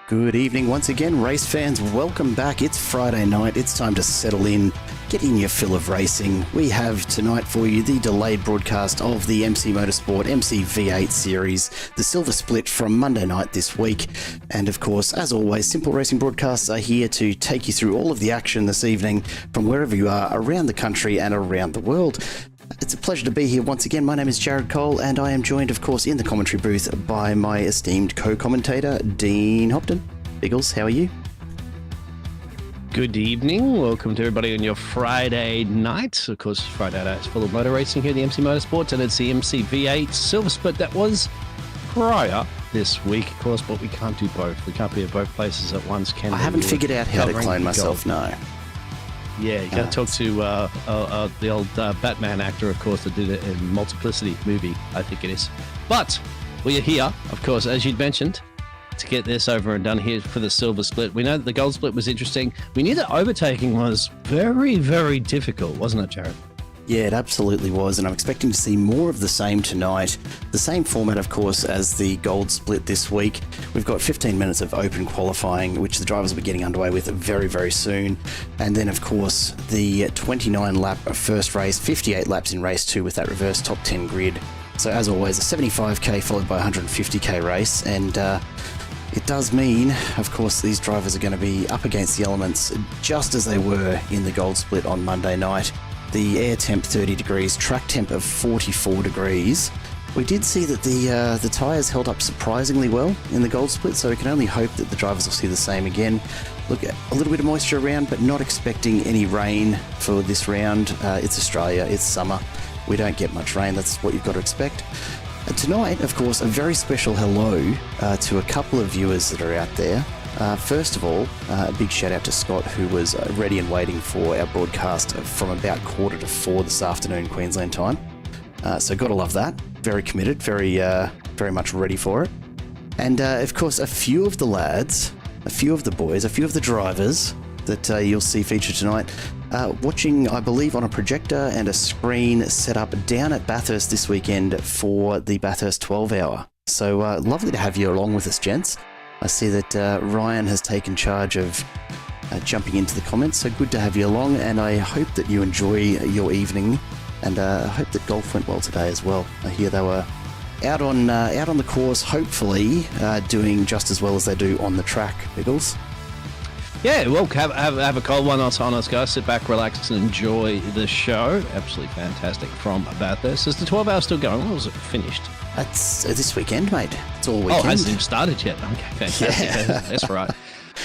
Good evening once again, race fans. Welcome back. It's Friday night. It's time to settle in, get in your fill of racing. We have tonight for you the delayed broadcast of the MC Motorsport MCV8 series, the silver split from Monday night this week. And of course, as always, Simple Racing Broadcasts are here to take you through all of the action this evening from wherever you are around the country and around the world. It's a pleasure to be here once again. My name is Jared Cole, and I am joined, of course, in the commentary booth by my esteemed co-commentator, Dean Hopton. Biggles, how are you? Good evening. Welcome to everybody on your Friday night. Of course, Friday night's full of motor racing here at the MC Motorsport, and it's the MCV8 silver split that was prior this week, of course, but we can't do both. We can't be at both places at once, can we? I haven't figured out how to clone myself, no. Yeah, you got to talk to the old Batman actor, of course, that did it in Multiplicity movie, I think it is. But we are here, of course, as you'd mentioned, to get this over and done here for the silver split. We know that the gold split was interesting. We knew that overtaking was very, very difficult, wasn't it, Jared? Yeah, it absolutely was, and I'm expecting to see more of the same tonight. The same format, of course, as the gold split this week. We've got 15 minutes of open qualifying, which the drivers will be getting underway with very, very soon. And then, of course, the 29-lap first race, 58 laps in race 2 with that reverse top 10 grid. So, as always, a 75k followed by a 150k race, and it does mean, of course, these drivers are going to be up against the elements just as they were in the gold split on Monday night. The air temp 30 degrees, track temp of 44 degrees. We did see that the tyres held up surprisingly well in the gold split, so we can only hope that the drivers will see the same again. Look, a little bit of moisture around, but not expecting any rain for this round. It's Australia, it's summer. We don't get much rain, that's what you've got to expect. And tonight, of course, a very special hello to a couple of viewers that are out there. First of all, a big shout out to Scott, who was ready and waiting for our broadcast from about 3:45 this afternoon, Queensland time. So gotta love that. Very committed, very much ready for it. And of course, a few of the lads, a few of the boys, a few of the drivers that you'll see featured tonight, watching, I believe, on a projector and a screen set up down at Bathurst this weekend for the Bathurst 12 hour. So lovely to have you along with us, gents. I see that Ryan has taken charge of jumping into the comments, so good to have you along, and I hope that you enjoy your evening, and I hope that golf went well today as well. I hear they were out on the course, hopefully doing just as well as they do on the track, Biggles. Yeah, well, have a cold one on us, guys. Sit back, relax, and enjoy the show. Absolutely fantastic from Bathurst. Is the 12 hour still going, or was it finished? That's this weekend, mate. It's all weekend. Oh, it hasn't even started yet. Okay, fantastic. Yeah. That's right.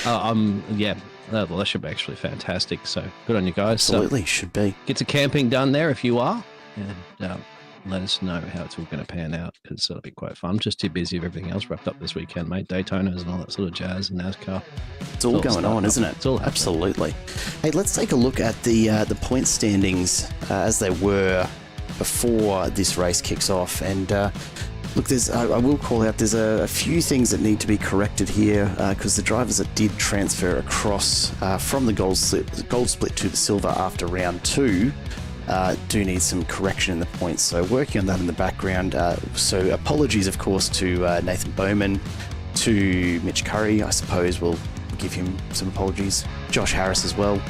Yeah, that should be actually fantastic. So good on you guys. Absolutely, should be. Get some camping done there if you are, and let us know how it's all going to pan out, because it'll be quite fun. I'm just too busy with everything else wrapped up this weekend, mate. Daytonas and all that sort of jazz and NASCAR. It's all going on, isn't it? It's all absolutely. Hey, let's take a look at the point standings as they were before this race kicks off. And look, I will call out, there's a few things that need to be corrected here, because the drivers that did transfer across from the gold split to the silver after round 2 do need some correction in the points. So working on that in the background. So apologies, of course, to Nathan Bowman, to Mitch Curry. I suppose we'll give him some apologies. Josh Harris as well.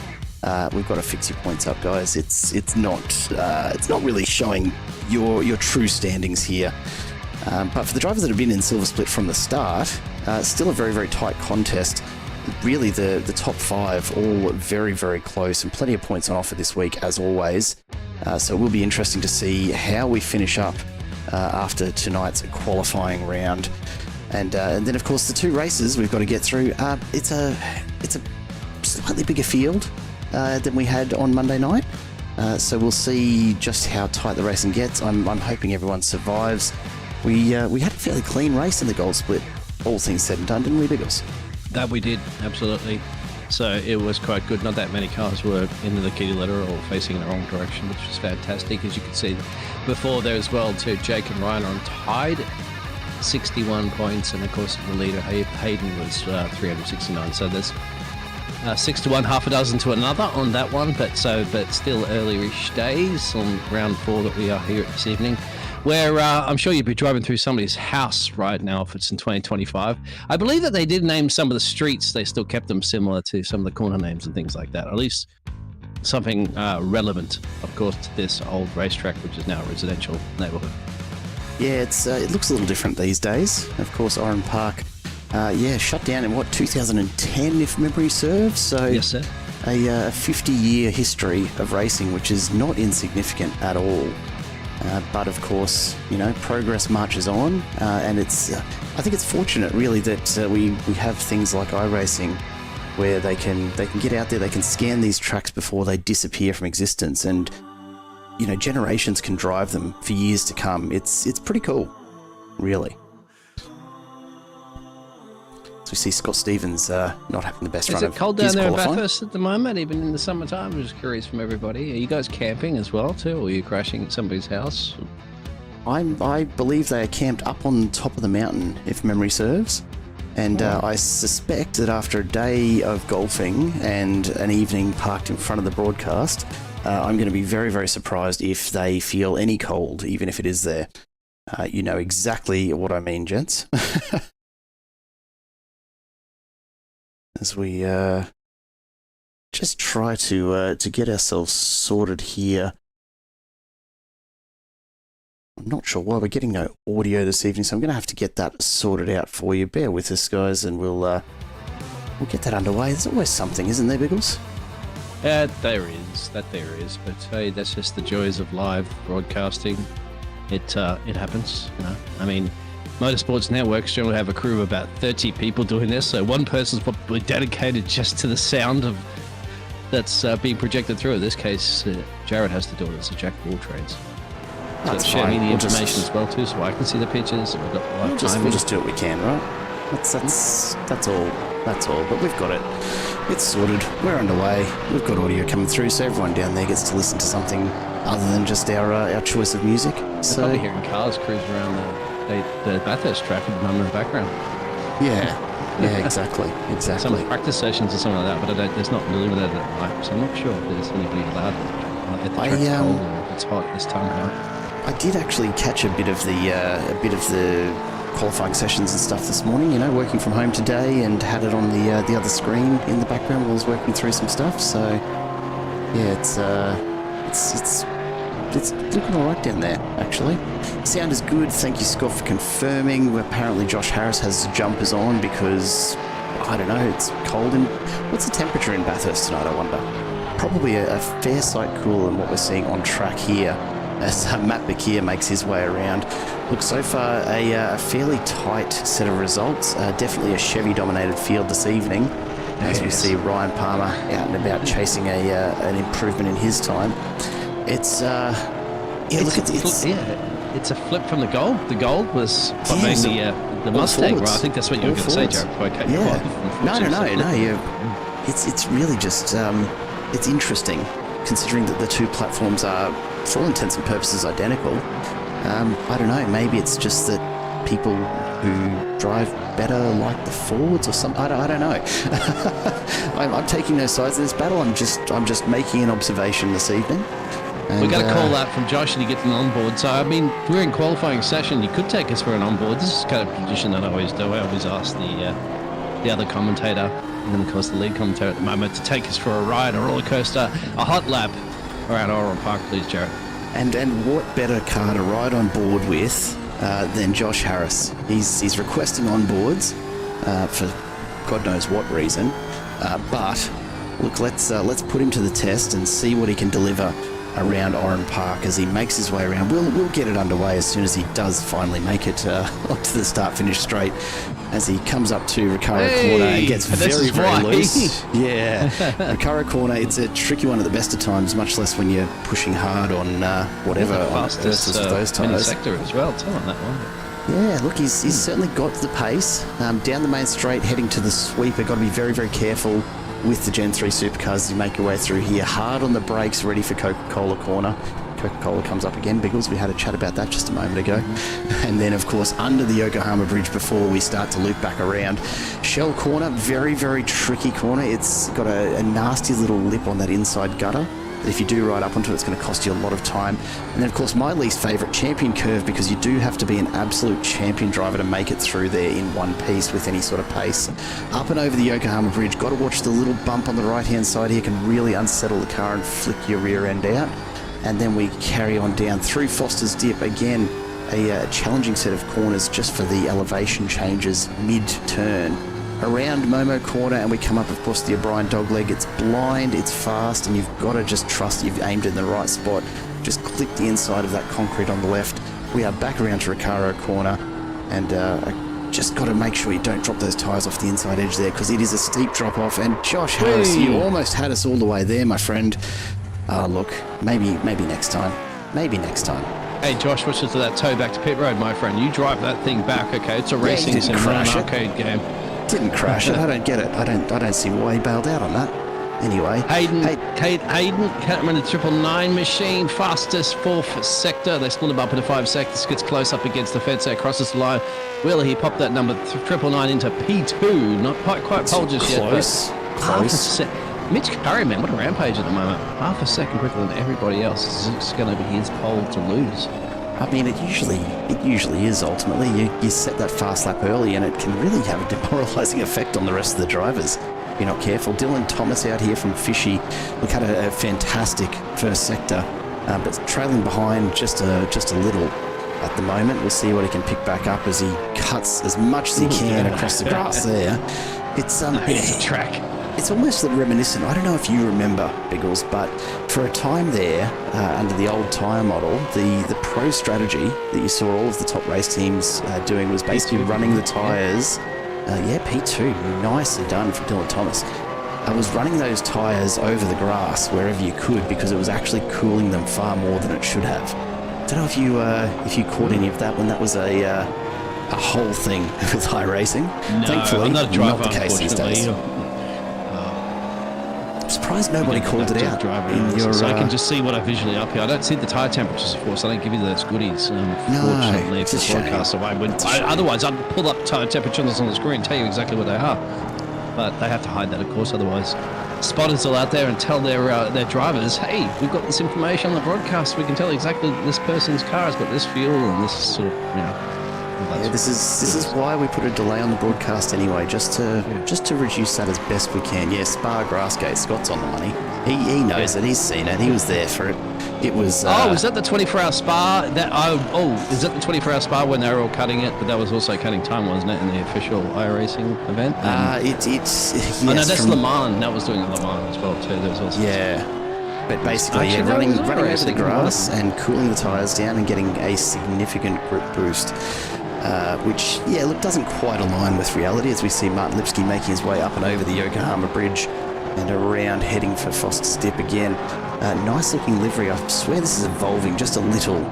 We've got to fix your points up, guys. It's not really showing your true standings here. But for the drivers that have been in silver split from the start, still a very, very tight contest. Really, the top 5 all very, very close, and plenty of points on offer this week, as always. So it will be interesting to see how we finish up after tonight's qualifying round. And then, of course, the 2 races we've got to get through. It's a slightly bigger field than we had on Monday night. So we'll see just how tight the racing gets. I'm hoping everyone survives. We had a fairly clean race in the gold split, all things said and done, didn't we, Biggles? That we did, absolutely. So it was quite good. Not that many cars were in the kitty litter or facing in the wrong direction, which was fantastic. As you could see before there as well, too, Jake and Ryan are tied 61 points, and of course the leader Hayden was 369. So there's 6 to 1, half a dozen to another on that one, but still early-ish days on round 4 that we are here this evening. where I'm sure you'd be driving through somebody's house right now if it's in 2025. I believe that they did name some of the streets. They still kept them similar to some of the corner names and things like that. At least something relevant, of course, to this old racetrack, which is now a residential neighborhood. Yeah, it looks a little different these days. Of course, Oran Park, shut down in 2010, if memory serves. So Yes, sir. a 50-year history of racing, which is not insignificant at all. But of course, progress marches on, and it's. I think it's fortunate, really, that we have things like iRacing, where they can get out there, they can scan these tracks before they disappear from existence, and generations can drive them for years to come. It's pretty cool, really. So we see Scott Stevens not having the best run of his qualifying. Is it cold down there in Bathurst at the moment, even in the summertime? I'm just curious from everybody. Are you guys camping as well too, or are you crashing at somebody's house? I believe they are camped up on top of the mountain, if memory serves. And I suspect that after a day of golfing and an evening parked in front of the broadcast, I'm going to be very, very surprised if they feel any cold, even if it is there. You know exactly what I mean, gents. As we just try to get ourselves sorted here. I'm not sure why we're getting no audio this evening, so I'm going to have to get that sorted out for you. Bear with us, guys, and we'll get that underway. There's always something, isn't there, Biggles? There is. But hey, that's just the joys of live broadcasting. It happens, I mean, motorsports networks generally have a crew of about 30 people doing this, so one person's probably dedicated just to the sound of that's being projected through. In this case, Jared has to do it as a jack of all trades. That's share me fine. the information as well too, so I can see the pictures. We've got live timing. We'll just do what we can, right? That's all. That's all. But we've got it. It's sorted. We're underway. We've got audio coming through, so everyone down there gets to listen to something other than just our choice of music. So probably hearing cars cruise around the Bathurst track at the moment in the background. Yeah, exactly. Some practice sessions or something like that, but there's not illuminated at night, so I'm not sure if there's anybody allowed if the track's cold or if it's hot this time around. I did actually catch a bit of the qualifying sessions and stuff this morning. Working from home today, and had it on the other screen in the background while I was working through some stuff. So yeah, it's looking all right down there. Actually, sound is good. Thank you, Scott, for confirming. Apparently, Josh Harris has jumpers on because I don't know. It's cold. And what's the temperature in Bathurst tonight? I wonder. Probably a fair sight cooler than what we're seeing on track here, as Matt Bakir makes his way around. Look, so far a fairly tight set of results. Definitely a Chevy-dominated field this evening, as we see Ryan Palmer out and about chasing an improvement in his time. It's a flip from the Gold. The Gold was the Mustang, right? I think that's what you were going to say, Jared. No. It's really just it's interesting, considering that the two platforms are, for all intents and purposes, identical. I don't know, maybe it's just that people who drive better like the Fords or something. I don't know. I'm taking no sides in this battle. I'm just making an observation this evening. We got a call out from Josh and he gets an onboard. So, I mean, we're in qualifying session. You could take us for an onboard. This is kind of a tradition that I always do. I always ask the other commentator, and then, of course, the lead commentator at the moment, to take us for a ride, a roller coaster, a hot lap around Oran Park, please, Jared. And what better car to ride on board with than Josh Harris? He's requesting onboards for God knows what reason. But look, let's put him to the test and see what he can deliver around Oran Park as he makes his way around. We'll get it underway as soon as he does finally make it onto the start-finish straight, as he comes up to Recaro Corner and gets very, very loose. Yeah, Recaro Corner, it's a tricky one at the best of times, much less when you're pushing hard on whatever on Ursus with those tyres. Sector as well, tell him that one. Yeah, look, he's certainly got the pace. Down the main straight, heading to the sweeper. Got to be very, very careful with the Gen 3 Supercars as you make your way through here. Hard on the brakes, ready for Coca-Cola Corner. Coca-Cola comes up again, Biggles. We had a chat about that just a moment ago. And then, of course, under the Yokohama Bridge before we start to loop back around. Shell Corner, very, very tricky corner. It's got a nasty little lip on that inside gutter. that if you do ride up onto it, it's going to cost you a lot of time. And then, of course, my least favourite, champion curve, because you do have to be an absolute champion driver to make it through there in one piece with any sort of pace. Up and over the Yokohama Bridge, got to watch the little bump on the right-hand side here, can really unsettle the car and flick your rear end out. And then we carry on down through Foster's Dip again. A challenging set of corners just for the elevation changes mid-turn. Around Momo Corner, and we come up, of course, the O'Brien dogleg. It's blind, it's fast, and you've got to just trust you've aimed in the right spot. Just click the inside of that concrete on the left. We are back around to Recaro Corner, and just got to make sure you don't drop those tyres off the inside edge there, because it is a steep drop-off. And Josh Harris, you almost had us all the way there, my friend. Look, maybe next time. Maybe next time. Hey Josh, what's to that toe back to pit road, my friend? You drive that thing back, okay? It's a racing sim, not an arcade game. Didn't crash it. I don't get it. I don't see why he bailed out on that. Anyway, Hayden can't run the 999 machine, fastest fourth sector. They split him up into 5 sectors. Gets close up against the fence there, crosses the line. Will he pop that number 999 into P2? Not quite pole just yet. Close. Mitch Curry, man, what a rampage at the moment. Half a second quicker than everybody else. It's going to be his pole to lose. I mean, it usually is ultimately. You set that fast lap early and it can really have a demoralising effect on the rest of the drivers if you're not careful. Dylan Thomas out here from Fishy. Look, had a fantastic first sector, but trailing behind just a little at the moment. We'll see what he can pick back up as he cuts as much as he can across the grass there. It's a track. It's almost reminiscent. I don't know if you remember, Biggles, but for a time there, under the old tyre model, the pro strategy that you saw all of the top race teams doing was basically running the tyres. P2, nicely done from Dylan Thomas. I was running those tyres over the grass wherever you could, because it was actually cooling them far more than it should have. I don't know if you caught any of that when that was a whole thing with iRacing. No, Thankfully, I'm not a driver, not the case these days. Surprised nobody called it out. So I can just see what I visually up here. I don't see the tyre temperatures, of course. I don't give you those goodies. Fortunately, for the broadcast. So otherwise, I'd pull up tyre temperatures on the screen and tell you exactly what they are. But they have to hide that, of course. Otherwise, spotters will out there and tell their drivers, "Hey, we've got this information on the broadcast. We can tell exactly this person's car has got this fuel and this sort of, Yeah, this is why we put a delay on the broadcast anyway, just to reduce that as best we can. Yeah, Spa Grassgate, Scott's on the money. He knows it. He's seen it. He was there for it. It was. Was that the 24-hour Spa? Is that the 24-hour Spa when they were all cutting it? But that was also cutting time, wasn't it, in the official iRacing event? Yes, no, that's Le Mans. That was doing Le Mans as well too. There was also But basically, running over the grass and cooling the tyres down and getting a significant grip boost. Which, doesn't quite align with reality, as we see Martin Lipsky making his way up and over the Yokohama Bridge and around, heading for Foster's Dip again. Nice looking livery. I swear this is evolving just a little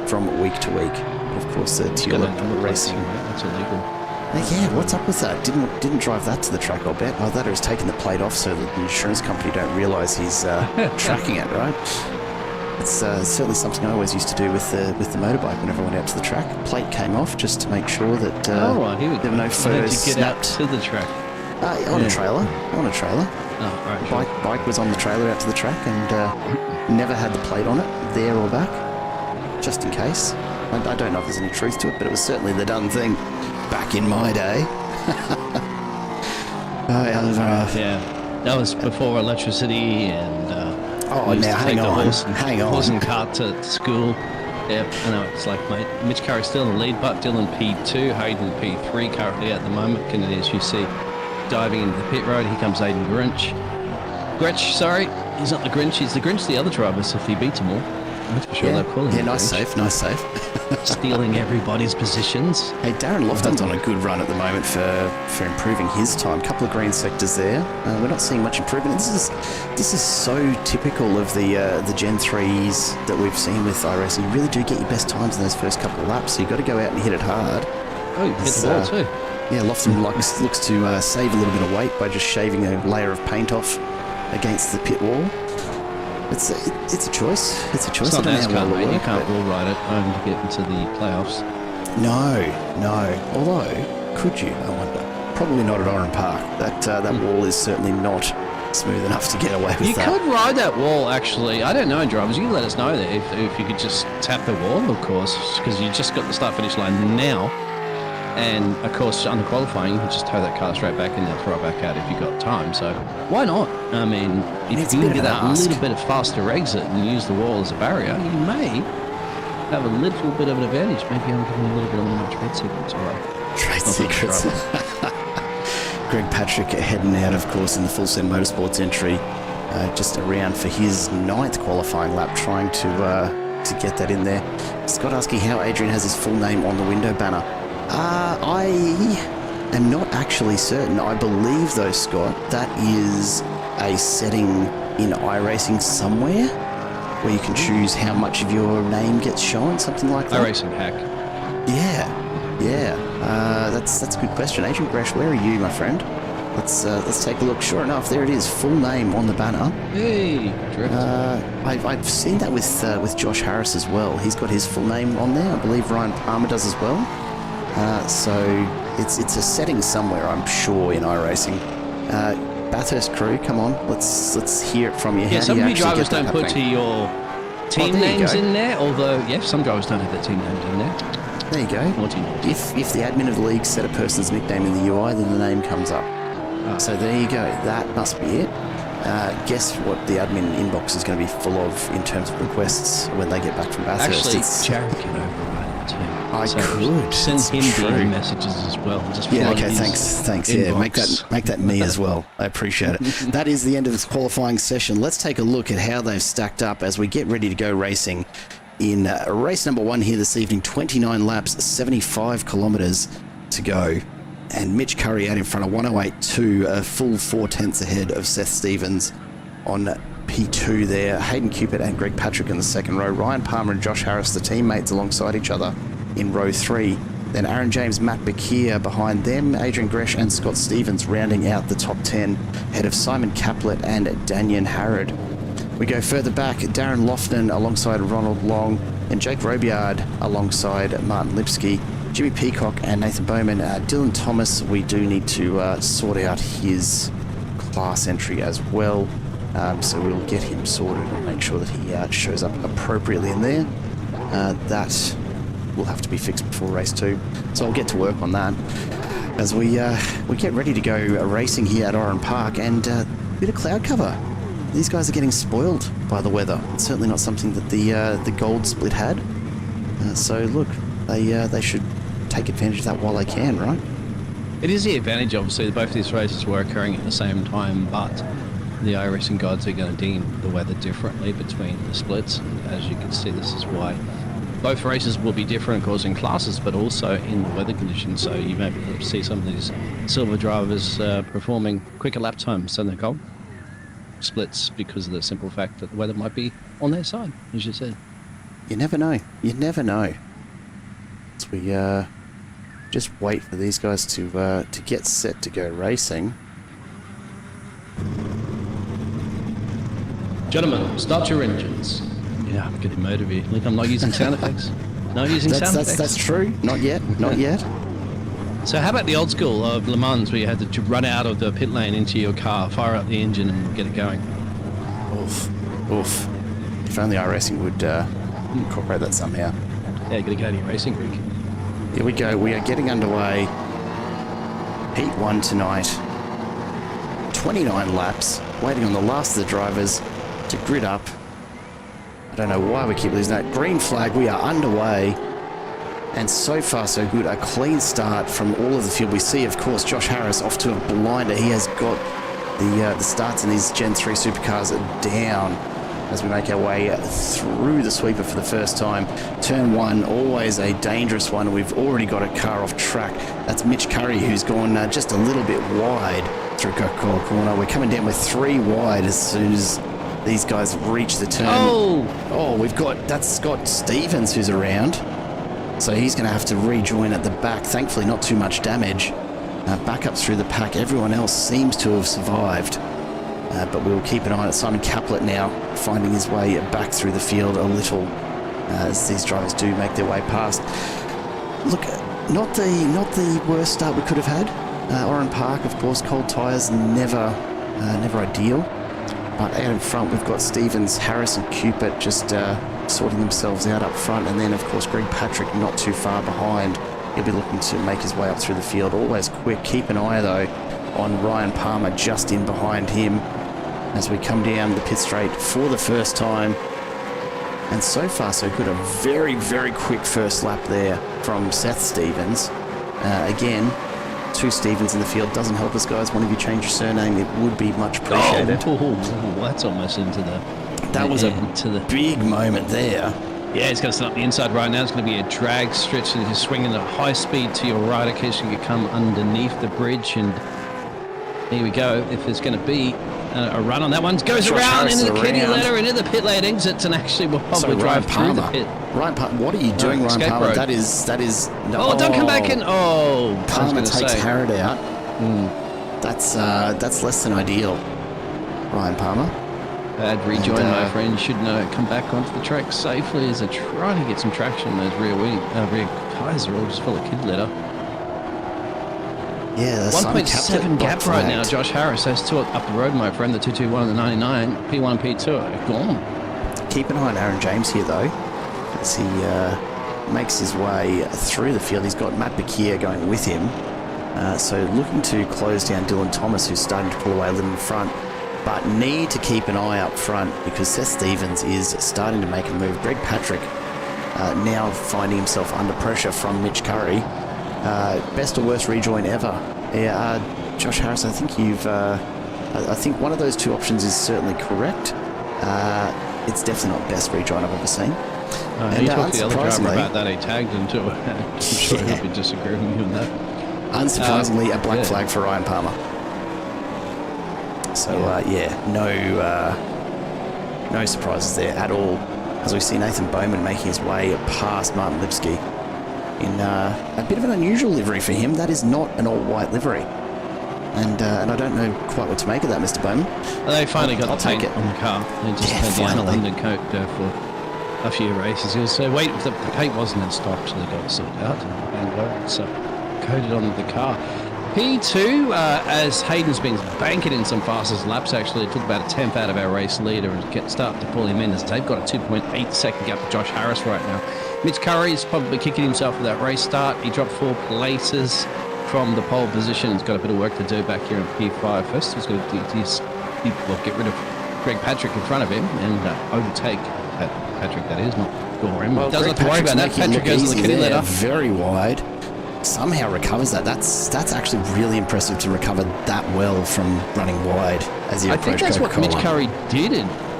from week to week. Of course, Tulip Racing. That's illegal. What's up with that? Didn't drive that to the track, I'll bet. That or he's taken the plate off so that the insurance company don't realise he's tracking it, right? It's certainly something I always used to do with the motorbike whenever I went out to the track. Plate came off just to make sure that there were no photos snapped. To the track? On a trailer. Oh, right. Bike was on the trailer out to the track and never had the plate on it, there or back, just in case. I don't know if there's any truth to it, but it was certainly the done thing back in my day. That was before electricity and... now hang on. Horse and cart to school. Yep, I know. It's like, mate, Mitch Curry's still in the lead, but Dylan P2, Hayden P3 currently at the moment. And as you see, diving into the pit road, here comes Aiden Gretsch, sorry. He's not the Grinch, he's the Grinch, the other drivers, if he beats them all. That's for sure they're calling him. Nice save. Stealing everybody's positions. Hey, Darren Lofton's on a good run at the moment for improving his time. Couple of green sectors there. We're not seeing much improvement. This is so typical of the Gen3s that we've seen with iRacing. You really do get your best times in those first couple of laps, so you've got to go out and hit it hard. Oh, you hit the ball too. Yeah, Lofton looks to save a little bit of weight by just shaving a layer of paint off against the pit wall. It's a choice. It's not NASCAR, mate. You can't bull ride it only to get into the playoffs. No. Although, could you? I wonder. Probably not at Oran Park. That wall is certainly not smooth enough to get away with You that. could ride that wall, actually. I don't know, drivers. You can let us know that if you could just tap the wall, of course, because you just got the start-finish line now. And, of course, under qualifying, you can just tow that car straight back and then throw it back out if you've got time. So why not? I mean, if you can get that little bit of faster exit and use the wall as a barrier, you may have a little bit of an advantage. Maybe I'm giving a little bit of my trade secrets away. Trade secrets. Greg Patrick heading out, of course, in the Full Send Motorsports entry, just around for his 9th qualifying lap, trying to get that in there. Scott asking how Adrian has his full name on the window banner. I am not actually certain. I believe, though, Scott, that is a setting in iRacing somewhere where you can choose how much of your name gets shown, something like that. iRacing hack. Yeah. That's a good question. Adrian Gresh, where are you, my friend? Let's take a look. Sure enough, there it is, full name on the banner. Hey, drift. I've seen that with Josh Harris as well. He's got his full name on there. I believe Ryan Palmer does as well. So it's a setting somewhere, I'm sure, in iRacing. Bathurst crew, come on, let's hear it from you. Yeah, some of you drivers don't put to your team names in there, although, some drivers don't have their team names in there. There you go. Naughty. If the admin of the league set a person's nickname in the UI, then the name comes up. So there you go. That must be it. Guess what the admin inbox is going to be full of in terms of requests when they get back from Bathurst. Actually, Jared can override it too. I could send him DM messages as well. Just okay, thanks. Yeah, inbox. make that me as well. I appreciate it. That is the end of this qualifying session. Let's take a look at how they've stacked up as we get ready to go racing in race number 1 here this evening. 29 laps, 75 kilometres to go. And Mitch Curry out in front of 108.2, a full 4/10 ahead of Seth Stevens on P2 there. Hayden Cupid and Greg Patrick in the second row. Ryan Palmer and Josh Harris, the teammates, alongside each other in row 3. Then Aaron James, Matt Bakir behind them. Adrian Gresh and Scott Stevens rounding out the top 10 ahead of Simon Caplet and Daniel Harrod. We go further back, Darren Lofton alongside Ronald Long and Jake Robiard alongside Martin Lipsky. Jimmy Peacock and Nathan Bowman. Dylan Thomas, we do need to sort out his class entry as well. So we'll get him sorted and make sure that he shows up appropriately in there. That will have to be fixed before race 2. So I'll get to work on that as we get ready to go racing here at Oran Park, and a bit of cloud cover. These guys are getting spoiled by the weather. It's certainly not something that the gold split had. So look, they should take advantage of that while they can, right? It is the advantage, obviously, that both of these races were occurring at the same time, but the iRacing gods are going to deem the weather differently between the splits. And as you can see, this is why both races will be different, of course, in classes, but also in the weather conditions. So you may be able to see some of these silver drivers performing quicker lap times than the gold splits because of the simple fact that the weather might be on their side, as you said. You never know. You never know. As we just wait for these guys to get set to go racing. Gentlemen, start your engines. Yeah, I'm getting motivated. Look, I'm not using sound effects. Not using sound effects. That's true. Not yet. Not yet. So how about the old school of Le Mans where you had to run out of the pit lane into your car, fire up the engine and get it going? Oof. If only iRacing would incorporate that somehow. Yeah, you got to go to your racing rig. Here we go. We are getting underway. Heat 1 tonight. 29 laps. Waiting on the last of the drivers to grid up. I don't know why we keep losing that. Green flag. We are underway. And so far, so good. A clean start from all of the field. We see, of course, Josh Harris off to a blinder. He has got the starts in his Gen 3 Supercars down as we make our way through the sweeper for the first time. Turn 1, always a dangerous one. We've already got a car off track. That's Mitch Curry, who's gone just a little bit wide through Coca-Cola Corner. We're coming down with 3 wide as soon as these guys reach the turn. Oh, that's Scott Stevens who's around. So he's going to have to rejoin at the back. Thankfully, not too much damage. Backups through the pack. Everyone else seems to have survived. But we'll keep an eye on it. Simon Caplet now finding his way back through the field a little as these drivers do make their way past. Look, not the worst start we could have had. Oran Park, of course, cold tyres never never ideal. But out in front, we've got Stevens, Harris and Cupid just sorting themselves out up front. And then, of course, Greg Patrick not too far behind. He'll be looking to make his way up through the field. Always quick. Keep an eye, though, on Ryan Palmer just in behind him as we come down the pit straight for the first time. And so far, so good. A very, very quick first lap there from Seth Stevens. Again, 2 Stevens in the field doesn't help us, guys. One of you change your surname, it would be much appreciated. Oh, that's almost into the... That was a big moment there. Yeah, he's going to start up the inside right now. It's going to be a drag stretch, and he's swinging at high speed to your right in case you could come underneath the bridge. And here we go. If there's going to be a run on that one, goes around into the kitty ladder, into the pit lane exits, and actually will probably drive through the pit. Ryan Palmer, what are you doing, Ryan Palmer? Road. That is. No, don't come back in. Oh, Palmer takes Harrod out. That's less than ideal, Ryan Palmer. Bad rejoin, my friend. You should know. Come back onto the track safely as they're trying to get some traction. Those rear tyres are all just full of kid litter. Yeah, 1.7 gap right now. Josh Harris has 2 up the road, my friend. The 221 and the 99. P1, P2 are gone. Keep an eye on Aaron James here, though, as he makes his way through the field. He's got Matt Bakir going with him. So looking to close down Dylan Thomas, who's starting to pull away a little in front. But need to keep an eye up front because Seth Stevens is starting to make a move. Greg Patrick now finding himself under pressure from Mitch Curry. Best or worst rejoin ever. Yeah, Josh Harris, I think I think one of those 2 options is certainly correct. It's definitely not best rejoin I've ever seen. He talked to the other driver about that. He tagged him to it. I'm sure he'll be disagreeing with that. Unsurprisingly, a black flag for Ryan Palmer. So, no surprises there at all, as we see Nathan Bowman making his way past Martin Lipsky in a bit of an unusual livery for him. That is not an all-white livery. And I don't know quite what to make of that, Mr. Bowman. They finally got the paint on the car. They just had the undercoat for a few races. He was waiting for the paint wasn't in stock, so they got it sorted out and so coated on the car. P2, as Hayden's been banking in some fastest laps, actually, it took about a 10th out of our race leader and start to pull him in as they've got a 2.8 second gap to Josh Harris right now. Mitch Curry is probably kicking himself for that race start. He dropped 4 places from the pole position. He's got a bit of work to do back here in P5. First, he's got to get rid of Greg Patrick in front of him and overtake Patrick, that is, not gore him. Well, doesn't have to worry about that. Patrick goes in the kitty litter. Very wide. Somehow recovers that. That's actually really impressive to recover that well from running wide as he approached Coca-Cola. I think that's what Mitch Curry did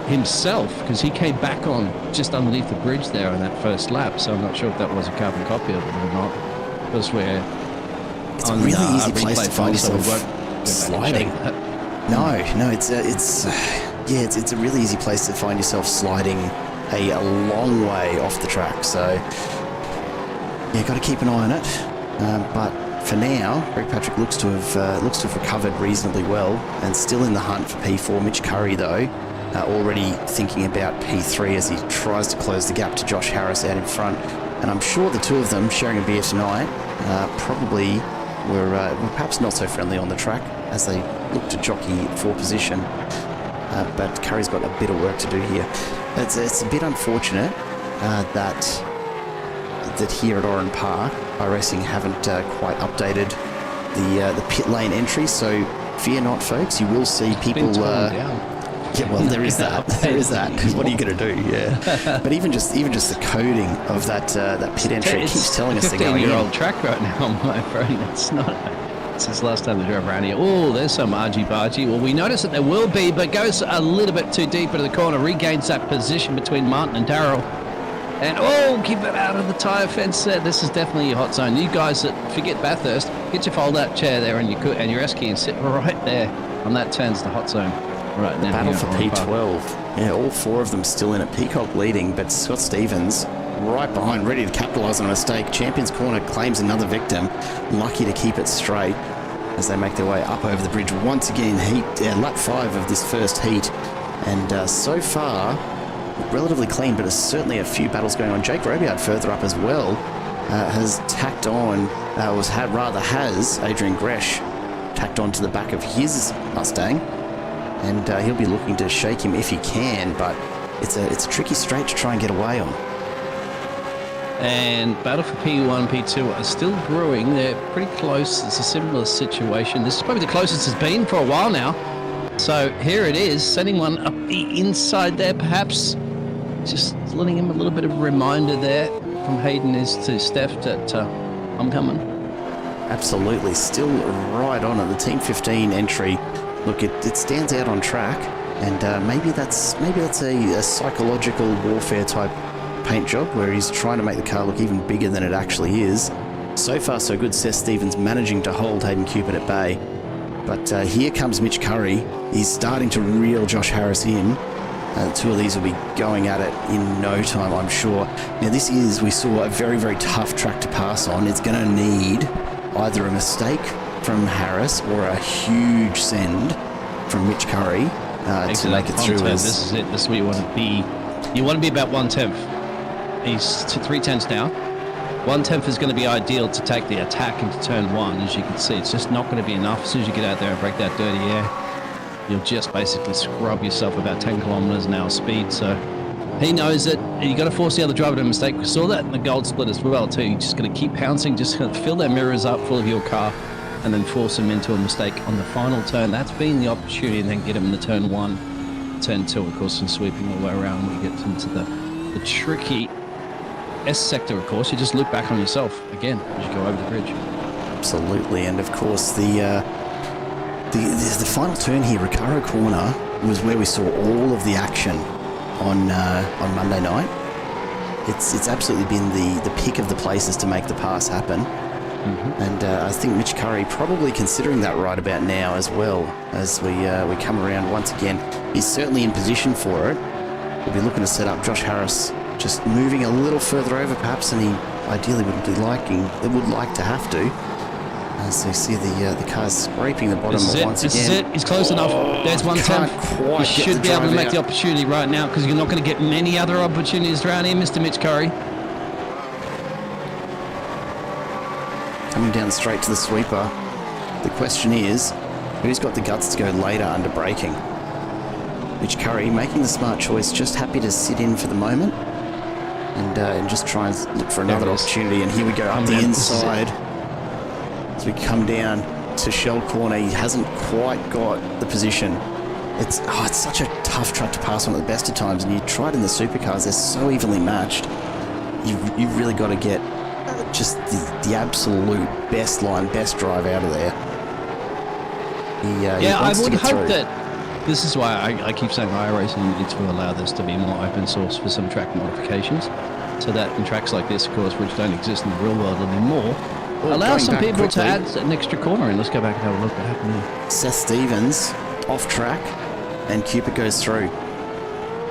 himself, because he came back on just underneath the bridge there on that first lap. So I'm not sure if that was a carbon copy of it or not. Because it's a really easy place to find yourself sliding. No, it's a really easy place to find yourself sliding a long way off the track. So yeah, got to keep an eye on it. But for now, Greg Patrick looks to have recovered reasonably well and still in the hunt for P4. Mitch Curry, though, already thinking about P3 as he tries to close the gap to Josh Harris out in front. And I'm sure the 2 of them sharing a beer tonight probably were perhaps not so friendly on the track as they look to jockey for position. But Curry's got a bit of work to do here. It's a bit unfortunate that here at Oran Park, iRacing haven't quite updated the pit lane entry. So fear not, folks. You will see people. Yeah, well, there is that. There is that. What are you going to do? Yeah. But even just the coding of that pit entry keeps telling us they're going in. 15-year-old track right now, my friend. It's not. Since the last time they drove around here. Oh, there's some argy-bargy. Well, we noticed that there will be, but goes a little bit too deep into the corner, regains that position between Martin and Darrell. And, keep it out of the tyre fence there. This is definitely your hot zone. You guys that forget Bathurst, get your fold-out chair there and your S-key and sit right there on that turn's the hot zone right now. Battle for P12. Yeah, all 4 of them still in it. Peacock leading, but Scott Stevens right behind, ready to capitalise on a mistake. Champions Corner claims another victim. Lucky to keep it straight as they make their way up over the bridge once again. Lap 5 of this first heat. And so far, relatively clean, but there's certainly a few battles going on. Jake Robiard further up as well has tacked on, has Adrian Gresh tacked on to the back of his Mustang. and he'll be looking to shake him if he can, but it's a tricky straight to try and get away on. And battle for P1, P2 are still brewing. They're pretty close. It's a similar situation. This is probably the closest it's been for a while now. So here it is, setting one up the inside there, perhaps. Just letting him a little bit of a reminder there from Hayden is to Steph that I'm coming. Absolutely, still right on it. The Team 15 entry, look, it stands out on track, and maybe that's a psychological warfare type paint job where he's trying to make the car look even bigger than it actually is. So far so good. Seth Stevens managing to hold Hayden Cupid at bay, but here comes Mitch Curry. He's starting to reel Josh Harris in. The two of these will be going at it in no time, I'm sure. Now we saw a very, very tough track to pass on. It's going to need either a mistake from Harris or a huge send from Mitch Curry to make it through. This is it. This is where you want to be. You want to be about 1/10. He's to 3/10 now. 1/10 is going to be ideal to take the attack into turn one. As you can see, it's just not going to be enough. As soon as you get out there and break that dirty air, you'll just basically scrub yourself about 10 kilometers an hour speed. So he knows it. You got to force the other driver to mistake. We saw that in the gold split as well too. You just got to keep pouncing, just going to fill their mirrors up full of your car, and then force them into a mistake on the final turn. That's been the opportunity, and then get them in the turn one, turn two, of course, and sweeping the way around. We get into the tricky S sector, of course. You just look back on yourself again as you go over the bridge. Absolutely, and of course the final turn here, Recaro Corner, was where we saw all of the action on Monday night. It's absolutely been the pick of the places to make the pass happen. And I think Mitch Curry probably considering that right about now as well, as we come around once again. He's certainly in position for it. We'll be looking to set up Josh Harris, just moving a little further over perhaps than he ideally would like to have to. As you see the car's scraping the bottom once again. This is it. He's close enough. There's 1/10. You should be able to make the opportunity right now, because you're not going to get many other opportunities around here, Mr. Mitch Curry. Coming down straight to the sweeper. The question is, who's got the guts to go later under braking? Mitch Curry making the smart choice, just happy to sit in for the moment and just try and look for another opportunity. And here we go up the inside. As we come down to Shell Corner, he hasn't quite got the position. It's such a tough track to pass on at the best of times, and you try it in the supercars, they're so evenly matched. You've really got to get just the absolute best line, best drive out of there. I would hope that this is why I keep saying iRacing needs to allow this to be more open source for some track modifications, so that in tracks like this, of course, which don't exist in the real world anymore, allow some people to add an extra corner. And let's go back and have a look what happened here. Seth Stevens off track, and Cupid goes through.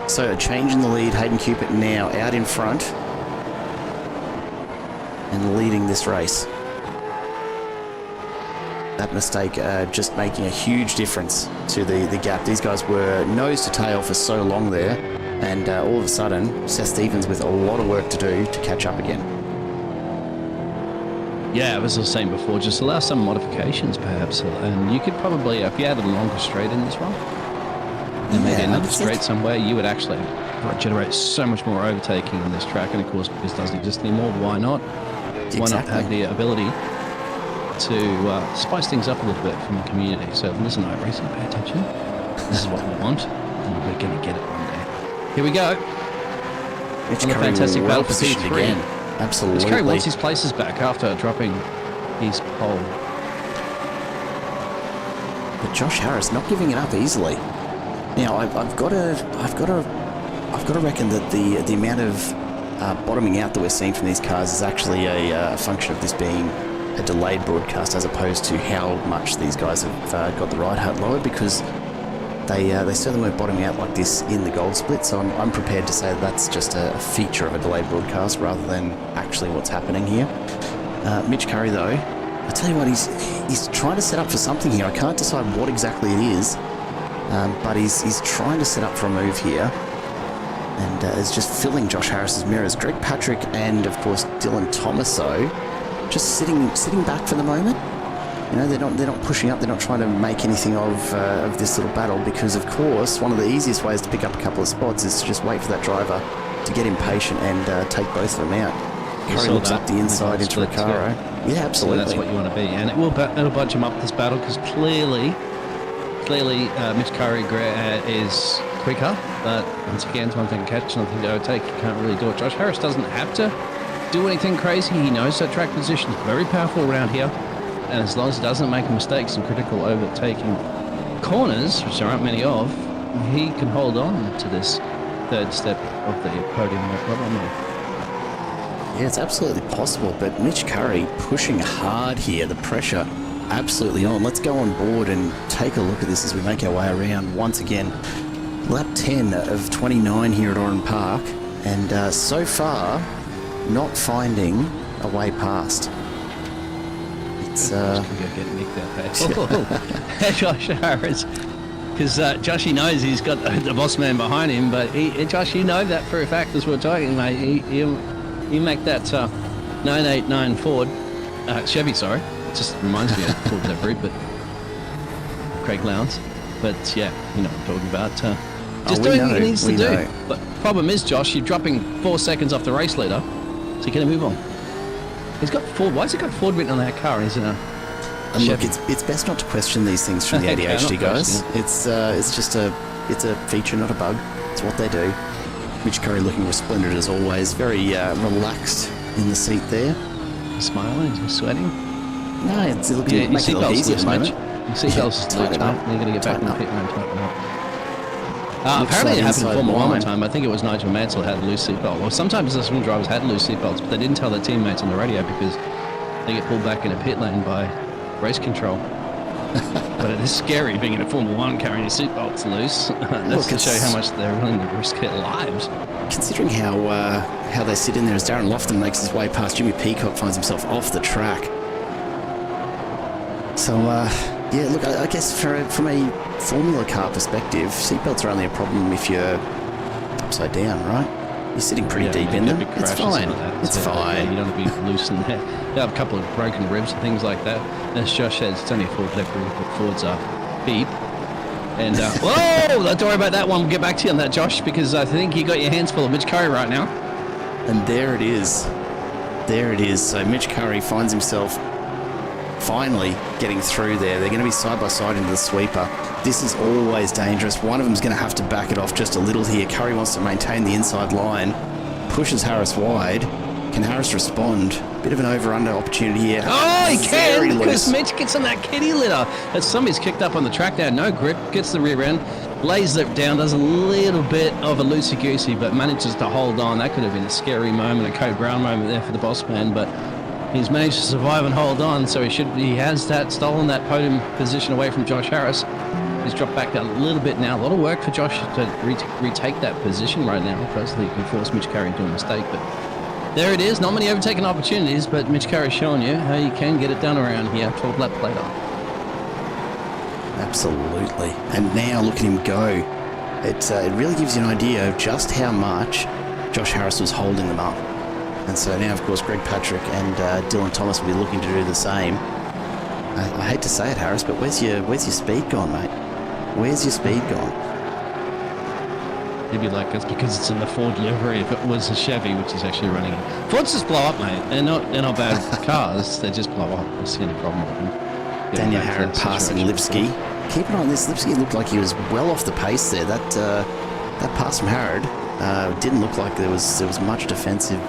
So a change in the lead. Hayden Cupid now out in front and leading this race. That mistake just making a huge difference to the gap. These guys were nose to tail for so long there, and all of a sudden Seth Stevens with a lot of work to do to catch up again. Yeah, as I was saying before, just allow some modifications perhaps, and you could probably, if you added a longer straight in this one, and maybe another straight somewhere, you would actually generate so much more overtaking on this track. And of course, this doesn't exist anymore. Why not? Exactly. Why not have the ability to spice things up a little bit from the community? So listen, iRacing, pay attention. This is what we want, and we're going to get it one day. Here we go. Mitch on a fantastic battle for P3 again. Absolutely. Mitch Curry wants his places back after dropping his pole. But Josh Harris not giving it up easily. Now I've got to reckon that the amount of bottoming out that we're seeing from these cars is actually a function of this being a delayed broadcast, as opposed to how much these guys have got the ride height lowered, because they certainly weren't bottoming out like this in the gold split. So I'm prepared to say that that's just a feature of a delayed broadcast rather than actually what's happening here. Mitch Curry, though, I tell you what, he's trying to set up for something here. I can't decide what exactly it is, but he's trying to set up for a move here, and is just filling Josh Harris's mirrors. Greg Patrick and of course Dylan Thomaso just sitting back for the moment. You know, they're not pushing up. They're not trying to make anything of this little battle because, of course, one of the easiest ways to pick up a couple of spots is to just wait for that driver to get impatient and take both of them out. Curry looks up the inside into Recaro. Yeah, absolutely. So that's what you want to be, and it'll bunch him up this battle because clearly, Mitch Curry is quicker. But once again, it's one thing to catch, another thing to overtake. You can't really do it. Josh Harris doesn't have to do anything crazy. He knows that track position is very powerful around here, and as long as he doesn't make mistakes and critical overtaking corners, which there aren't many of, he can hold on to this third step of the podium, no problem. Yeah, it's absolutely possible, but Mitch Curry pushing hard here, the pressure absolutely on. Let's go on board and take a look at this as we make our way around once again. Lap 10 of 29 here at Oran Park, and so far, not finding a way past. It's just gonna go get nicked out there. Josh Harris, because Joshy knows he's got the boss man behind him, but Josh, you know that for a fact as we're talking, mate. You make that 989 Ford, Chevy, sorry. It just reminds me of Ford Livery, but Craig Lowndes. But yeah, you know what I'm talking about. Just doing what he needs to do. But problem is, Josh, you're dropping 4 seconds off the race leader, so you're going to move on. He's got Ford. Why has he got Ford written on that car? And he's in a Chevy. Look, it's best not to question these things from the ADHD guys. It's just a feature, not a bug. It's what they do. Mitch Curry looking resplendent as always, very relaxed in the seat there. Smiling, he's sweating. No, it's looking making it a little easier at the moment. Your seatbelt's loose, mate. You're going to get back in the pit lane. Apparently it happened in Formula 1 time. I think it was Nigel Mansell had a loose seatbelt. Well, sometimes the swing drivers had loose seatbelts, but they didn't tell their teammates on the radio because they get pulled back in a pit lane by race control. But it is scary being in a Formula 1 carrying your seatbelts loose. That's to show how much they're willing to risk their lives. Considering how they sit in there as Darren Lofton makes his way past, Jimmy Peacock finds himself off the track. So, yeah, look, I guess from a Formula car perspective, seatbelts are only a problem if you're upside down, right? You're sitting pretty deep in them. It's fine. It's fine. You don't want to be loose in there. You have a couple of broken ribs and things like that. As Josh says, it's only a Ford Livery, but Fords are beep. And, whoa! Don't worry about that one. We'll get back to you on that, Josh, because I think you got your hands full of Mitch Curry right now. And there it is. There it is. So Mitch Curry finds himself finally getting through there. They're going to be side by side into the sweeper. This is always dangerous. One of them's going to have to back it off just a little here. Curry wants to maintain the inside line, pushes Harris wide. Can Harris respond? Bit of an over-under opportunity here. Oh, he can, because Mitch gets on that kitty litter. As somebody's kicked up on the track there, no grip, gets the rear end, lays it down, does a little bit of a loosey-goosey, but manages to hold on. That could have been a scary moment, a Code Brown moment there for the boss man, but he's managed to survive and hold on, so he has stolen that podium position away from Josh Harris. He's dropped back a little bit now. A lot of work for Josh to retake that position right now. Firstly, he can force Mitch Curry into a mistake, but there it is. Not many overtaking opportunities, but Mitch Curry's showing you how you can get it done around here 12 laps later. Absolutely. And now look at him go. It really gives you an idea of just how much Josh Harris was holding them up. And so now, of course, Greg Patrick and Dylan Thomas will be looking to do the same. I hate to say it, Harris, but where's your speed gone, mate? Where's your speed gone? He'd be like, it's because it's in the Ford livery. If it was a Chevy, which is actually running it. Fords just blow up, mate. They're not bad cars. They just blow up. I see any problem with them. Daniel Harrod passing Lipsky. Keep an eye on this. Lipsky looked like he was well off the pace there. That pass from Harrod didn't look like there was much defensive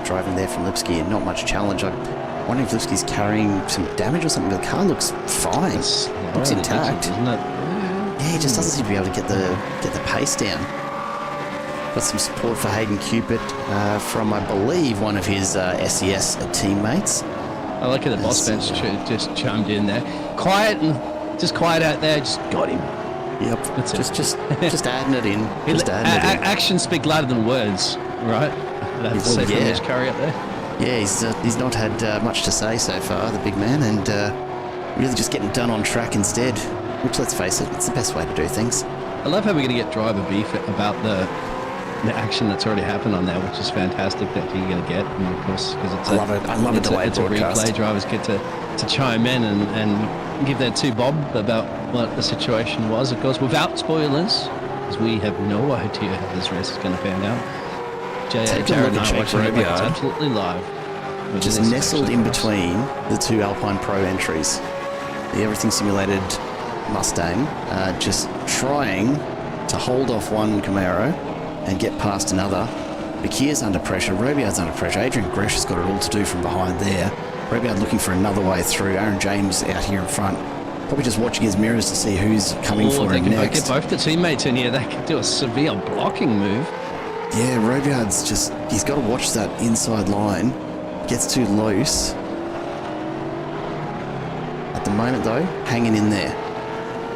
driving there from Lipsky and not much challenge. I'm wondering if Lipsky's carrying some damage or something. The car looks fine. Looks intact. Isn't it? Yeah, he just doesn't seem to be able to get the pace down. Got some support for Hayden Cupid from, I believe, one of his SES teammates. I like how the boss bench just chimed in there. Quiet out there, just got him. Yep, that's just adding it in. Just adding it in. Actions speak louder than words, right? I'd say from Mitch Curry up there. Yeah, he's not had much to say so far, the big man, and really just getting done on track instead. Which, let's face it, it's the best way to do things. I love how we're going to get driver beef about the action that's already happened on there, which is fantastic that you're going to get, and of course, because it's I love a delayed it's a broadcast. replay. Drivers get to to chime in and give their two bob about what the situation was, of course, without spoilers, because we have no idea how this race is going to pan out. Take a Jared look and at I are Jake watching it like Robyard. it's absolutely live. Just This is nestled actually in for us. between the two Alpine Pro entries. The Everything Simulated Mustang, just trying to hold off one Camaro and get past another. Bakir's under pressure, Robyard's under pressure, Adrian Gresh has got it all to do from behind there. Robyard looking for another way through, Aaron James out here in front, probably just watching his mirrors to see who's coming for They him can next. get both the teammates in here. They can do a severe blocking move. Yeah, Robyard's just, he's got to watch that inside line. Gets too loose. At the moment though, hanging in there.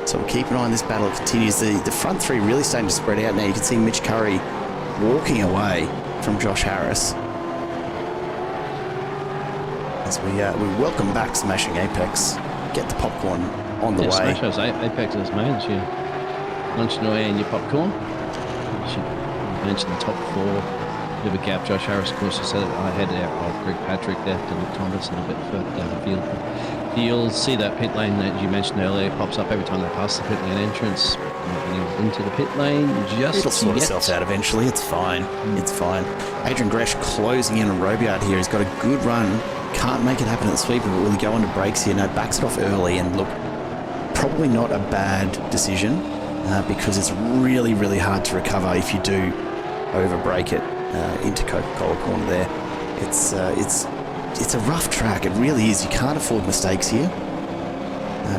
So we'll keep an eye on this battle. It continues. The front three really starting to spread out now. You can see Mitch Curry walking away from Josh Harris. As we welcome back Smashing Apex. Get the popcorn on the way. Smash those Apexes, man. You lunching away in your popcorn. You should mention the top four. Bit of a gap. Josh Harris, of course, said it. I had out Greg Patrick there, Dylan Thomas, a little bit further down the field. You'll see that pit lane that you mentioned earlier pops up every time they pass the pit lane entrance. Into the pit lane, just It'll sort yet. itself out eventually. It's fine. It's fine. Adrian Gresh closing in on Robyard here. He's got a good run. Can't make it happen at the sweeper, but will he go under brakes here? No, backs it off early. And look, probably not a bad decision because it's really, really hard to recover if you do over-brake it into Coca-Cola corner there. It's a rough track. It really is. You can't afford mistakes here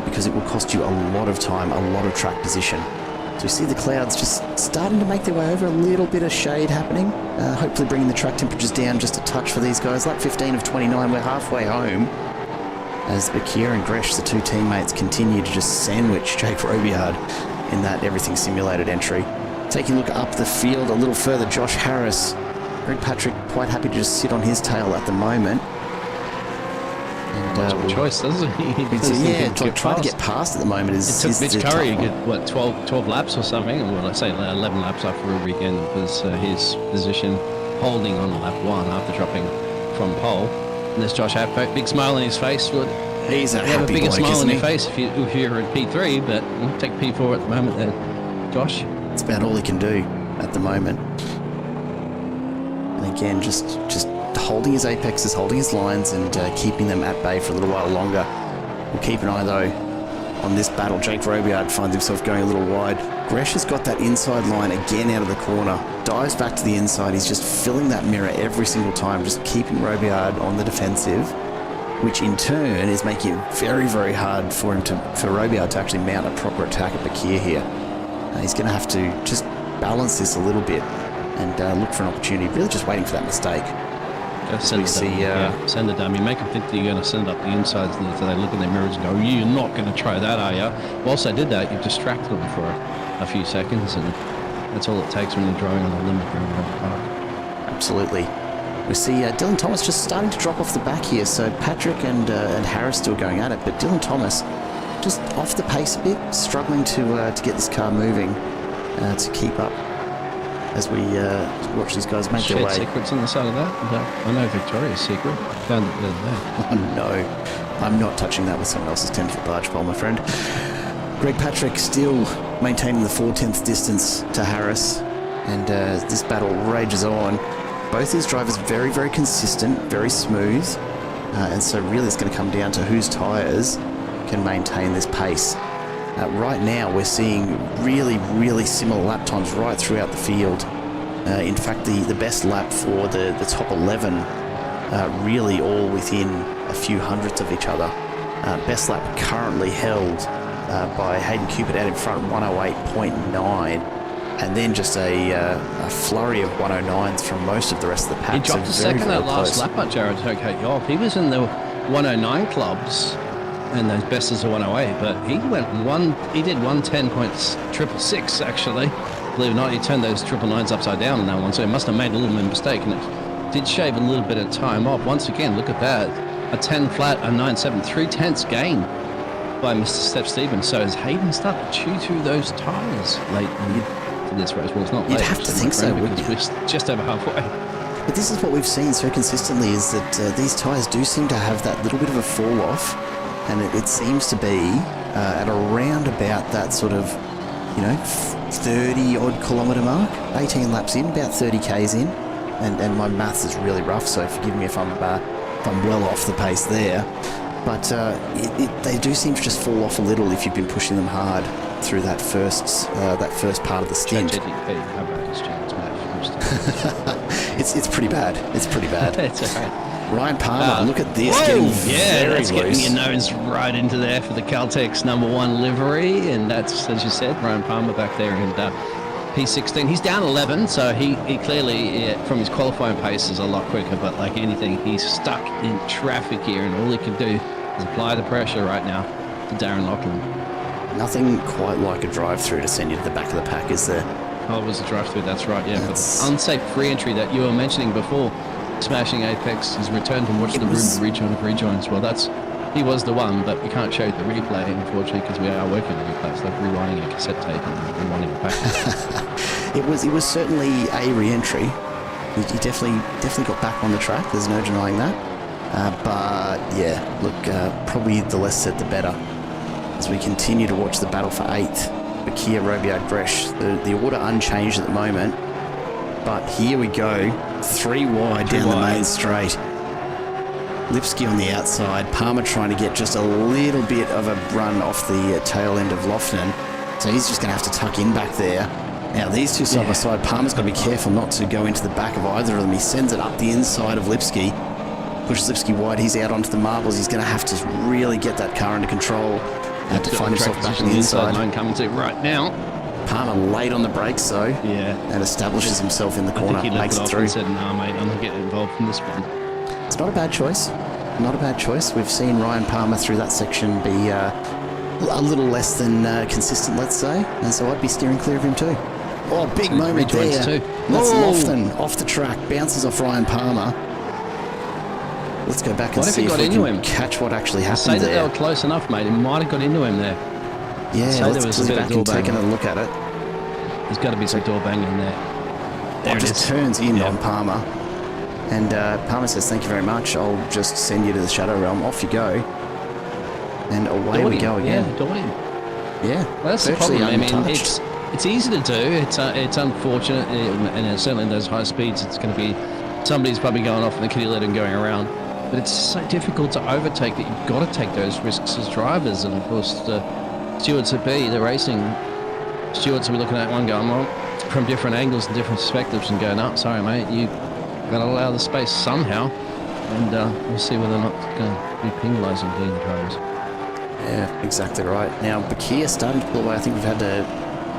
because it will cost you a lot of time, a lot of track position. So we see the clouds just starting to make their way over, a little bit of shade happening, hopefully bringing the track temperatures down just a touch for these guys. Lap 15 of 29, we're halfway home as Bakir and Gresh, the two teammates, continue to just sandwich Jake Robyard in that Everything Simulated entry. Taking a look up the field a little further, Josh Harris, Greg Patrick quite happy to just sit on his tail at the moment. No choice, doesn't he? Trying to get past at the moment is It took Mitch the Curry, tough one. what, 12 laps or something? Well, let's say 11 laps after a weekend was his position holding on lap one after dropping from pole. And there's Josh Harris, big smile on his face. He's a You have a happy bigger bloke, smile on isn't your he? face if you're at P3, but we'll take P4 at the moment there, Josh. It's about all he can do at the moment. And again, just holding his apexes, holding his lines, and keeping them at bay for a little while longer. We'll keep an eye, though, on this battle. Jake Robyard finds himself going a little wide. Gresh has got that inside line again out of the corner. Dives back to the inside. He's just filling that mirror every single time, just keeping Robyard on the defensive, which in turn is making it very, very hard for Robyard to actually mount a proper attack at Bakir here. He's going to have to just balance this a little bit and look for an opportunity, really just waiting for that mistake. Just we send see, it dummy. Send it dummy. Make them think that you're going to send up the insides, so they look in their mirrors and go, "You're not going to try that, are you?" Whilst they did that, you've distracted them for a few seconds, and that's all it takes when you're driving on the limit around Oran Park. Absolutely. We see Dylan Thomas just starting to drop off the back here. So Patrick and Harris still going at it, but Dylan Thomas just off the pace a bit, struggling to get this car moving to keep up as we watch these guys make their Shared way. secrets on the side of that. I know Victoria's secret. Found it the other day. Oh no, I'm not touching that with someone else's 10-foot barge pole, my friend. Greg Patrick still maintaining the 4/10 distance to Harris, and this battle rages on. Both these drivers very, very consistent, very smooth, and so really it's going to come down to whose tyres can maintain this pace. Right now we're seeing really, really similar lap times right throughout the field. In fact, the best lap for the top 11 really all within a few hundredths of each other. Best lap currently held by Hayden Cupid out in front, 108.9. And then just a flurry of 109s from most of the rest of the pack. He dropped a second that last lap at Jared to cut you off. He was in the 109 clubs and those best as a 108, but he did 110.666 actually. Believe it or not, he turned those 999s upside down in that one, so he must have made a little bit of mistake, and it did shave a little bit of time off. Once again, look at that. A 10 flat, a 9.7, 3/10 gain by Mr. Steph Stevens. So has Hayden started to chew through those tyres late in this race? Well, it's not late. You'd have to think so, wouldn't you? We're just over halfway. But this is what we've seen so consistently, is that these tyres do seem to have that little bit of a fall off and it seems to be at around about that sort of, 30 odd kilometre mark, 18 laps in, about 30 Ks in, and my maths is really rough, so forgive me if I'm well off the pace there. But they do seem to just fall off a little if you've been pushing them hard through that first part of the stint. It's pretty bad. It's pretty bad. It's all right. Ryan Palmer, look at this. That's getting your nose right into there for the Caltex #1 livery, and that's, as you said, Ryan Palmer back there in P16. He's down 11, so he clearly, from his qualifying pace, is a lot quicker, but like anything, he's stuck in traffic here, and all he can do is apply the pressure right now to Darren Lachlan. Nothing quite like a drive-through to send you to the back of the pack, is there? Oh, it was a drive-through, that's right, yeah. But unsafe free entry that you were mentioning before, smashing Apex, has returned from watching the rejoin of rejoins. Well, he was the one, but we can't show the replay, unfortunately, because we are working on replay. It's like rewinding a cassette tape and rewinding it back. It was certainly a re-entry. He definitely got back on the track. There's no denying that. But yeah, look, probably the less said the better. As we continue to watch the battle for 8th, Bakir, Robiard, Gresh. The order unchanged at the moment. But here we go, 3 wide down the main straight. Lipsky on the outside, Palmer trying to get just a little bit of a run off the tail end of Lofton. So he's just going to have to tuck in back there. Now these two side by side, Palmer's got to be careful not to go into the back of either of them. He sends it up the inside of Lipsky, pushes Lipsky wide, he's out onto the marbles. He's going to have to really get that car under control to find himself back on the inside. Line coming to right now. Palmer late on the brakes though, and establishes himself in the corner, makes it through. And said, "Nah, mate, I'm not getting involved in this one." It's not a bad choice. Not a bad choice. We've seen Ryan Palmer through that section be a little less than consistent, let's say, and so I'd be steering clear of him too. Oh, big moment there. That's Lofton off the track, bounces off Ryan Palmer. Let's go back and see if we can catch what actually happened there. Say that they were close enough, mate. It might have got into him there. Yeah, let's go back and take a look at it. There's got to be some door banging there. There it just turns in on Palmer. And Palmer says, "Thank you very much. I'll just send you to the Shadow Realm. Off you go." And away we go again. Yeah, well, that's the problem. I mean, it's easy to do. It's unfortunate, and certainly in those high speeds, it's going to be somebody's probably going off in the kitty litter and going around. But it's so difficult to overtake that you've got to take those risks as drivers. And of course, the stewards at B, the racing stewards will be looking at one going, well, from different angles and different perspectives, and going, "No, sorry, mate, you've got to allow the space somehow." And we'll see whether or not it's going to be penalising the drivers. Yeah, exactly right. Now, Bakir starting to pull away. I think we've had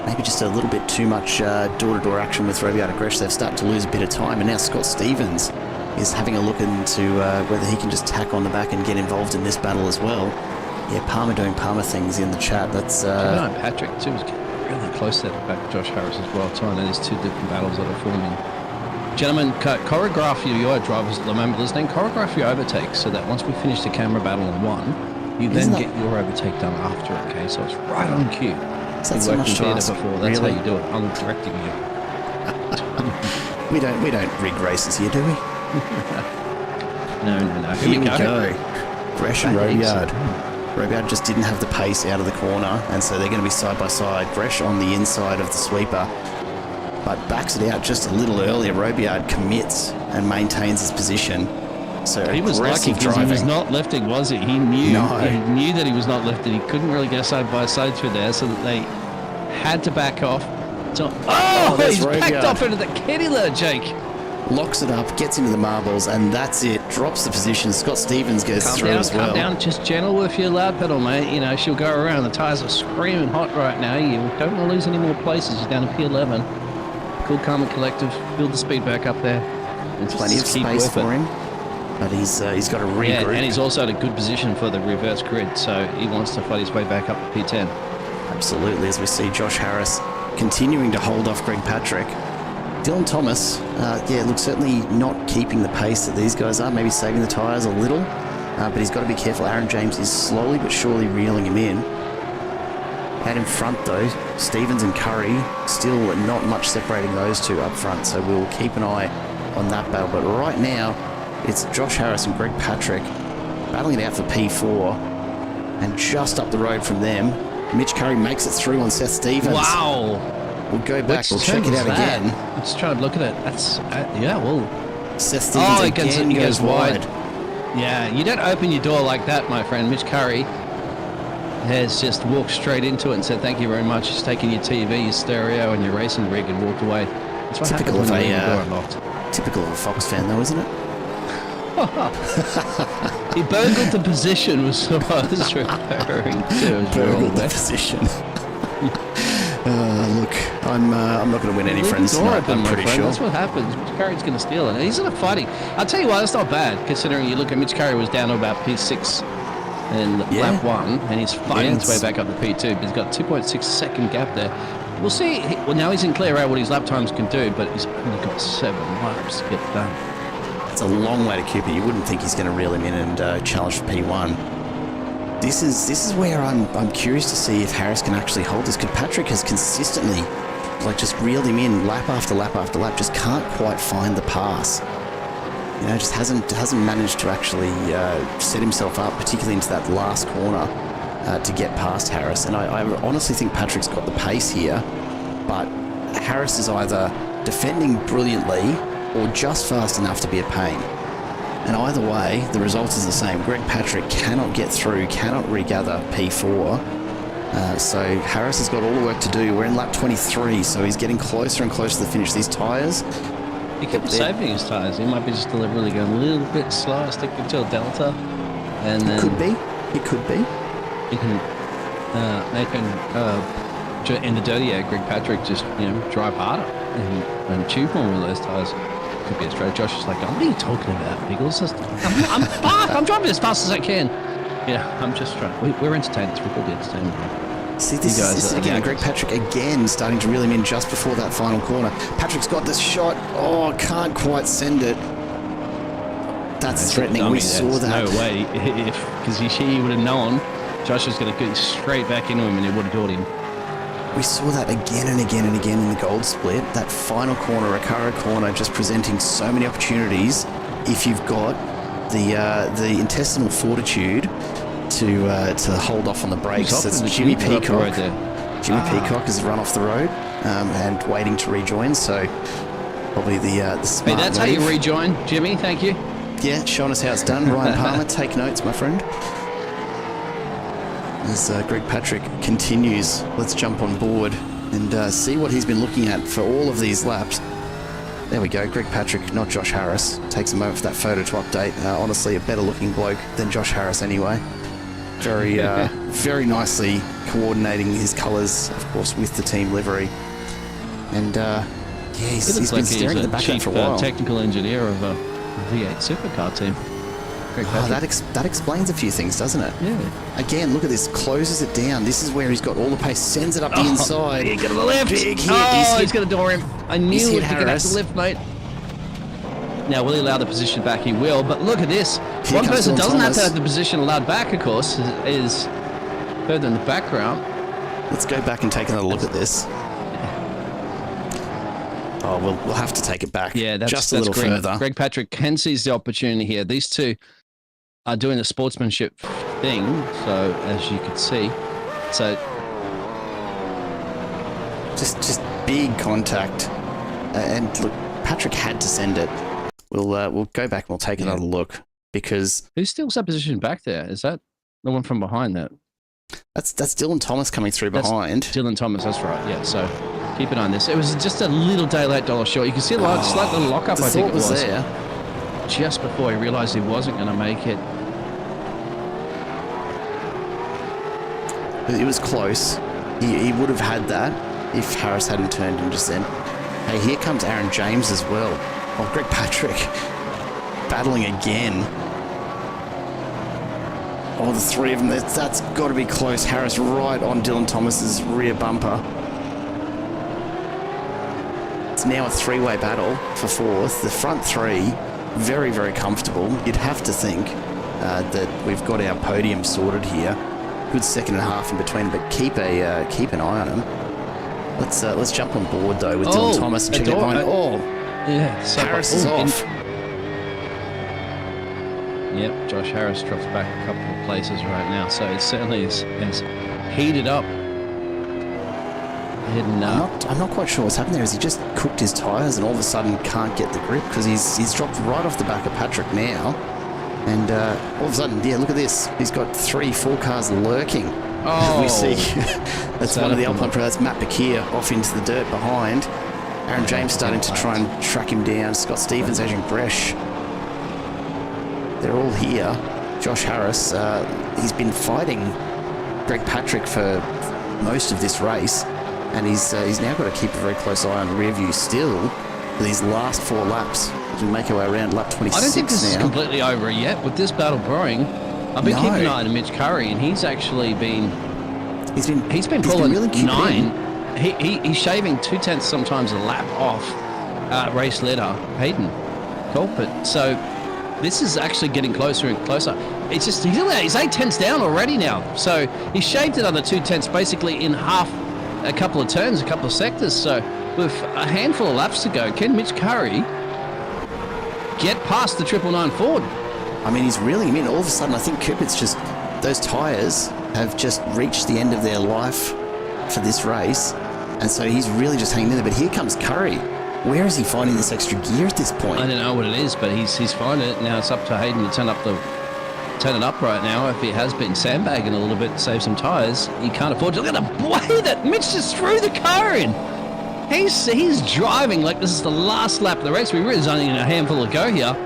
maybe just a little bit too much door-to-door action with Robiard and Gresh. They've started to lose a bit of time, and now Scott Stevens is having a look into whether he can just tack on the back and get involved in this battle as well. Yeah, Palmer doing Palmer things in the chat. That's Patrick too was really close there to back Josh Harris as well too. I know there's 2 different battles that are forming. Gentlemen, choreograph your drivers at the moment listening. Choreograph your overtakes so that once we finish the camera battle in 1, you then get your overtake done after. Okay, so it's right on cue. Is that so much to ask? Before. That's how you do it. I'm directing you. we don't rig races here, do we? No. Here we go. Gresh and Robiard. Robiard just didn't have the pace out of the corner, and so they're going to be side by side. Gresh on the inside of the sweeper, but backs it out just a little earlier. Robiard commits and maintains his position. So he was lucky because he was not lifting, was he? He knew that he was not lifting. He couldn't really go side by side through there, so that they had to back off. So, he's backed off into the kitty litter, Jake. Locks it up, gets into the marbles, and that's it. Drops the position. Scott Stevens goes through as well. Calm down, just gentle with your loud pedal, mate. You know, she'll go around. The tyres are screaming hot right now. You don't want to lose any more places. You're down to P11. Cool, calm and collective. Build the speed back up there. There's plenty of space for him. But he's got to regroup. Yeah, and he's also at a good position for the reverse grid, so he wants to fight his way back up to P10. Absolutely, as we see Josh Harris continuing to hold off Greg Patrick. Dylan Thomas, looks certainly not keeping the pace that these guys are, maybe saving the tyres a little, but he's got to be careful. Aaron James is slowly but surely reeling him in. Out in front though, Stevens and Curry, still not much separating those two up front, so we'll keep an eye on that battle. But right now, it's Josh Harris and Greg Patrick battling it out for P4. And just up the road from them, Mitch Curry makes it through on Seth Stevens. Wow. We'll go back. We'll check it out again. Let's try and look at it. That's, yeah, well. Seth Stevens again goes wide. Yeah, you don't open your door like that, my friend. Mitch Curry has just walked straight into it and said, thank you very much. He's taken your TV, your stereo, and your racing rig and walked away. That's what typical happens of when you leave the door unlocked. Typical of a Fox fan, though, isn't it? He burgled the position, was what I was referring to. Burgled the position. Look, I'm not going to win any friends tonight, I'm pretty sure. That's what happens. Mitch Curry's going to steal it. And he's not fighting. I'll tell you what, that's not bad, considering you look at Mitch Curry was down to about P6 in lap 1, and he's fighting his way back up to P2. But he's got a 2.6 second gap there. We'll see. Well, now he's in clear out what his lap times can do, but he's only got 7 laps to get done. It's a long way to keep it. You wouldn't think he's going to reel him in and challenge for P1. This is where I'm curious to see if Harris can actually hold this. Because Patrick has consistently, like, just reeled him in lap after lap after lap. Just can't quite find the pass. You know, just hasn't managed to actually set himself up, particularly into that last corner, to get past Harris. And I honestly think Patrick's got the pace here, but Harris is either defending brilliantly or just fast enough to be a pain. And either way, the result is the same. Greg Patrick cannot get through, cannot regather P4. So Harris has got all the work to do. We're in lap 23, so he's getting closer and closer to the finish. These tyres... He kept saving his tyres. He might be just deliberately going a little bit slower, sticking to a delta. And then... It could be. He can... in the dirty air, Greg Patrick just, drive harder and chew more with those tyres. Could be a straight. Josh is like, what are you talking about, Biggles? I'm fast. I'm driving as fast as I can. Yeah, I'm just trying. We're entertainers. We're good entertainment. See, this is again, Greg Patrick again starting to reel him in just before that final corner. Patrick's got this shot. Oh, can't quite send it. That's threatening. We saw that. No way. Because he would have known Josh was going to go straight back into him and he would have caught him. We saw that again and again and again in the gold split. That final corner, Recaro corner, just presenting so many opportunities if you've got the intestinal fortitude to hold off on the brakes. That's Jimmy Peacock. Jimmy Peacock has run off the road and waiting to rejoin. So probably the smart Hey, that's move. how you rejoin, Jimmy. Thank you. Yeah, showing us how it's done. Ryan Palmer, take notes, my friend. As Greg Patrick continues, let's jump on board and see what he's been looking at for all of these laps. There we go, Greg Patrick, not Josh Harris. Takes a moment for that photo to update. Honestly, a better looking bloke than Josh Harris anyway. Very, very nicely coordinating his colours, of course, with the team livery. And he's been staring at the background for a while. Technical engineer of a V8 supercar team. That explains a few things, doesn't it? Yeah. Again, look at this. Closes it down. This is where he's got all the pace. Sends it up the inside. He got to the left. Big hit. He's going to door him. I knew he was going to have to lift, mate. Now, will he allow the position back? He will. But look at this. One person doesn't have to have the position allowed back, of course, is further in the background. Let's go back and take another look at this. Oh, we'll have to take it back. Yeah, that's just a little further. Greg Patrick can seize the opportunity here. These two are doing the sportsmanship thing, so as you can see. So just big contact. And look, Patrick had to send it. We'll go back and we'll take another look because who steals that position back there? Is that the one from behind that? That's Dylan Thomas coming through behind. Dylan Thomas, that's right. Yeah, so keep an eye on this. It was just a little daylight dollar short. You can see a slight little lock-up, I think it was. There. Just before he realised he wasn't going to make it. It was close. He would have had that if Harris hadn't turned him just then. Hey, here comes Aaron James as well. Oh, Greg Patrick battling again. Oh, the three of them. That's got to be close. Harris right on Dylan Thomas's rear bumper. It's now a three-way battle for fourth. The front three, very, very comfortable. You'd have to think that we've got our podium sorted here. Good second and a half in between, but keep an eye on them. Let's jump on board though with Dylan Thomas. Check it behind. Yeah, so Harris is off. Yep, Josh Harris drops back a couple of places right now, so it certainly is heated up. I'm not quite sure what's happened there. Has he just cooked his tyres and all of a sudden can't get the grip? Because he's dropped right off the back of Patrick now. And all of a sudden, yeah, look at this. He's got 4 cars lurking. Oh, we see. That's one of the Alpine Pro. That's Matt Bakir off into the dirt behind. Aaron James starting to try and track him down. Scott Stevens, Adrian Bresch. They're all here. Josh Harris, he's been fighting Greg Patrick for most of this race. And he's now got to keep a very close eye on the rear view still for these last 4 laps as we make our way around lap 26 now. I don't think this is completely over yet with this battle brewing. I've been keeping an eye on Mitch Curry, and he's actually been... He's been pulling really 9. He's shaving 2/10 sometimes a lap off race leader Hayden Culprit. So this is actually getting closer and closer. It's just he's 8/10 down already now. So he's shaved another 2/10 basically in half. A couple of turns, a couple of sectors. So with a handful of laps to go, can Mitch Curry get past the 999 Ford? I mean, he's really, all of a sudden, I think Cupid's just, those tyres have just reached the end of their life for this race. And so he's really just hanging in there. But here comes Curry. Where is he finding this extra gear at this point? I don't know what it is, but he's finding it. Now it's up to Hayden to turn it up right now. If he has been sandbagging a little bit to save some tyres, he can't afford to. Look at the way that Mitch just threw the car in. He's driving like this is the last lap of the race. We really only a handful to go here.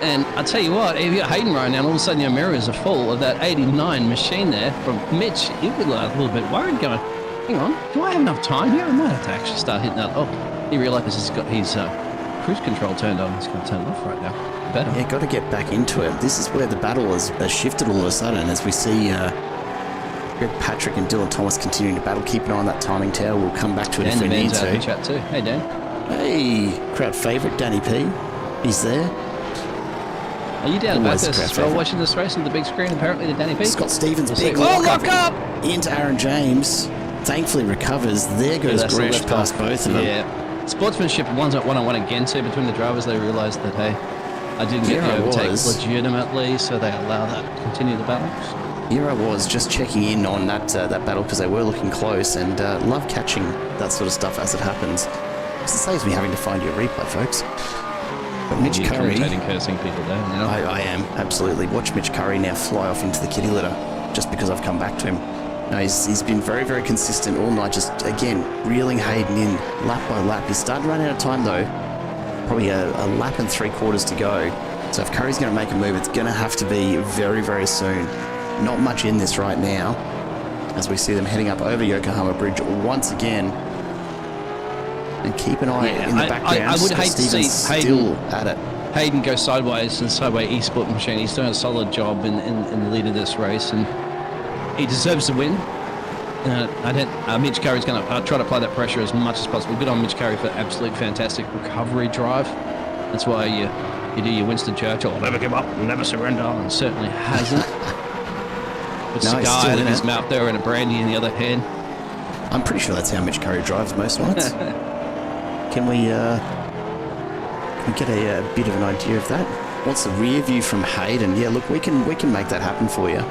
And I tell you what, if you're Hayden right now, and all of a sudden your mirrors are full of that 89 machine there from Mitch, you'd be a little bit worried going, hang on, do I have enough time here? I might have to actually start hitting that. Oh, he realises he's got his cruise control turned on. He's going to turn it off right now. Better. Yeah, got to get back into it. This is where the battle has shifted all of a sudden as we see Greg Patrick and Dylan Thomas continuing to battle. Keep an eye on that timing tower. We'll come back to it if we need to. Chat too. Hey, Dan. Hey, crowd favourite Danny P. He's there. Are you down about this as well, watching this race on the big screen, apparently, to Danny P? Scott Stevens, big lock up into Aaron James. Thankfully recovers. There goes Gresh past both of them. Yeah. Sportsmanship, one-on-one again, too, between the drivers. They realised that, hey, I didn't get the overtake legitimately, so they allow that to continue the battle. Here I was just checking in on that battle because they were looking close, and love catching that sort of stuff as it happens. It saves me having to find your replay, folks. But Mitch Curry... cursing people there, you know? I am, absolutely. Watch Mitch Curry now fly off into the kitty litter just because I've come back to him. No, he's been very, very consistent all night, just, again, reeling Hayden in lap by lap. He's starting to run out of time, though. Probably a lap and 3/4 to go. So if Curry's going to make a move, it's going to have to be very, very soon. Not much in this right now, as we see them heading up over Yokohama Bridge once again. And keep an eye in the background. I would hate to see Hayden still at it. Hayden go sideways and sideways e-sport machine. He's doing a solid job in the lead of this race, and he deserves to win. Mitch Curry's going to try to apply that pressure as much as possible. Good on Mitch Curry for absolutely fantastic recovery drive. That's why you do your Winston Churchill, never give up, never surrender, and certainly hasn't. With a cigar in his mouth there and a brandy in the other hand. I'm pretty sure that's how Mitch Curry drives most nights. Can we get a bit of an idea of that? What's the rear view from Hayden? Yeah, look, we can make that happen for you.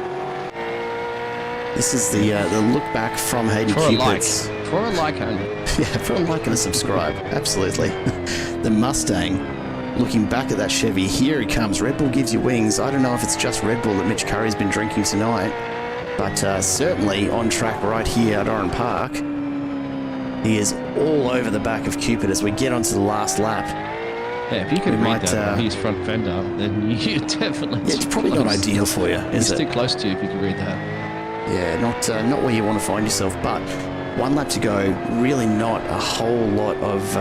This is the look back from Hayden Cupid's. For a like only. Yeah, for a like and a subscribe. Absolutely. The Mustang. Looking back at that Chevy, here he comes. Red Bull gives you wings. I don't know if it's just Red Bull that Mitch Curry's been drinking tonight, but certainly on track right here at Oran Park. He is all over the back of Cupid as we get onto the last lap. Yeah, if you could read that from his front fender, then you definitely... Yeah, it's probably not ideal for you, is it? It's too close to you if you could read that. Yeah, not where you want to find yourself, but one lap to go. Really not a whole lot of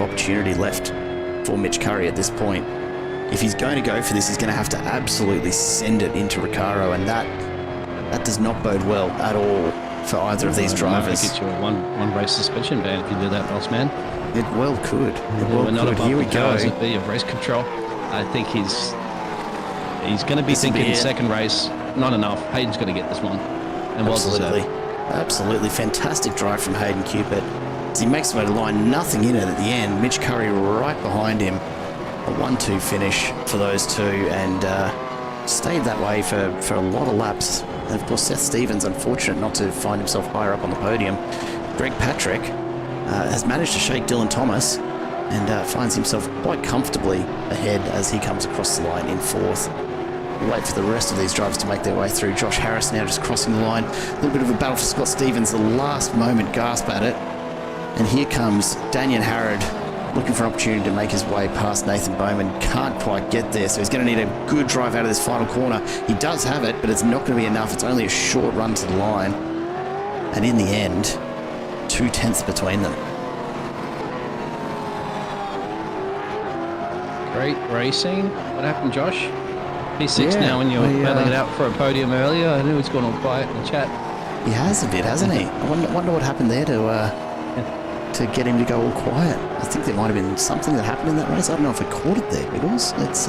opportunity left for Mitch Curry at this point. If he's going to go for this, he's going to have to absolutely send it into Recaro, and that does not bode well at all for either of these drivers. It might get you a one race suspension ban if you do that, boss man. It well could. Here we go. Of race control. I think he's going to be thinking second race. Not enough. Hayden's going to get this one. And Absolutely fantastic drive from Hayden Cupid. As he makes the way to line, nothing in it at the end. Mitch Curry right behind him. A 1-2 finish for those two, and stayed that way for a lot of laps. And of course, Seth Stevens, unfortunate not to find himself higher up on the podium. Greg Patrick has managed to shake Dylan Thomas and finds himself quite comfortably ahead as he comes across the line in fourth. We'll wait for the rest of these drivers to make their way through. Josh Harris now just crossing the line. A little bit of a battle for Scott Stevens, the last moment gasp at it. And here comes Daniel Harrod, looking for an opportunity to make his way past Nathan Bowman. Can't quite get there, so he's going to need a good drive out of this final corner. He does have it, but it's not going to be enough. It's only a short run to the line. And in the end, 2/10 between them. Great racing. What happened, Josh? P6 now when you were battling it out for a podium earlier. I knew it's gone all quiet in the chat. He has a bit, hasn't he? I wonder what happened there to get him to go all quiet. I think there might have been something that happened in that race. I don't know if I caught it there, Biggles. It's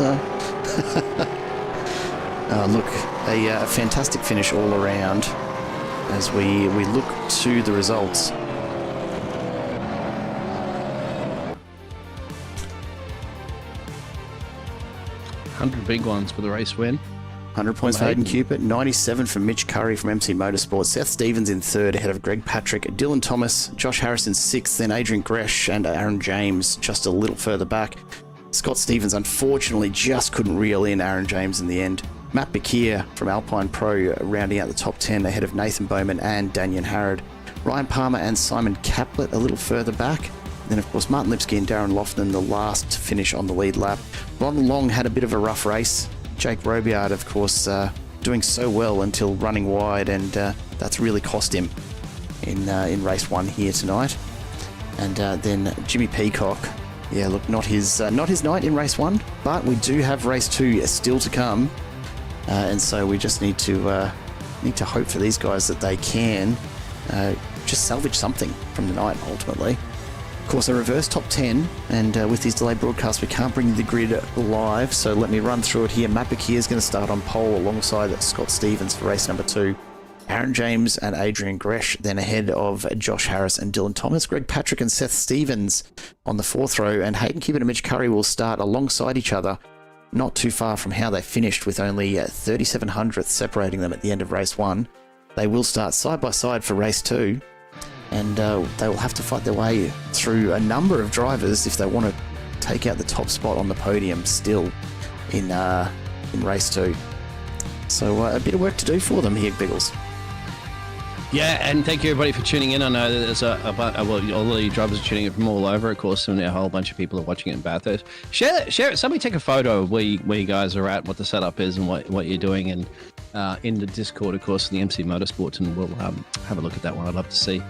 look, a fantastic finish all around as we look to the results. $100 big ones for the race win. 100 points for Hayden Cupid, 97 for Mitch Curry from MC Motorsport, Seth Stevens in third ahead of Greg Patrick, Dylan Thomas, Josh Harris in sixth, then Adrian Gresh and Aaron James just a little further back. Scott Stevens unfortunately just couldn't reel in Aaron James in the end. Matt Bakir from Alpine Pro rounding out the top 10 ahead of Nathan Bowman and Daniel Harrod. Ryan Palmer and Simon Caplet a little further back. Then, of course, Martin Lipsky and Darren Lofton, the last to finish on the lead lap. Ron Long had a bit of a rough race. Jake Robiard, of course, doing so well until running wide, and that's really cost him in race one here tonight. And then Jimmy Peacock, yeah, look, not his night in race one, but we do have race two still to come, and so we just need to hope for these guys that they can just salvage something from the night ultimately. Of course, a reverse top 10, and with these delayed broadcasts, we can't bring you the grid live, so let me run through it here. Matt Bakir is going to start on pole alongside Scott Stevens for race number 2. Aaron James and Adrian Gresh then ahead of Josh Harris and Dylan Thomas. Greg Patrick and Seth Stevens on the 4th row, and Hayden Cupid and Mitch Curry will start alongside each other, not too far from how they finished, with only 37 hundredths separating them at the end of race 1. They will start side by side for race 2. And they will have to fight their way through a number of drivers if they want to take out the top spot on the podium still in race 2. So a bit of work to do for them here, Biggles. Yeah, and thank you everybody for tuning in. I know that there's a lot of you drivers are tuning in from all over, of course, and a whole bunch of people are watching it in Bathurst. Share it. Somebody take a photo of where you guys are at, what the setup is, and what you're doing, and in the Discord, of course, the MC Motorsport, and we'll have a look at that one. I'd love to see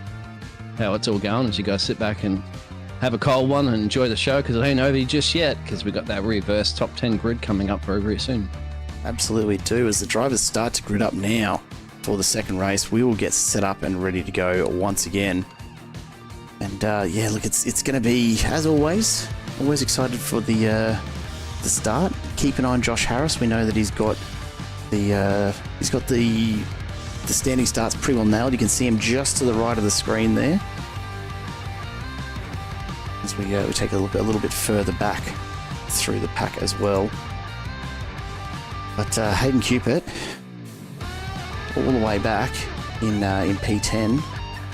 how it's all going as you guys sit back and have a cold one and enjoy the show, because it ain't over just yet, because we've got that reverse top 10 grid coming up very, very soon. Absolutely do. As the drivers start to grid up now for the second race, we will get set up and ready to go once again. And yeah, look, it's going to be, as always excited for the start. Keep an eye on Josh Harris. We know that he's got the standing starts pretty well nailed. You can see him just to the right of the screen there. As we take a look a little bit further back through the pack as well. But Hayden Cupid, all the way back in P10. You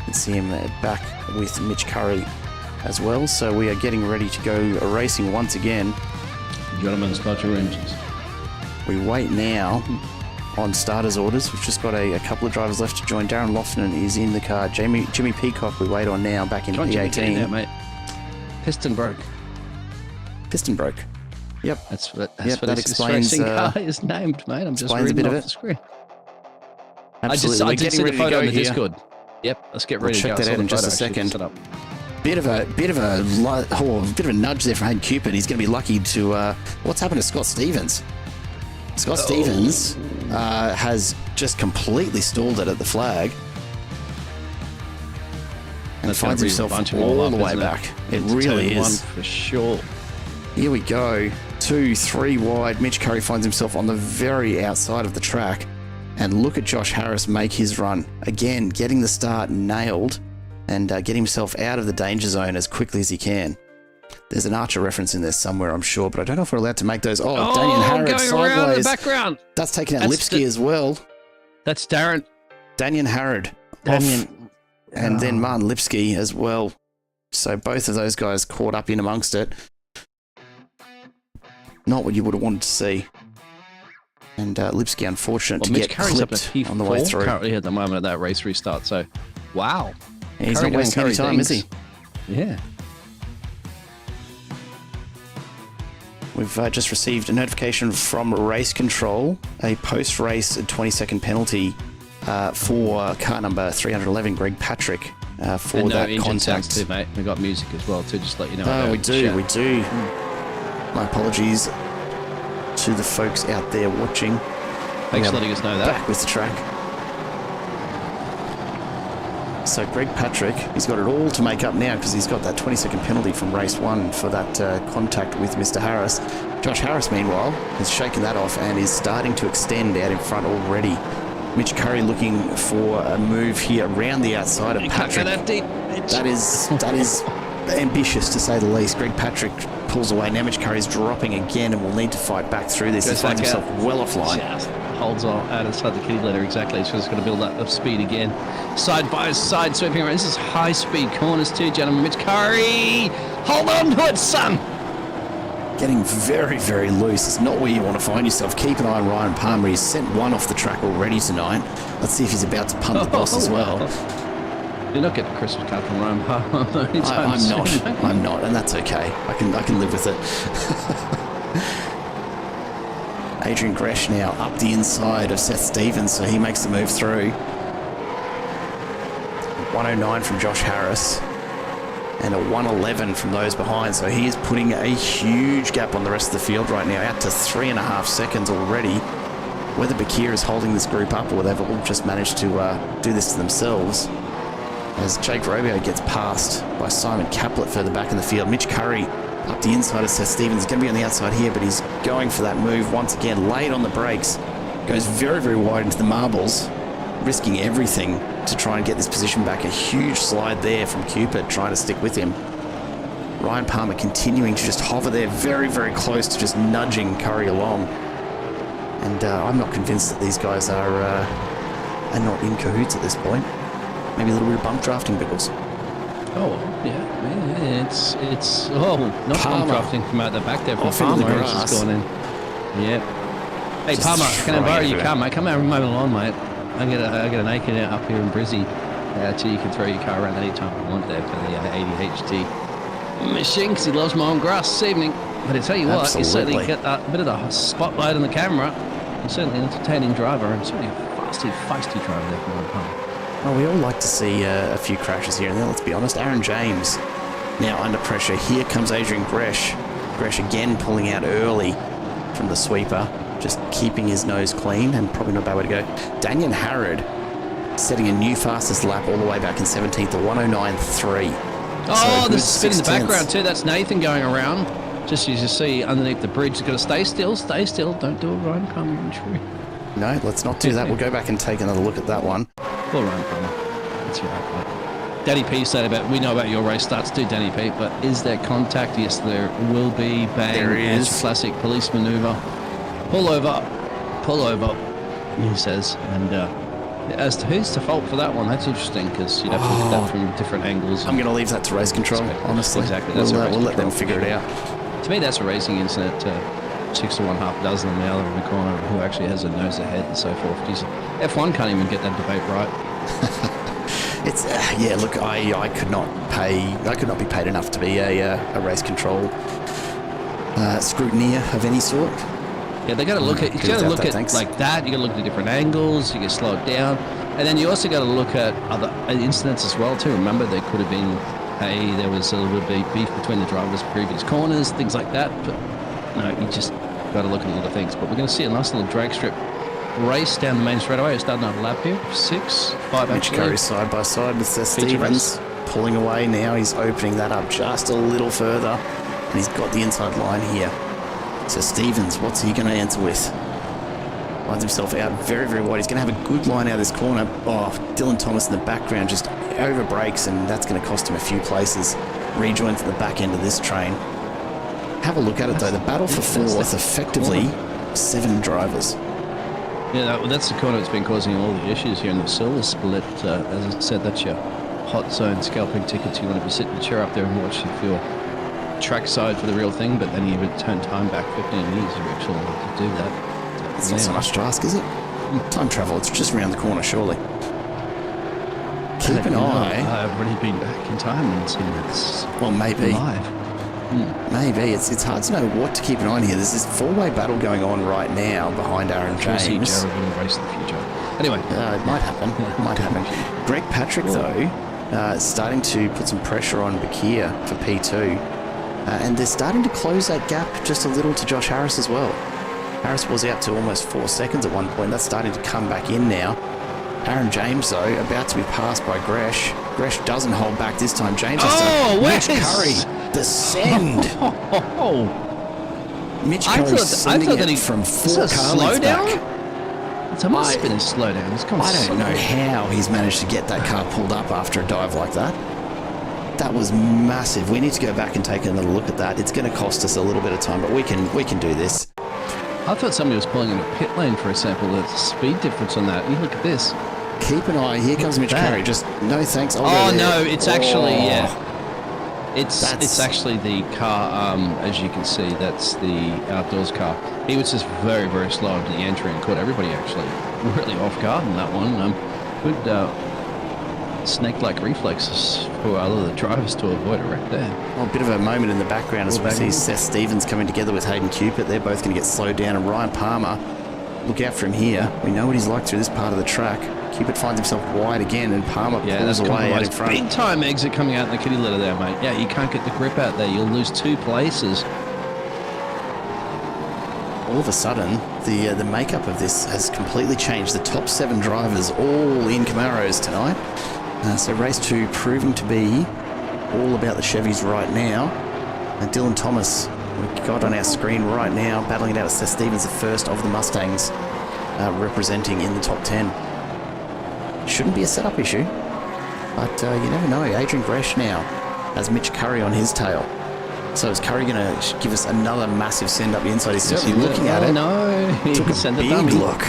can see him back with Mitch Curry as well. So we are getting ready to go racing once again. Gentlemen, start your engines. We wait now on starters orders. We've just got a couple of drivers left to join. Darren Lofton is in the car. Jimmy Peacock we wait on now back in P18. There, mate. Piston broke. Yep. That's what this racing car is named, mate. I'm just reading off the screen. Absolutely. I did see the photo on the Discord. Yep. Let's get ready to go. Check that out in just a second. Bit of a nudge there from Hayden Cupid. He's going to be lucky to. What's happened to Scott Stevens? Scott Stevens has just completely stalled it at the flag and finds himself all the way back. It really is. For sure. Here we go. 2-3 wide. Mitch Curry finds himself on the very outside of the track. And look at Josh Harris make his run. Again, getting the start nailed and getting himself out of the danger zone as quickly as he can. There's an Archer reference in there somewhere, I'm sure, but I don't know if we're allowed to make those. Oh, Daniel Harrod going around in the sideways. background. That's taking out Lipsky as well. That's Darren. Daniel Harrod. And then Martin Lipsky as well. So both of those guys caught up in amongst it. Not what you would have wanted to see. And Lipsky, unfortunate to Mitch get Curry's up to clipped on the way through. currently at the moment of that race restart. So, wow. He's not wasting any time, is he? Yeah. We've just received a notification from Race Control, a post-race 20-second penalty for car number 311, Greg Patrick, for and that engine sounds contact. too, mate. We got music as well too. Just let you know. Oh, we do. My apologies to the folks out there watching. Thanks for letting us know that. Back with the track. So Greg Patrick, he's got it all to make up now because he's got that 20-second penalty from race 1 for that contact with Mr. Harris. Josh Harris, meanwhile, has shaken that off and is starting to extend out in front already. Mitch Curry looking for a move here around the outside of Patrick. That deep, that is ambitious to say the least. Greg Patrick pulls away. Now Mitch Curry's dropping again and will need to fight back through this. He finds himself well offline. Just holds on out inside the kitty litter, exactly. So it's going to build up speed again. Side by side, sweeping around. This is high speed corners too, gentlemen. Mitch Curry, hold on to it, son. Getting very, very loose. It's not where you want to find yourself. Keep an eye on Ryan Palmer. He's sent one off the track already tonight. Let's see if he's about to punt the boss as well. You're not getting a Christmas card from Ryan Palmer. I'm not, and that's okay. I can live with it. Adrian Gresh now up the inside of Seth Stevens, so he makes the move through. 109 from Josh Harris and a 111 from those behind, so he is putting a huge gap on the rest of the field right now, out to 3.5 seconds already. Whether Bakir is holding this group up or they've all just managed to do this to themselves, as Jake Robio gets passed by Simon Caplet further back in the field. Mitch Curry up the inside of Seth Stevens. He's going to be on the outside here, but he's going for that move once again, late on the brakes. Goes very, very wide into the marbles, risking everything to try and get this position back. A huge slide there from Cupid, trying to stick with him. Ryan Palmer continuing to just hover there, very, very close to just nudging Curry along. And I'm not convinced that these guys are not in cahoots at this point. Maybe a little bit of bump drafting, Biggles. Oh, yeah. It's not bump drafting from out the back there from Palmer. It's just going in. Yeah. Hey, just Palmer, can I borrow your car, mate? Come out and mow the lawn, mate. I get an acre up here in Brizzy. So you can throw your car around any time you want there for the ADHD machine, because he loves mowing grass this evening. But I tell you what, you certainly get a bit of the spotlight on the camera. He's certainly an entertaining driver, and certainly a feisty driver there from Oran Park. Well, we all like to see a few crashes here and there, let's be honest. Aaron James now under pressure. Here comes Adrian Gresh. Gresh again pulling out early from the sweeper, just keeping his nose clean, and probably not a bad way to go. Daniel Harrod setting a new fastest lap all the way back in 17th, the 109.3. Oh, there's a spin in the background too. That's Nathan going around. Just as you see underneath the bridge, you've got to stay still, don't do a Ryan Palmer injury. No, let's not do that. We'll go back and take another look at that one. Poor Ryan Palmer. That's right, mate. Danny P said we know about your race starts too, Danny P, but is there contact? Yes, there will be. Bang. There is. Classic police maneuver. Pull over, he says. And as to who's to fault for that one, that's interesting, because you'd have to look at that from different angles. I'm going to leave that to race control, honestly. Exactly. We'll let them figure it out. To me, that's a racing incident. 6 to 1, half a dozen on the other in the corner, who actually has a nose ahead and so forth. Jeez, F1 can't even get that debate right. It's yeah. Look, I could not be paid enough to be a race control scrutineer of any sort. Yeah, they got to look at. You got to look at like that. You got to look at the different angles. You can slow it down, and then you also got to look at other incidents as well too. Remember, there could have been, there was a little bit of beef between the drivers' previous corners, things like that. But no, you just got to look at a lot of things. But we're going to see a nice little drag strip race down the main straightaway. We're starting on a lap here. 6, 5 Mitch Curry side by side with Seth Stevens. Pulling away now. He's opening that up just a little further. And he's got the inside line here. So Stevens, what's he going to answer with? Lines himself out very, very wide. He's going to have a good line out of this corner. Oh, Dylan Thomas in the background just over brakes, and that's going to cost him a few places. rejoins at the back end of this train. Have a look at it though. The battle for fourth, effectively 7 drivers. Yeah, that's the corner that's been causing all the issues here in the silver split. As I said, that's your hot zone scalping tickets. You want to be sitting in the chair up there and watching for your track side for the real thing, but then you would turn time back 15 years if you actually wanted to do that. It's not so much to ask, is it? Time travel, it's just around the corner, surely. Keep an eye. I've already been back in time and seen this. Well, maybe. Live. Maybe. It's hard to know what to keep an eye on here. There's this 4-way battle going on right now behind Aaron James. Jared will embrace the future. Anyway. It might happen. It might happen. Greg Patrick, though, starting to put some pressure on Bakir for P2. And they're starting to close that gap just a little to Josh Harris as well. Harris was out to almost 4 seconds at one point. That's starting to come back in now. Aaron James, though, about to be passed by Gresh. Gresh doesn't hold back this time. James has to... Mitch Curry, descend! Mitch Curry sending it from 4 car lengths back. It must have been a slowdown. I don't know how he's managed to get that car pulled up after a dive like that. That was massive. We need to go back and take another look at that. It's going to cost us a little bit of time, but we can do this. I thought somebody was pulling in a pit lane, for example. The speed difference on that. You look at this. Keep an eye. Here comes Mitch Curry. Just no thanks. No, it's actually It's actually the car. As you can see, that's the outdoors car. He was just very, very slow into the entry and caught everybody actually really off guard in that one. Good snake-like reflexes for other the drivers to avoid a wreck there. Well, a bit of a moment in the background as we see Seth Stevens coming together with Hayden Cupid. They're both going to get slowed down, and Ryan Palmer, look out for him here. We know what he's like through this part of the track. Cupid finds himself wide again, and Palmer pulls away out in front. Big time exit coming out in the kitty litter there, mate. Yeah, you can't get the grip out there. You'll lose 2 places. All of a sudden, the makeup of this has completely changed. The top 7 drivers all in Camaros tonight. So race 2 proving to be all about the Chevys right now. And Dylan Thomas, we've got on our screen right now, battling it out with Seth Stevens, the first of the Mustangs, representing in the top 10. Shouldn't be a setup issue, but you never know. Adrian Gresh now has Mitch Curry on his tail. So is Curry going to give us another massive send up the inside? He's certainly looking at it. No, he took a send big dummy. look.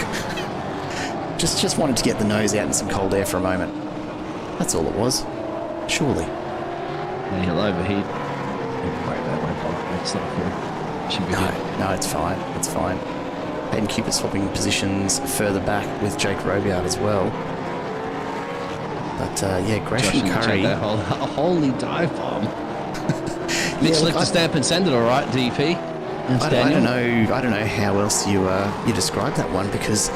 just wanted to get the nose out in some cold air for a moment. That's all it was. Surely. And he'll overheat. It's not good. Should be good. No, it's fine. It's fine. Hayden Cupid swapping positions further back with Jake Robiart as well. But yeah, Gresh and Curry. That holy dive bomb. Mitch licked the stamp and send it all right, DP. I don't know how else you describe that one, because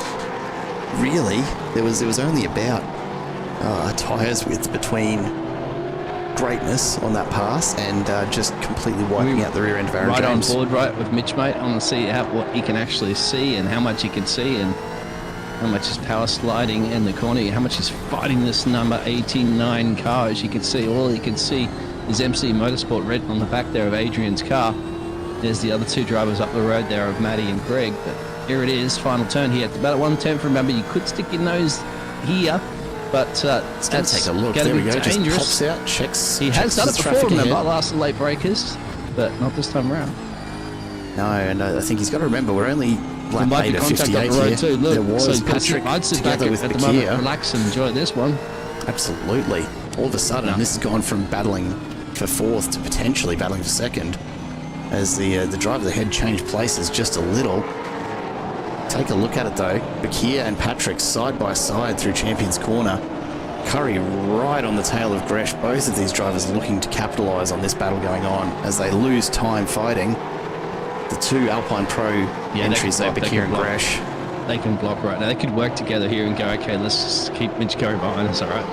really there was only about a tyre's width between greatness on that pass and just completely wiping out the rear end of Aaron James. Right on board, right, with Mitch, mate. I want to see what he can actually see and how much he can see and how much is power sliding in the corner, how much he's fighting this number 89 car. As you can see, all you can see is MC Motorsport red on the back there of Adrian's car. There's the other 2 drivers up the road there of Matty and Greg. But here it is, final turn here. At about 110, remember, you could stick your nose here, but let's take a look. There we go. Dangerous. Just pops out, checks. He has done it before, remember, last late breakers, but not this time around. No, and I think he's got to remember we're only lap 8 of 58 here. Too. Look, there was so Patrick I'd sit together back with at the moment, Bakir. relax and enjoy this one. Absolutely. All of a sudden, this has gone from battling for 4th to potentially battling for 2nd, as the driver ahead changed places just a little. Take a look at it though. Bakir and Patrick side by side through Champions Corner. Curry right on the tail of Gresh. Both of these drivers looking to capitalise on this battle going on as they lose time fighting. The 2 Alpine Pro entries though, Bakir and Gresh. They can block right now. They could work together here and go, okay, let's just keep Mitch Curry behind us, all right?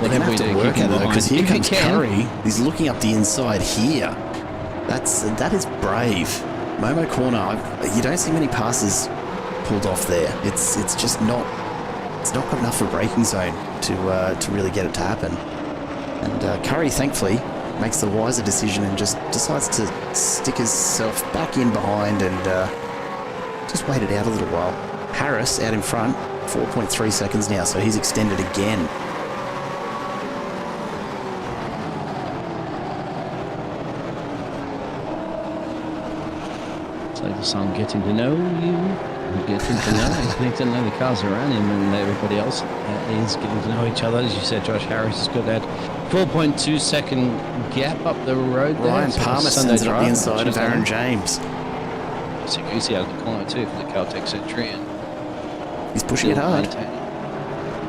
They're going to have to work at it though, because here comes Curry. He's looking up the inside here. That is brave. Momo Corner, you don't see many passes pulled off there. It's just not. It's not got enough of a braking zone to really get it to happen. And Curry, thankfully, makes the wiser decision and just decides to stick himself back in behind and just wait it out a little while. Harris out in front, 4.3 seconds now, so he's extended again. like the song Getting to Know You, getting to know the cars around him, and everybody else is getting to know each other. As you said, Josh Harris has got that 4.2 second gap up the road there. Ryan Palmer sends it up the inside of Aaron James. Segusi out of the corner too for the Caltech Centurion. He's pushing it hard.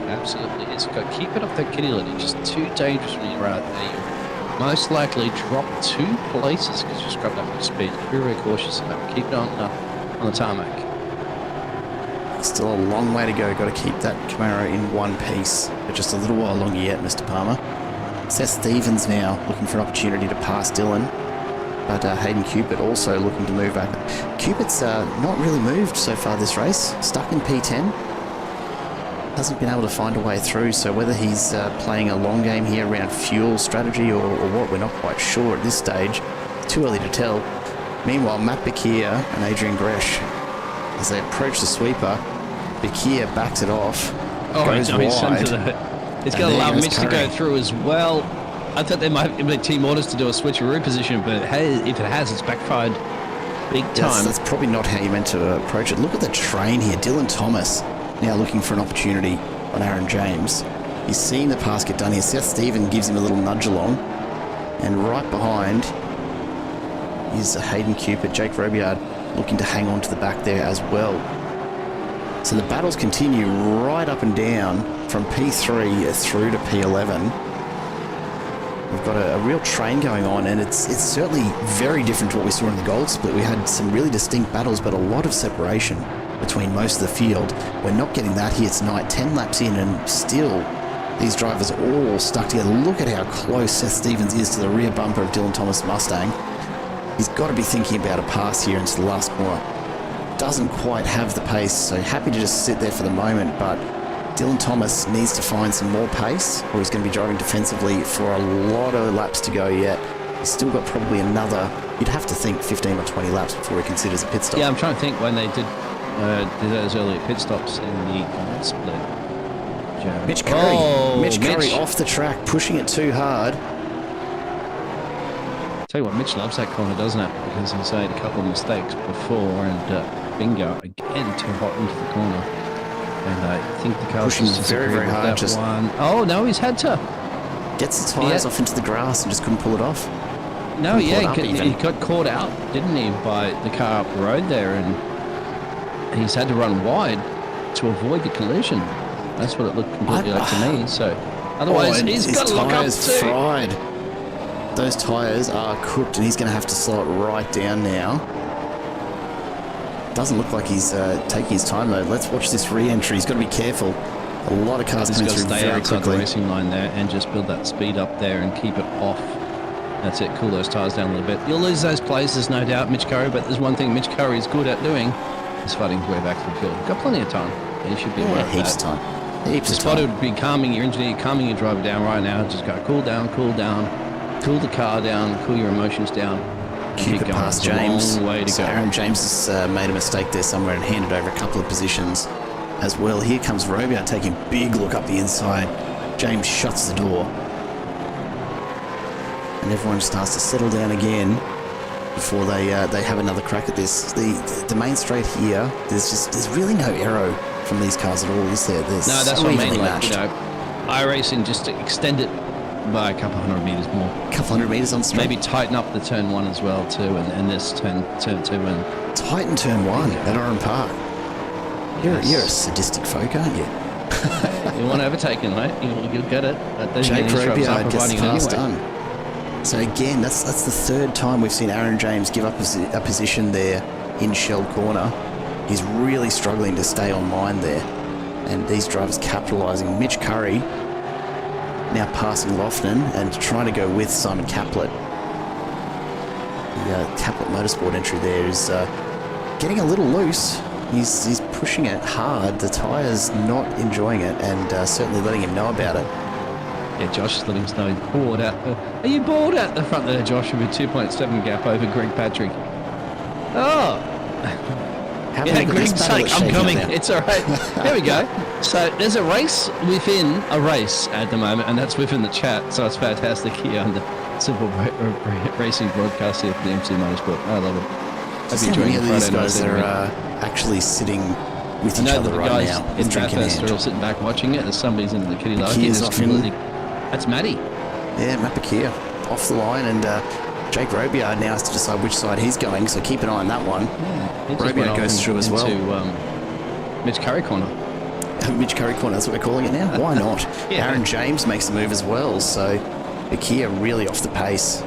Absolutely. He's got keep it off that kitty litter. Just too dangerous when you're out there. You'll most likely drop 2 places because you scrubbed up your speed. Be very cautious of that. Keep it on the tarmac. Still a long way to go. Got to keep that Camaro in one piece. But just a little while longer yet, Mr. Palmer. Seth Stevens now looking for an opportunity to pass Dylan. But Hayden Cupid also looking to move back. Cupid's not really moved so far this race. Stuck in P10. Hasn't been able to find a way through. So whether he's playing a long game here around fuel strategy or what, we're not quite sure at this stage. Too early to tell. Meanwhile, Matt Bakir and Adrian Gresh, as they approach the sweeper, Bakir backs it off. Goes wide. It's going to allow Mitch to go through as well. I thought there might be team orders to do a switcheroo position, but hey, if it has, it's backfired big time. That's probably not how you meant to approach it. Look at the train here. Dylan Thomas now looking for an opportunity on Aaron James. He's seeing the pass get done here. Seth Stephen gives him a little nudge along. And right behind is Hayden Cupid. Jake Robillard looking to hang on to the back there as well. So the battles continue right up and down from P3 through to P11. We've got a real train going on, and it's certainly very different to what we saw in the gold split. We had some really distinct battles, but a lot of separation between most of the field. We're not getting that here tonight. 10 laps in, and still these drivers all stuck together. Look at how close Seth Stevens is to the rear bumper of Dylan Thomas' Mustang. He's got to be thinking about a pass here into the last corner. Doesn't quite have the pace, so happy to just sit there for the moment, but Dylan Thomas needs to find some more pace, or he's going to be driving defensively for a lot of laps to go yet. He's still got probably another, you'd have to think 15 or 20 laps before he considers a pit stop. Yeah, I'm trying to think when they did those earlier pit stops in the gold split. Jared. Mitch Curry. Mitch Curry off the track, pushing it too hard. Tell you what, Mitch loves that corner, doesn't it? Because he's made a couple of mistakes before, and bingo, again, too hot into the corner. And I think the car pushing very, very hard. Just one. Oh no, he's had to. Gets the tyres off into the grass and just couldn't pull it off. No, yeah, he got caught out, didn't he, by the car up the road there, and he's had to run wide to avoid the collision. That's what it looked completely like to me. So otherwise, he's got to look up too. Fried. Those tyres are cooked, and he's going to have to slow it right down now. Doesn't look like he's taking his time though. Let's watch this re-entry. He's got to be careful. A lot of cars coming through very quickly. The racing line there and just build that speed up there and keep it off. That's it. Cool those tyres down a little bit. You'll lose those places, no doubt, Mitch Curry. But there's one thing Mitch Curry is good at doing: is fighting his way back to the field. Got plenty of time. He should be aware of heaps that. of time. Heaps of time. The spot would be calming your engineer, calming your driver down right now. Just go cool down, cool the car down, cool your emotions down. Keep it past James. Way to so go. Aaron James has made a mistake there somewhere and handed over a couple of positions as well. Here comes Robillard taking a big look up the inside. James shuts the door. And everyone starts to settle down again before they have another crack at this. The main straight here, there's really no aero from these cars at all, is there? No, that's what I mean. Like, you know, iRacing just to extend it by a couple hundred meters more. A couple hundred meters on straight. Maybe tighten up the turn 1 as well too, and this turn 2 and tighten turn 1 at Oran Park. You're a sadistic folk, aren't you? You want to overtake it, mate? You'll get it. Jake Robillard gets fast done. So again, that's the third time we've seen Aaron James give up a position there in Shell Corner. He's really struggling to stay on line there, and these drivers capitalising. Mitch Curry now passing Lofton and trying to go with Simon Caplet. The Caplet Motorsport entry there is getting a little loose. He's pushing it hard. The tyre's not enjoying it, and certainly letting him know about it. Yeah, Josh is letting us know he's bored out. Are you bored out the front there, Josh, with a 2.7 gap over Greg Patrick? Oh! Yeah, Greg's sake, I'm coming. It's all right. Here we go. So there's a race within a race at the moment, and that's within the chat. So it's fantastic here on the Simple Racing broadcast here for the MC Motorsport. I love it. Just how many of these guys are actually sitting with each other right now. In Bathurst are all sitting back watching it. There's somebody's in the kitty lounge. That's Matty. Yeah, Matt Bakir off the line, and Jake Robiard now has to decide which side he's going, so keep an eye on that one. Yeah, Robiard goes through as well. Mitch Curry corner. Mitch Curry corner, that's what we're calling it now. Why not? Yeah. Aaron James makes a move as well, so Bakir really off the pace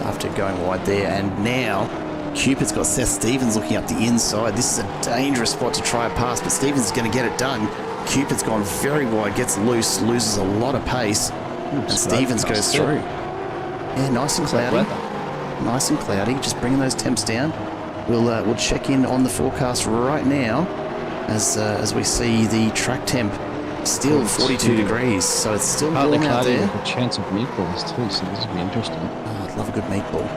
after going wide there, and now Cupid's got Seth Stevens looking up the inside. This is a dangerous spot to try a pass, but Stevens is going to get it done. Cupid's gone very wide, gets loose, loses a lot of pace, and Stevens goes through. Yeah, nice and cloudy. Nice and cloudy. Just bringing those temps down. We'll check in on the forecast right now as we see the track temp still 42 degrees, so it's still warm out there. A chance of meatballs too, so this will be interesting. Oh, I'd love a good meatball.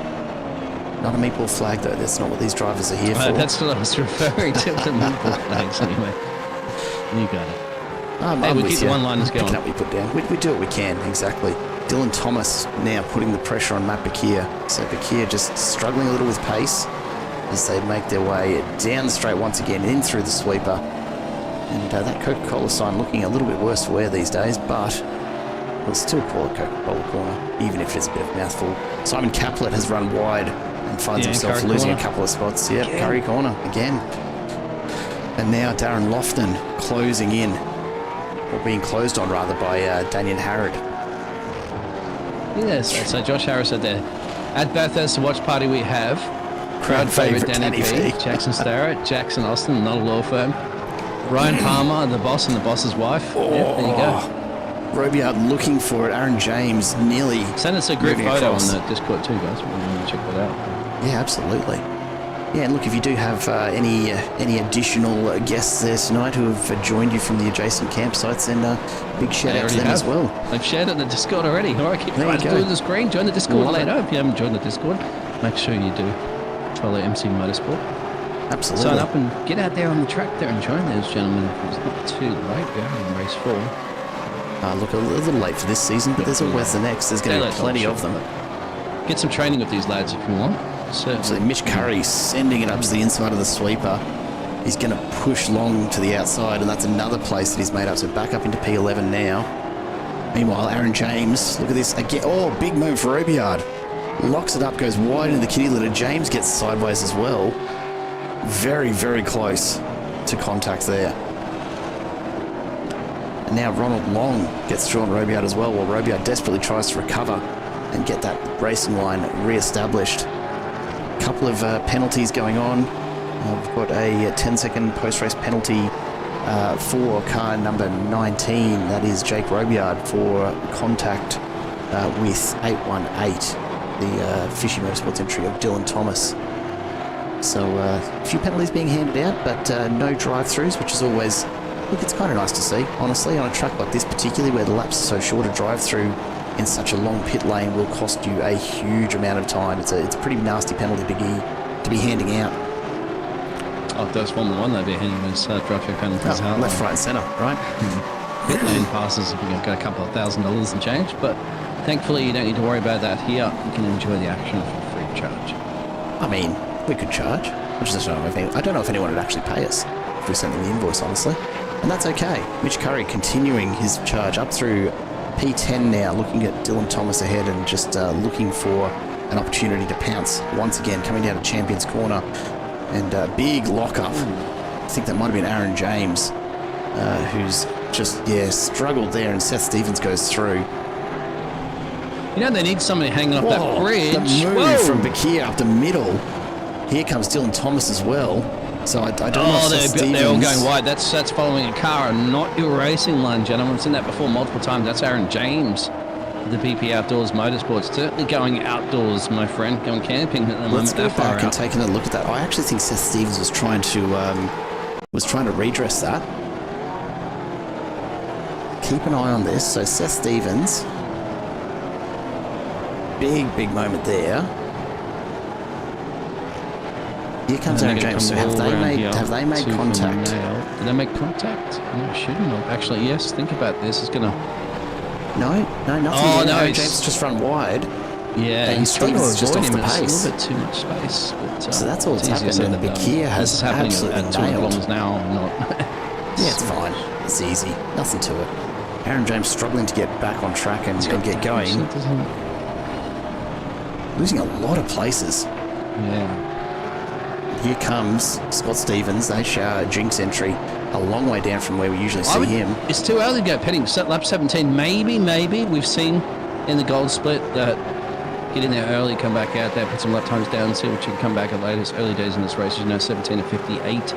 Not a meatball flag though. That's not what these drivers are here for. That's what I was referring to. The meatball flags anyway. You got it. Hey, we keep the one-liners going. Picking up what we put down. We do what we can, exactly. Dylan Thomas now putting the pressure on Matt Bakir. So Bakir just struggling a little with pace as they make their way down the straight once again, in through the sweeper. And that Coca-Cola sign looking a little bit worse for wear these days, but we'll still call it Coca-Cola corner, even if it's a bit of a mouthful. Simon Caplet has run wide and finds himself Curry losing corner. a couple of spots. Yep, Curry corner again. And now Darren Lofton closing in, or being closed on rather, by Daniel Harrod. Yes, so Josh Harris said there, at Bathurst watch party we have crowd favourite Danny P, Jackson Starrett, Jackson Austin, not a law firm, Ryan Palmer, the boss and the boss's wife. Oh, yeah, there you go. Robiard looking for it. Aaron James nearly send us a group photo across on the Discord too, guys. We're going to check that out. Yeah, absolutely. Yeah, and look, if you do have any additional guests there tonight who have joined you from the adjacent campsites, then big shout out to them as well. They've shared it in the Discord already. All right, keep your eyes glued to the screen. Join the Discord later. If you haven't joined the Discord, make sure you do. Follow MC Motorsport. Absolutely. Sign up and get out there on the track there and join those gentlemen. It's not too late. We are in race 4. Look, a little late for this season, but there's always the next. There's going to be plenty of them. Get some training with these lads if you want. So Mitch Curry sending it up to the inside of the sweeper. He's going to push long to the outside, and that's another place that he's made up. So back up into P11 now. Meanwhile, Aaron James, look at this again. Oh, big move for Robiard. Locks it up, goes wide into the kitty litter. James gets sideways as well. Very, very close to contact there. And now Ronald Long gets through on Robiard as well, while Robiard desperately tries to recover and get that racing line re-established. Couple of penalties going on. We've got a 10-second post-race penalty for car number 19. That is Jake Robiard for contact with 818, the Fishy Motorsports entry of Dylan Thomas. So a few penalties being handed out, but no drive-throughs, which is always, look, it's kind of nice to see, honestly, on a track like this, particularly where the laps are so short. A drive-through in such a long pit lane will cost you a huge amount of time. It's a pretty nasty penalty to be handing out. Oh, if that was Formula 1, they'd be handing those traffic penalties out. Left, right, and centre, right? Pit lane passes, we've got a couple of $1,000s and change, but thankfully you don't need to worry about that here. You can enjoy the action for free of charge. I mean, we could charge. I don't know if anyone would actually pay us if we sent them the invoice, honestly. And that's okay. Mitch Curry continuing his charge up through P10 now, looking at Dylan Thomas ahead and just looking for an opportunity to pounce once again, coming down to Champions Corner. And big lock-up. I think that might have been Aaron James, who's just, struggled there, and Seth Stevens goes through. You know, they need somebody hanging off that bridge. The move from Bakir up the middle. Here comes Dylan Thomas as well. So I don't know if Seth Stevens... they're all going wide. That's following a car and not your racing line, gentlemen. I've seen that before multiple times. That's Aaron James, the BP Outdoors Motorsports. Certainly going outdoors, my friend. Going camping at the moment. Let's go back and taking a look at that. I actually think Seth Stevens was trying to redress that. Keep an eye on this. So Seth Stevens, big moment there. Here comes Aaron James. So have they made contact? Did they make contact? No, shouldn't have. Actually, yes. Think about this. It's gonna. No, nothing. Oh, no, Aaron James just run wide. Yeah, and he's trying to Stevens just avoid off him. the It's a pace. little bit too much space. But, So that's all it's that's easier happened, said and than done. Bakir This has is happening absolutely at 2 nailed. kilometers an hour, not... Yeah, it's fine. It's easy. Nothing to it. Aaron James struggling to get back on track and get going. Losing a lot of places. Yeah. Here comes Scott Stevens, Jinx entry, a long way down from where we usually see him. It's too early to go petting. Lap 17, maybe we've seen in the gold split that get in there early, come back out there, put some lap times down, see what you can come back at later. It's early days in this race, 17 to 58.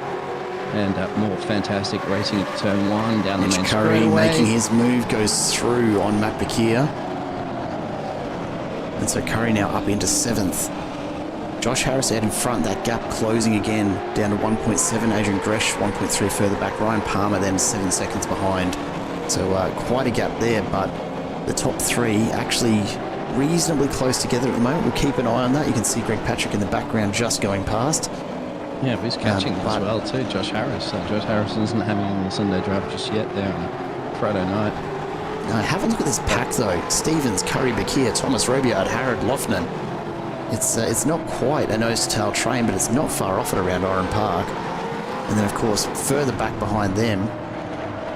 And more fantastic racing at turn 1 down the main Curry straightaway. making his move, goes through on Matt Bakir. And so Curry now up into 7th. Josh Harris out in front, that gap closing again, down to 1.7. Adrian Gresh 1.3 further back. Ryan Palmer then 7 seconds behind. So quite a gap there, but the top 3 actually reasonably close together at the moment. We'll keep an eye on that. You can see Greg Patrick in the background just going past. Yeah, but he's catching as well too, Josh Harris. Josh Harris isn't having on the Sunday drive just yet there on Friday night. Now, have a look at this pack though. Stevens, Curry, Bakir, Thomas Robiard, Harrod, Lofnan. It's not quite a nose-to-tail train, but it's not far off it around Oran Park. And then, of course, further back behind them,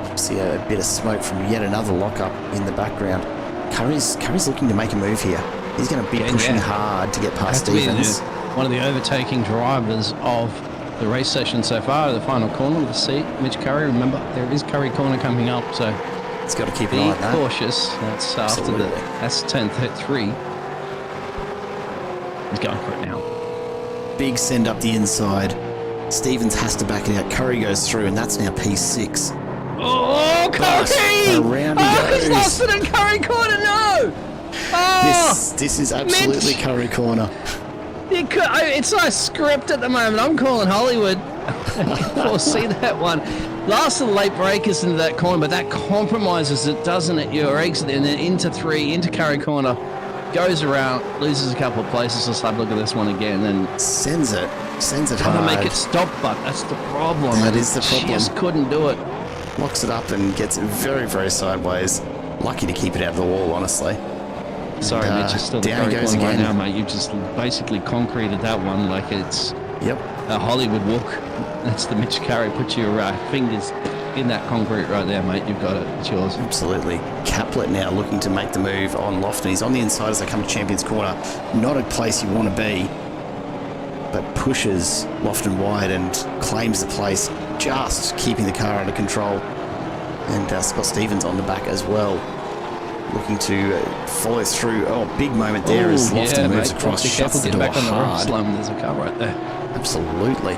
you see a bit of smoke from yet another lockup in the background. Curry's looking to make a move here. He's going to be pushing hard to get past Stevens. One of the overtaking drivers of the race session so far, the final corner with the seat, Mitch Curry. Remember, there is Curry corner coming up, so he's got to keep an eye on that. Be cautious. That's Absolutely. That's turn 3. He's going for it now. Big send up the inside. Stevens has to back it out. Curry goes through, and that's now P6. Oh, Curry! Around he goes. He's lost it in Curry corner, no! Oh, this is absolutely Mitch. Curry corner. It's like script at the moment. I'm calling Hollywood. We'll see that one. Last of the late breakers into that corner, but that compromises it, doesn't it? Your exit and then into 3, into Curry corner. Goes around, loses a couple of places. Let's have a look at this one again. And sends it trying hard. to make it stop, but that's the problem. That is the problem. Just couldn't do it. Locks it up and gets it very, very sideways. Lucky to keep it out of the wall, honestly. Sorry, Mitch, it's still the down Curry goes corner right again. now, mate. You've just basically concreted that one like it's a Hollywood walk. That's the Mitch Curry. Put your fingers in that concrete right there, mate. You've got it. It's yours. Absolutely. Caplet now looking to make the move on Lofton. He's on the inside as they come to Champions Corner. Not a place you want to be, but pushes Lofton wide and claims the place, just keeping the car under control. And Scott Stevens on the back as well, looking to follow through. Oh, big moment there as Lofton moves across, shuts the door back on the hard. There's a car right there. Absolutely.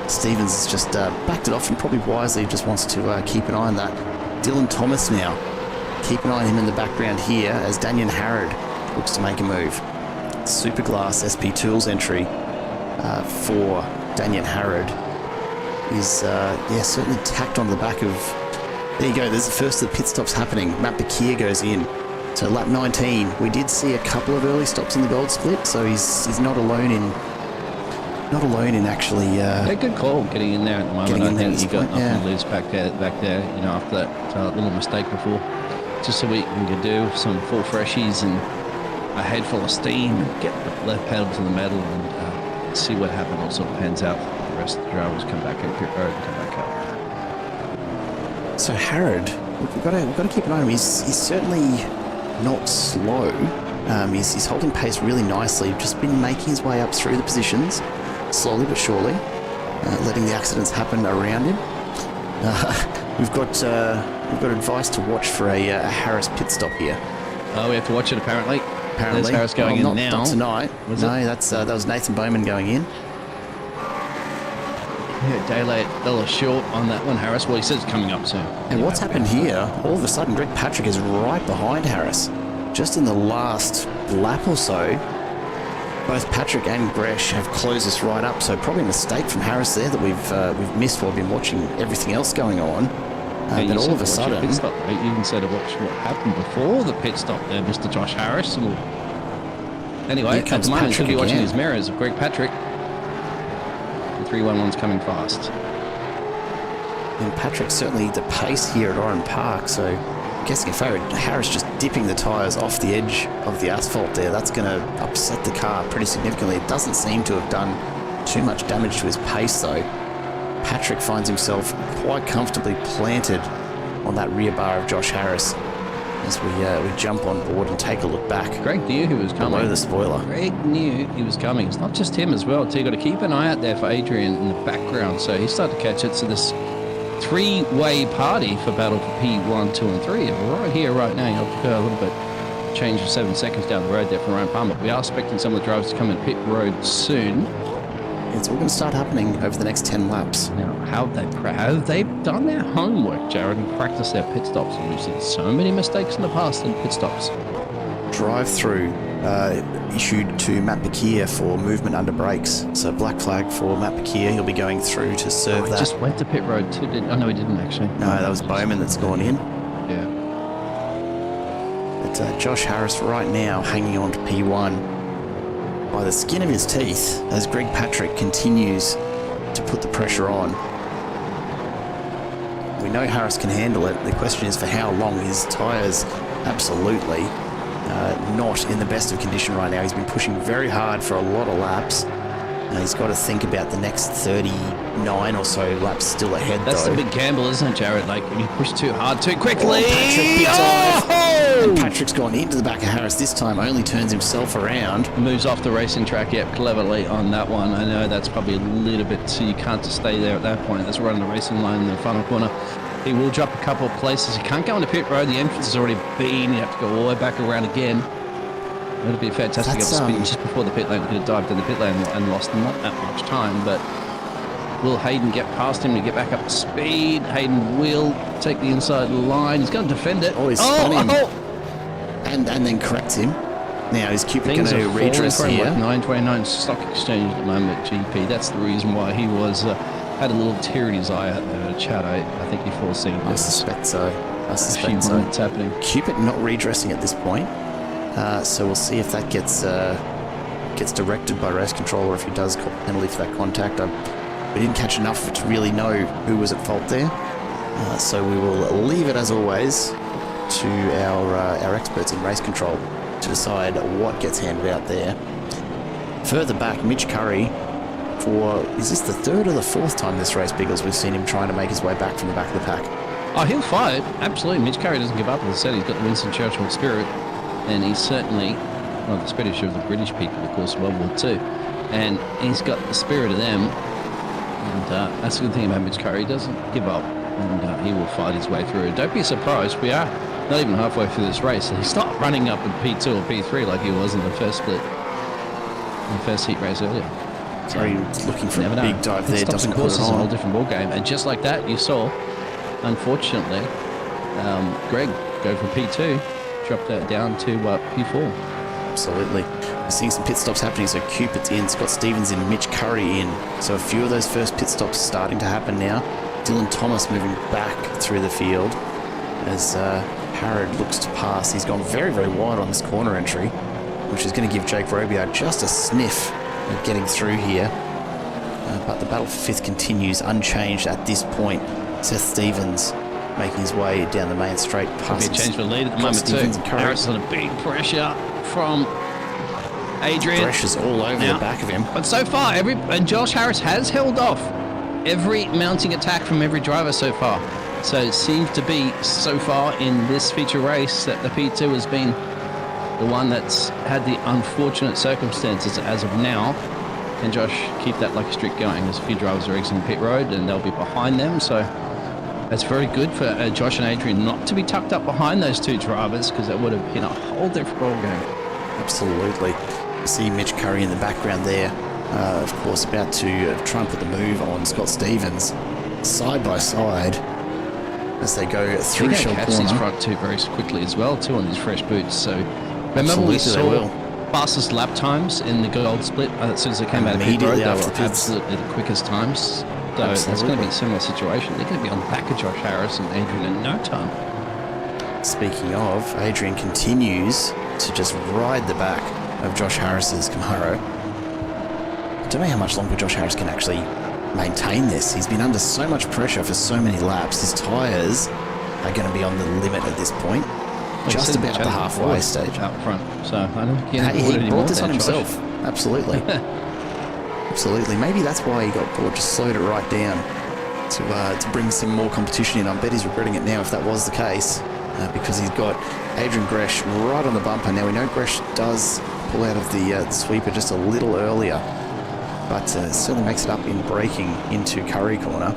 Stevens has just backed it off and probably wisely just wants to keep an eye on that. Dylan Thomas now. Keep an eye on him in the background here as Daniel Harrod looks to make a move. Superglass SP Tools entry for Daniel Harrod is certainly tacked onto the back of... There you go, there's the first of the pit stops happening. Matt Bakir goes in. So lap 19, we did see a couple of early stops in the gold split, so he's not alone in actually... good call getting in there at the moment. I think you got nothing to lose back there, you know, after that little mistake before. Just so we can do some full freshies and a head full of steam, get the left pedal to the metal and see what happens, what sort of pans out. The rest of the drivers come back in pit road and come back up. So Harrod, we've got to keep an eye on him. He's certainly not slow. He's holding pace really nicely. Just been making his way up through the positions, slowly but surely, letting the accidents happen around him. We've got advice to watch for a Harris pit stop here. Oh, we have to watch it apparently. There's Harris going in now. Not tonight. That was Nathan Bowman going in. Yeah, daylight, a little short on that one, Harris. Well, he says it's coming up soon. And what's happened here, all of a sudden, Greg Patrick is right behind Harris. Just in the last lap or so, both Patrick and Gresh have closed this right up. So probably a mistake from Harris there that we've missed while we've been watching everything else going on. But all of a sudden... Pit stop, right? You can say to watch what happened before the pit stop there, Mr. Josh Harris. Anyway, at the moment, he'll be watching his mirrors of Greg Patrick. 311's coming fast. And Patrick certainly the pace here at Oran Park, so guessing a favourite. Harris just dipping the tyres off the edge of the asphalt there. That's going to upset the car pretty significantly. It doesn't seem to have done too much damage to his pace though. Patrick finds himself quite comfortably planted on that rear bar of Josh Harris as we jump on board and take a look back. Greg knew he was coming. Below the spoiler. Greg knew he was coming. It's not just him as well. So you got to keep an eye out there for Adrian in the background. So he started to catch it. So this three-way party for battle for P1, 2, and 3 right here, right now. You'll go a little bit change of 7 seconds down the road there from Oran Park. We are expecting some of the drivers to come in pit road soon. It's all going to start happening over the next 10 laps. Now, how have they done their homework, Jared, and practiced their pit stops? And we've seen so many mistakes in the past in pit stops. Drive-through issued to Matt Bakir for movement under brakes. So black flag for Matt Bakir. He'll be going through to serve that. He just went to pit road too. No, he didn't actually. No, that was Bowman that's gone in. Yeah. But Josh Harris right now hanging on to P1 by the skin of his teeth as Greg Patrick continues to put the pressure on. We know Harris can handle it. The question is for how long. His tyres absolutely not in the best of condition right now. He's been pushing very hard for a lot of laps. He's got to think about the next 39 or so laps still ahead. That's though. the big gamble, isn't it, Jared? Like when you push too hard, too quickly. And Patrick's gone into the back of Harris this time, only turns himself around. Moves off the racing track, yep, cleverly on that one. I know that's probably a little bit, so you can't just stay there at that point. That's right on the racing line in the final corner. He will drop a couple of places. He can't go into pit road. The entrance has already been. You have to go all the way back around again. It'll be fantastic up speed just before the pit lane. We could have dived in the pit lane and lost not that much time, but will Hayden get past him to get back up to speed? Hayden will take the inside line. He's going to defend it. Oh, he's spun him. And then corrects him. Now is Cupid going to redress here? Like 929 stock exchange at the moment, GP. That's the reason why he was had a little tear in his eye out there at Chad. I think you've foreseen I suspect so. It's happening. Cupid not redressing at this point. So we'll see if that gets directed by race control or if he does call penalty for that contact. We didn't catch enough to really know who was at fault there. So we will leave it as always to our experts in race control to decide what gets handed out there. Further back, Mitch Curry is this the third or the fourth time this race, Biggles, we've seen him trying to make his way back from the back of the pack? Oh, he'll fight. Absolutely. Mitch Curry doesn't give up. As I said, he's got the Winston Churchill spirit. And he's certainly one of the spirit of the British people, of course, World War II. And he's got the spirit of them. And that's the good thing about Mitch Curry. He doesn't give up. And he will fight his way through. Don't be surprised. We are not even halfway through this race. And he's not running up in P2 or P3 like he was in the first split. In the first heat race earlier. So he's looking for a big dive there. Stops and course is a whole different ball game. And just like that, you saw, unfortunately, Greg go from P2. Drop that down to P4. Absolutely. We're seeing some pit stops happening. So Cupid's in, Scott Stevens in, Mitch Curry in. So a few of those first pit stops starting to happen now. Dylan Thomas moving back through the field as Harrod looks to pass. He's gone very, very wide on this corner entry, which is going to give Jake Robillard just a sniff of getting through here. But the battle for fifth continues unchanged at this point. Seth Stevens making his way down the main straight. Could be a change for lead at the moment too. Harris on a big pressure from Adrian. Pressure's all over the back of him. But so far, and Josh Harris has held off every mounting attack from every driver so far. So it seems to be so far in this feature race that the P2 has been the one that's had the unfortunate circumstances as of now. Can Josh keep that lucky streak going? There's a few drivers are exiting pit road and they'll be behind them. So that's very good for Josh and Adrian not to be tucked up behind those two drivers because that would have been a whole different ball game. Absolutely. You see Mitch Curry in the background there, of course, about to try and put the move on Scott Stevens side by side as they go through Shell Corner. These front two very quickly as well, too, on these fresh boots. So remember we saw fastest lap times in the gold split as soon as they came out of pit road. They were absolutely the quickest times. So it's going to be a similar situation. They're going to be on the back of Josh Harris and Adrian in no time. Speaking of, Adrian continues to just ride the back of Josh Harris's Camaro. I don't know how much longer Josh Harris can actually maintain this. He's been under so much pressure for so many laps. His tyres are going to be on the limit at this point. Just about the halfway stage. Up front. So I don't think he brought this on himself. Absolutely. Absolutely. Maybe that's why he got bored. Just slowed it right down to bring some more competition in. I bet he's regretting it now if that was the case, because he's got Adrian Gresh right on the bumper. Now we know Gresh does pull out of the sweeper just a little earlier, but certainly makes it up in braking into Curry corner.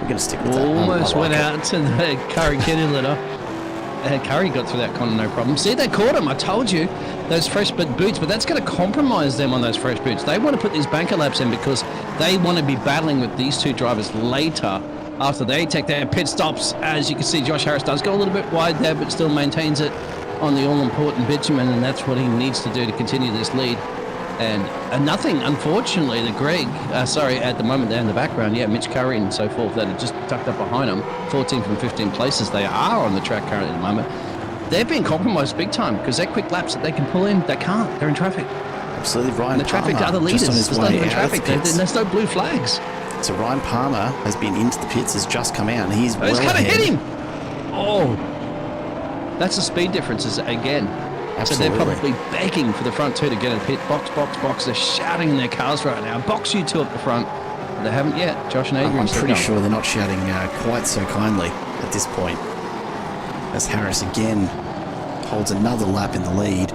We're going to stick with that. Almost went out to the Curry kitty litter. Curry got through that corner no problem. See, they caught him. I told you, those fresh boots, but that's going to compromise them on those fresh boots. They want to put these banker laps in because they want to be battling with these two drivers later after they take their pit stops. As you can see, Josh Harris does go a little bit wide there, but still maintains it on the all-important bitumen, and that's what he needs to do to continue this lead. And nothing, unfortunately, the Greg, at the moment they're in the background, Mitch Curry and so forth, that are just tucked up behind them, 14 from 15 places. They are on the track currently at the moment. They're being compromised big time because they're quick laps that they can pull in. They can't. They're in traffic. Absolutely. Ryan the traffic Palmer, to other leaders. just on his There's way not even out traffic. of the pits. There's no blue flags. So Ryan Palmer has been into the pits, has just come out, and he's well he's going to ahead. hit him. Oh, that's the speed differences again. Absolutely. So they're probably begging for the front two to get a pit. Box. They're shouting in their cars right now. Box you two up the front. But they haven't yet. Josh and Adrian. I'm pretty sure they're not shouting quite so kindly at this point. As Harris again holds another lap in the lead.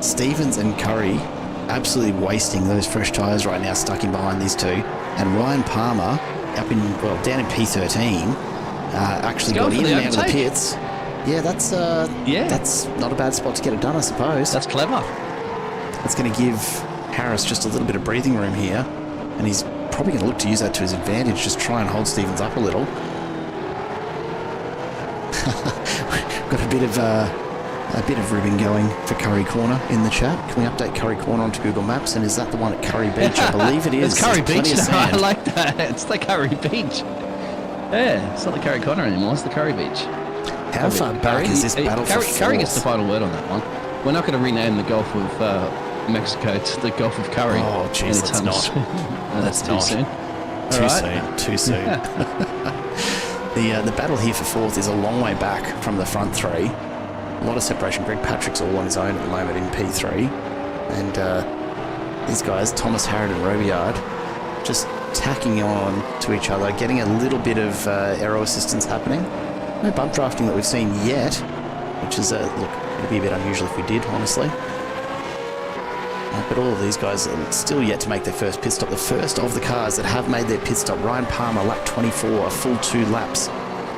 Stevens and Curry absolutely wasting those fresh tyres right now, stuck in behind these two. And Ryan Palmer down in P13 actually got in and out of the pits. Yeah, that's not a bad spot to get it done, I suppose. That's clever. That's going to give Harris just a little bit of breathing room here, and he's probably going to look to use that to his advantage, just try and hold Stevens up a little. Got a bit of ribbing going for Curry Corner in the chat. Can we update Curry Corner onto Google Maps? And is that the one at Curry Beach? I believe it is. It's Curry Beach. I like that. It's the Curry Beach. Yeah, it's not the Curry Corner anymore. It's the Curry Beach. How far back is this battle for fourth? Curry gets the final word on that one. We're not going to rename the Gulf of Mexico to the Gulf of Curry. Oh, jeez, let's not. No, that's too soon. Too soon. The battle here for fourth is a long way back from the front three. A lot of separation. Greg Patrick's all on his own at the moment in P3. And these guys, Thomas, Harrod and Robillard, just tacking on to each other, getting a little bit of aero assistance happening. No bump drafting that we've seen yet, which is, it'd be a bit unusual if we did, honestly. But all of these guys are still yet to make their first pit stop. The first of the cars that have made their pit stop, Ryan Palmer, lap 24, a full 2 laps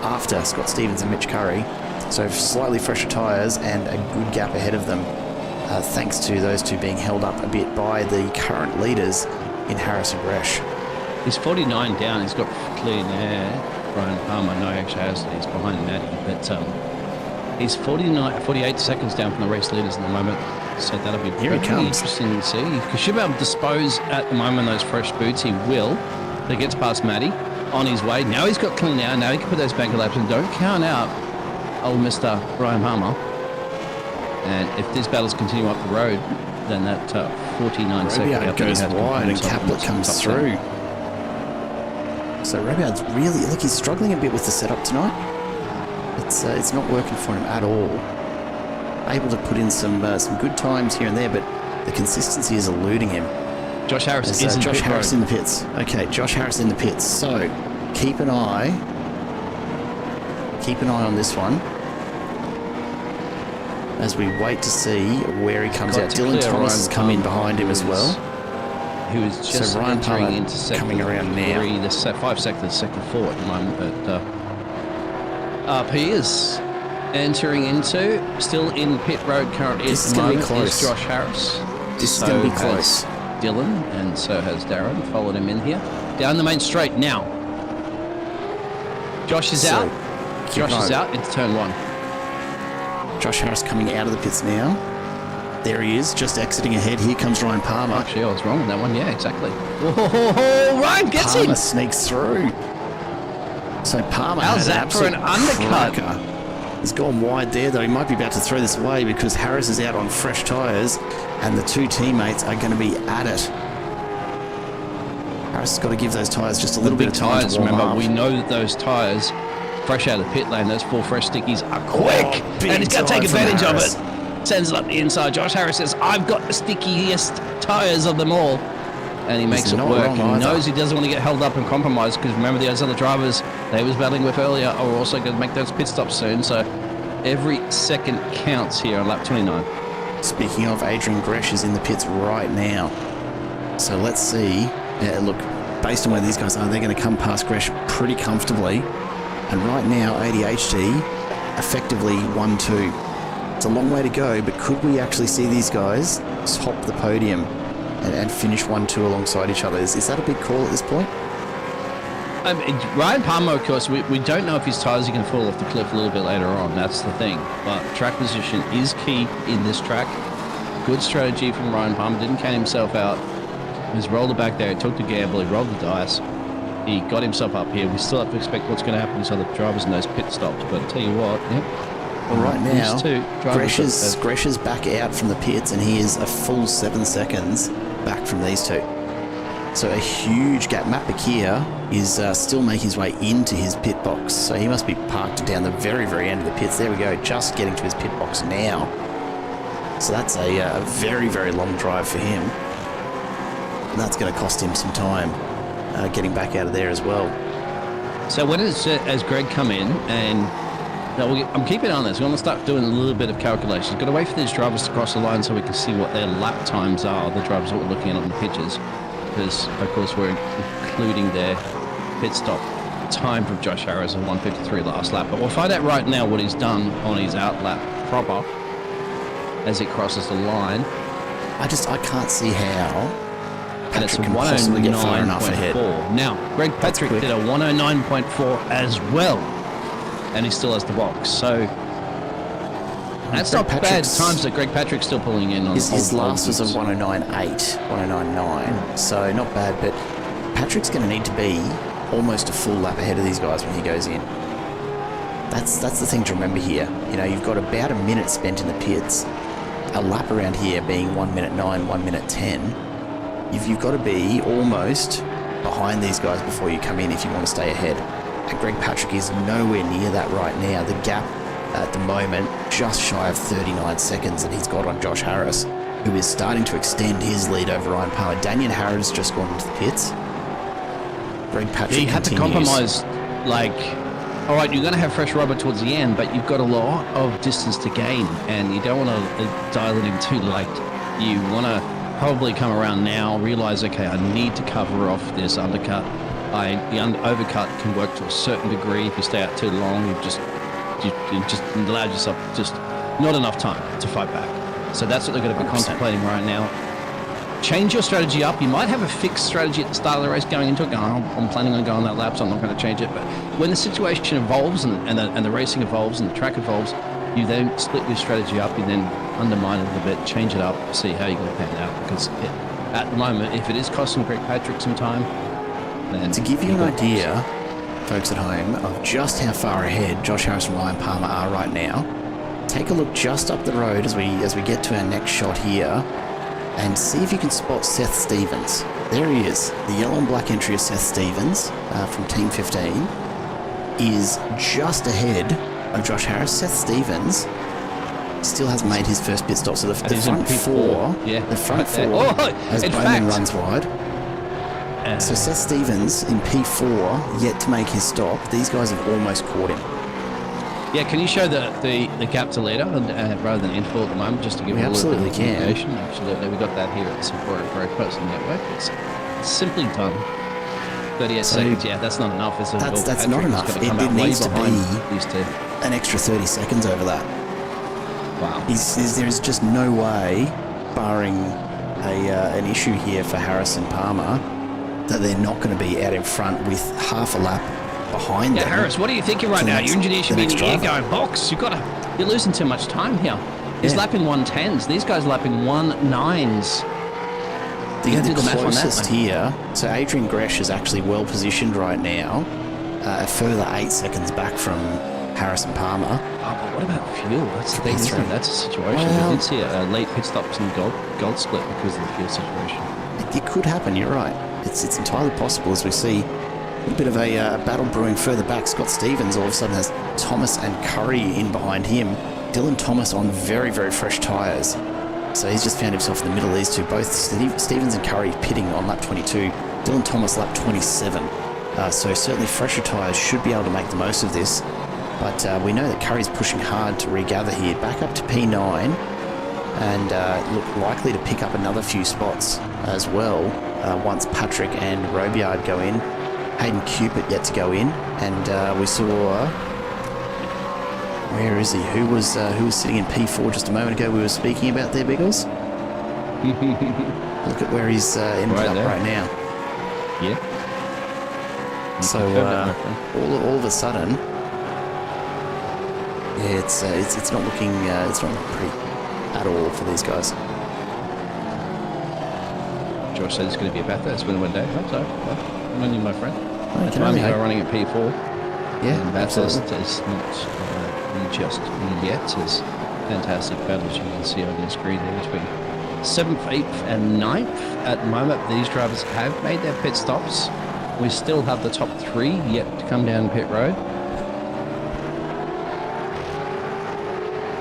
after Scott Stevens and Mitch Curry. So slightly fresher tyres and a good gap ahead of them, thanks to those two being held up a bit by the current leaders in Harris and Gresh. He's 49 down. He's got clean air. Ryan Palmer, no, actually has. He's behind Matty, but he's 48 seconds down from the race leaders at the moment. So that'll be pretty interesting to see. He should be able to dispose at the moment those fresh boots. He will. He gets past Matty on his way. Now he's got clean air. Now he can put those banker laps in. Don't count out old Mr. Ryan Palmer. And if these battles continue up the road, then that 49 seconds goes wide and Caplet comes through. So Robillard's really, look, he's struggling a bit with the setup tonight. It's not working for him at all. Able to put in some good times here and there, but the consistency is eluding him. Josh Harris is Josh Harris in the pits. Okay, Josh Harris in the pits. So keep an eye on this one as we wait to see where he comes out. Dylan Thomas has come in behind him as well. Who is just Ryan entering Palmer into sector coming around now. 3, the 5 sectors, sector 4 at the moment. But he is entering into, still in pit road currently at the moment, is Josh Harris. This is going to be close. Dylan, and so has Darren, followed him in here. Down the main straight now. Josh is out. Josh is out into turn 1. Josh Harris coming out of the pits now. There he is, just exiting ahead. Here comes Ryan Palmer. Actually, I was wrong on that one. Yeah, exactly. Oh, Ryan gets him. Palmer sneaks through. So Palmer how's that for an undercut? He's gone wide there, though. He might be about to throw this away because Harris is out on fresh tyres and the two teammates are going to be at it. Harris has got to give those tyres just a little bit of time to warm up. Remember, we know that those tyres fresh out of the pit lane. Those 4 fresh stickies are quick, and he's got to take advantage of it. Sends it up the inside. Josh Harris says, I've got the stickiest tyres of them all. And he makes it work. He knows he doesn't want to get held up and compromised, because remember, those other drivers they was battling with earlier are also going to make those pit stops soon. So every second counts here on lap 29. Speaking of, Adrian Gresh is in the pits right now. So let's see. Look, based on where these guys are, they're going to come past Gresh pretty comfortably. And right now, ADHD effectively 1-2. It's a long way to go, but could we actually see these guys top the podium and finish 1-2 alongside each other? Is that a big call at this point? Ryan Palmer, of course, we don't know if his tyres are going to fall off the cliff a little bit later on. That's the thing. But track position is key in this track. Good strategy from Ryan Palmer. Didn't count himself out. He's rolled it back there. He took the gamble. He rolled the dice. He got himself up here. We still have to expect what's going to happen to other drivers in those pit stops. But I'll tell you what, well, right now, Gresh is back out from the pits, and he is a full 7 seconds back from these two. So a huge gap. Matt Bakir is still making his way into his pit box. So he must be parked down the very, very end of the pits. There we go, just getting to his pit box now. So that's a very, very long drive for him. And that's going to cost him some time getting back out of there as well. So when as Greg come in, and I'm keeping on this, we're going to start doing a little bit of calculations. Got to wait for these drivers to cross the line so we can see what their lap times are, the drivers that we're looking at on the pitches. Because, of course, we're including their pit stop time from Josh Harris of 1:53 last lap. But we'll find out right now what he's done on his out lap proper as he crosses the line. I can't see how. And it's a 109.4. Now, Greg Patrick did a 109.4 as well, and he still has the box. So that's not bad times that Greg Patrick's still pulling in on. His last was a 109.8, 109.9. So not bad, but Patrick's going to need to be almost a full lap ahead of these guys when he goes in. That's the thing to remember here. You know, you've got about a minute spent in the pits. A lap around here being 1 minute 9, 1 minute 10. You've got to be almost behind these guys before you come in if you want to stay ahead. And Greg Patrick is nowhere near that right now. The gap at the moment just shy of 39 seconds that he's got on Josh Harris, who is starting to extend his lead over Ryan Palmer. Daniel Harrod's just gone into the pits. Greg Patrick he had continues. to compromise, all right, you're going to have fresh rubber towards the end, but you've got a lot of distance to gain, and you don't want to dial it in too late. You want to probably come around now, realize, okay, I need to cover off this undercut. The overcut can work to a certain degree. If you stay out too long, you just allowed yourself just not enough time to fight back. So that's what they're going to be 100%. Contemplating right now. Change your strategy up. You might have a fixed strategy at the start of the race going into it. I'm planning on going that lap, so I'm not going to change it. But when the situation evolves and the racing evolves and the track evolves, you then split your strategy up. You then undermine it a little bit, change it up, see how you're going to pan out. Because at the moment, if it is costing Greg Patrick some time, then to give you an idea, folks at home, of just how far ahead Josh Harris and Ryan Palmer are right now, take a look just up the road as we get to our next shot here, and see if you can spot Seth Stevens. There he is. The yellow and black entry of Seth Stevens from Team 15 is just ahead of Josh Harris. Seth Stevens still hasn't made his first pit stop, so the front four, as Bowman runs wide. So Seth Stevens in P4 yet to make his stop. These guys have almost caught him. Yeah, can you show the gap to leader rather than info at the moment, just to give you a little bit of indication? Absolutely, we got that here at the Support for Person Network. It's simply done. 38 seconds, yeah, that's not enough. That's not enough. It needs to be an extra 30 seconds over that. Wow. There's just no way, barring an issue here for Harris and Palmer, that they're not going to be out in front with half a lap behind them. Harris, what are you thinking right now? Your engineer should be in the air going, box. You're losing too much time here. He's lapping 110s. These guys lapping 19s. The closest here, so Adrian Gresh is actually well positioned right now, a further 8 seconds back from Harris and Palmer. Oh, but what about fuel? That's the thing, isn't it? That's a situation. We did see a late pit stops and gold split because of the fuel situation. It could happen, you're right. It's entirely possible as we see A bit of a battle brewing further back. Scott Stevens all of a sudden has Thomas and Curry in behind him. Dylan Thomas on very, very fresh tyres. So he's just found himself in the middle of these two. Both Stevens and Curry pitting on lap 22. Dylan Thomas lap 27. So certainly fresher tyres should be able to make the most of this. But we know that Curry's pushing hard to regather here. Back up to P9. And look likely to pick up another few spots as well once Patrick and Robiard go in. Hayden Cupid yet to go in. And we saw... where is he? Who was sitting in P4 just a moment ago we were speaking about there, Biggles? Look at where he's ended up right now. Yeah. So all of a sudden, yeah, it's not looking pretty at all for these guys. Josh said it's going to be a battle. It's been one day. I hope so. Well, I'm on you, my friend. Well, At the moment, we're running at P4. Yeah, and that's absolutely. not just yet. It's fantastic battles you can see on your screen there between 7th, 8th and 9th. At the moment, these drivers have made their pit stops. We still have the top 3 yet to come down pit road.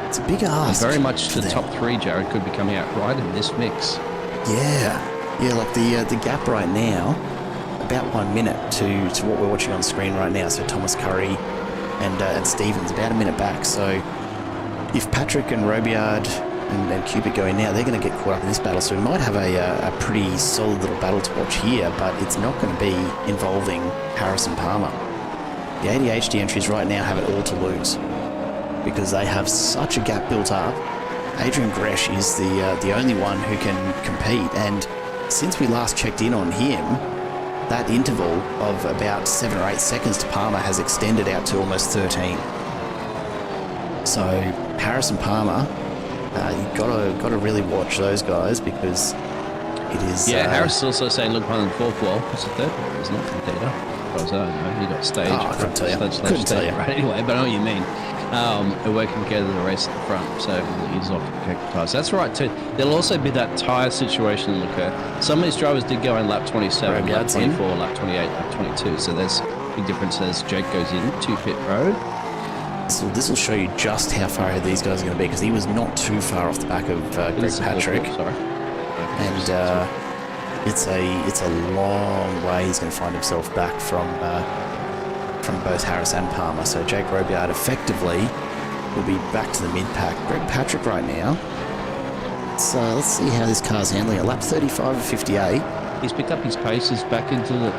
It's a big ask. Very much the top 3, Jared, could be coming out right in this mix. Yeah, like the gap right now, about 1 minute to what we're watching on screen right now. So Thomas Curry and Stevens about a minute back. So if Patrick and Robiard and Cupid go in now, they're going to get caught up in this battle. So we might have a pretty solid little battle to watch here, but it's not going to be involving Harrison Palmer. The ADHD entries right now have it all to lose because they have such a gap built up. Adrian Gresh is the only one who can compete, and since we last checked in on him, that interval of about 7 or 8 seconds to Palmer has extended out to almost 13. So Harrison Palmer, you've got to really watch those guys because it is. Yeah, Harris is also saying look behind the fourth wall. It's the third wall, isn't it? Data. As far as I don't know, you got stage. Oh, I couldn't tell you. Couldn't tell you. Right, anyway, but I know what you mean. We're working together the race at the front, so he's off to protect the tyres. That's right too. There'll also be that tyre situation that occur. Some of these drivers did go in lap 27, lap 24, lap 28, lap 22. So there's a big difference as Jake goes in to pit road. So this will show you just how far ahead these guys are going to be because he was not too far off the back of Greg Patrick. Sorry. And it's a long way he's going to find himself back from both Harris and Palmer. So Jake Robiard effectively will be back to the mid-pack. Greg Patrick right now. Let's see how this car's handling it. Lap 35 of 58. He's picked up his paces back into the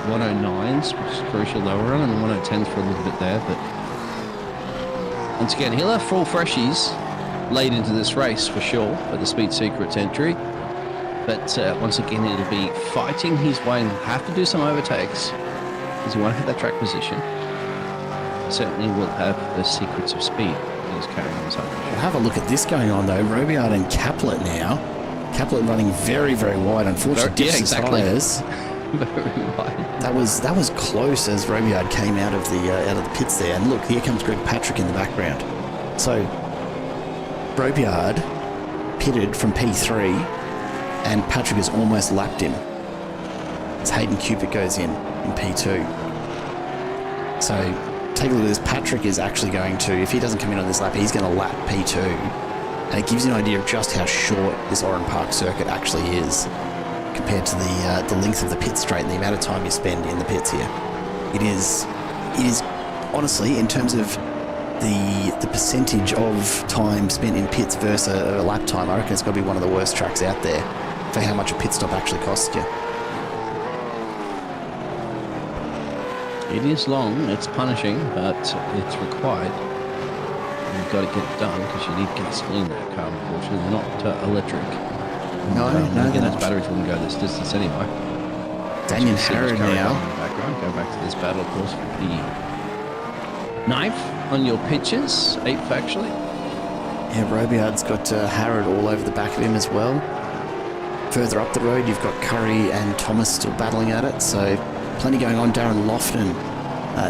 109s, which is crucial. They were running 110s for a little bit there, but once again, he'll have full freshies late into this race for sure for the Speed Secrets entry. But once again, it'll be fighting his way and have to do some overtakes because he won't have that track position. Certainly will have the secrets of speed that he's carrying on his own. We'll have a look at this going on though. Robiard and Caplet now. Caplet running very, very wide. Unfortunately, dips his tyres. Very wide. That was close as Robiard came out of the pits there. And look, here comes Greg Patrick in the background. So Robiard pitted from P3, and Patrick has almost lapped him. As Hayden Cupid goes in P2. So take a look at this. Patrick is actually going to, if he doesn't come in on this lap, he's going to lap P2. And it gives you an idea of just how short this Oran Park circuit actually is compared to the length of the pit straight and the amount of time you spend in the pits here. It is honestly, in terms of the percentage of time spent in pits versus a lap time, I reckon it's got to be one of the worst tracks out there for how much a pit stop actually costs you. It is long, it's punishing, but it's required. You've got to get it done because you need gasoline in that car, unfortunately. They're not electric. No, again, those batteries wouldn't go this distance anyway. Daniel Harrod now. Go back to this battle, of course, for the 9th on your pitches, 8th actually. Yeah, Robiard's got Harrod all over the back of him as well. Further up the road, you've got Curry and Thomas still battling at it, so plenty going on. Darren Lofton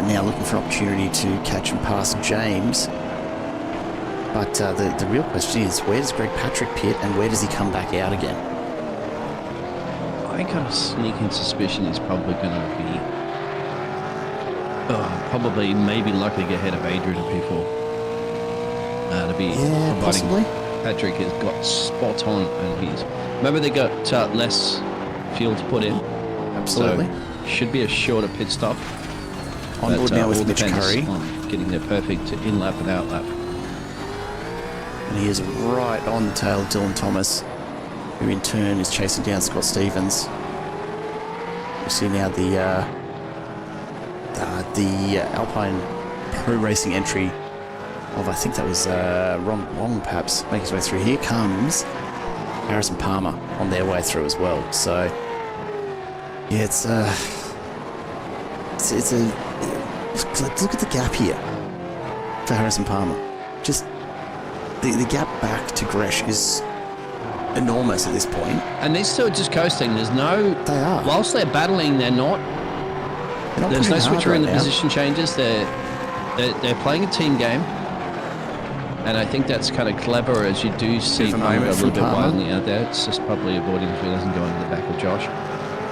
now looking for an opportunity to catch and pass James. But the real question is, where does Greg Patrick pit and where does he come back out again? I got a sneaking suspicion he's probably going to be probably maybe lucky to get ahead of Adrian and P4. To be providing possibly. Patrick has got spot on, and he's remember they got less fuel to put in. Absolutely. So should be a shorter pit stop. On board now with all Mitch depends Curry. on getting their perfect in lap and out lap. And he is right on the tail of Dylan Thomas, who in turn is chasing down Scott Stevens. We see now the Alpine Pro Racing entry of, I think that was Ron Wong perhaps, making his way through. Here comes Harrison Palmer on their way through as well. So yeah, it's a look at the gap here for Harrison Palmer. Just the gap back to Gresh is enormous at this point. And they're still just coasting. There's no... They are. Whilst they're battling, they're not. There's no switcher in the position changes. They're playing a team game. And I think that's kind of clever, as you do see Palmer a little bit wildly out there. It's just probably avoiding so he doesn't go into the back of Josh.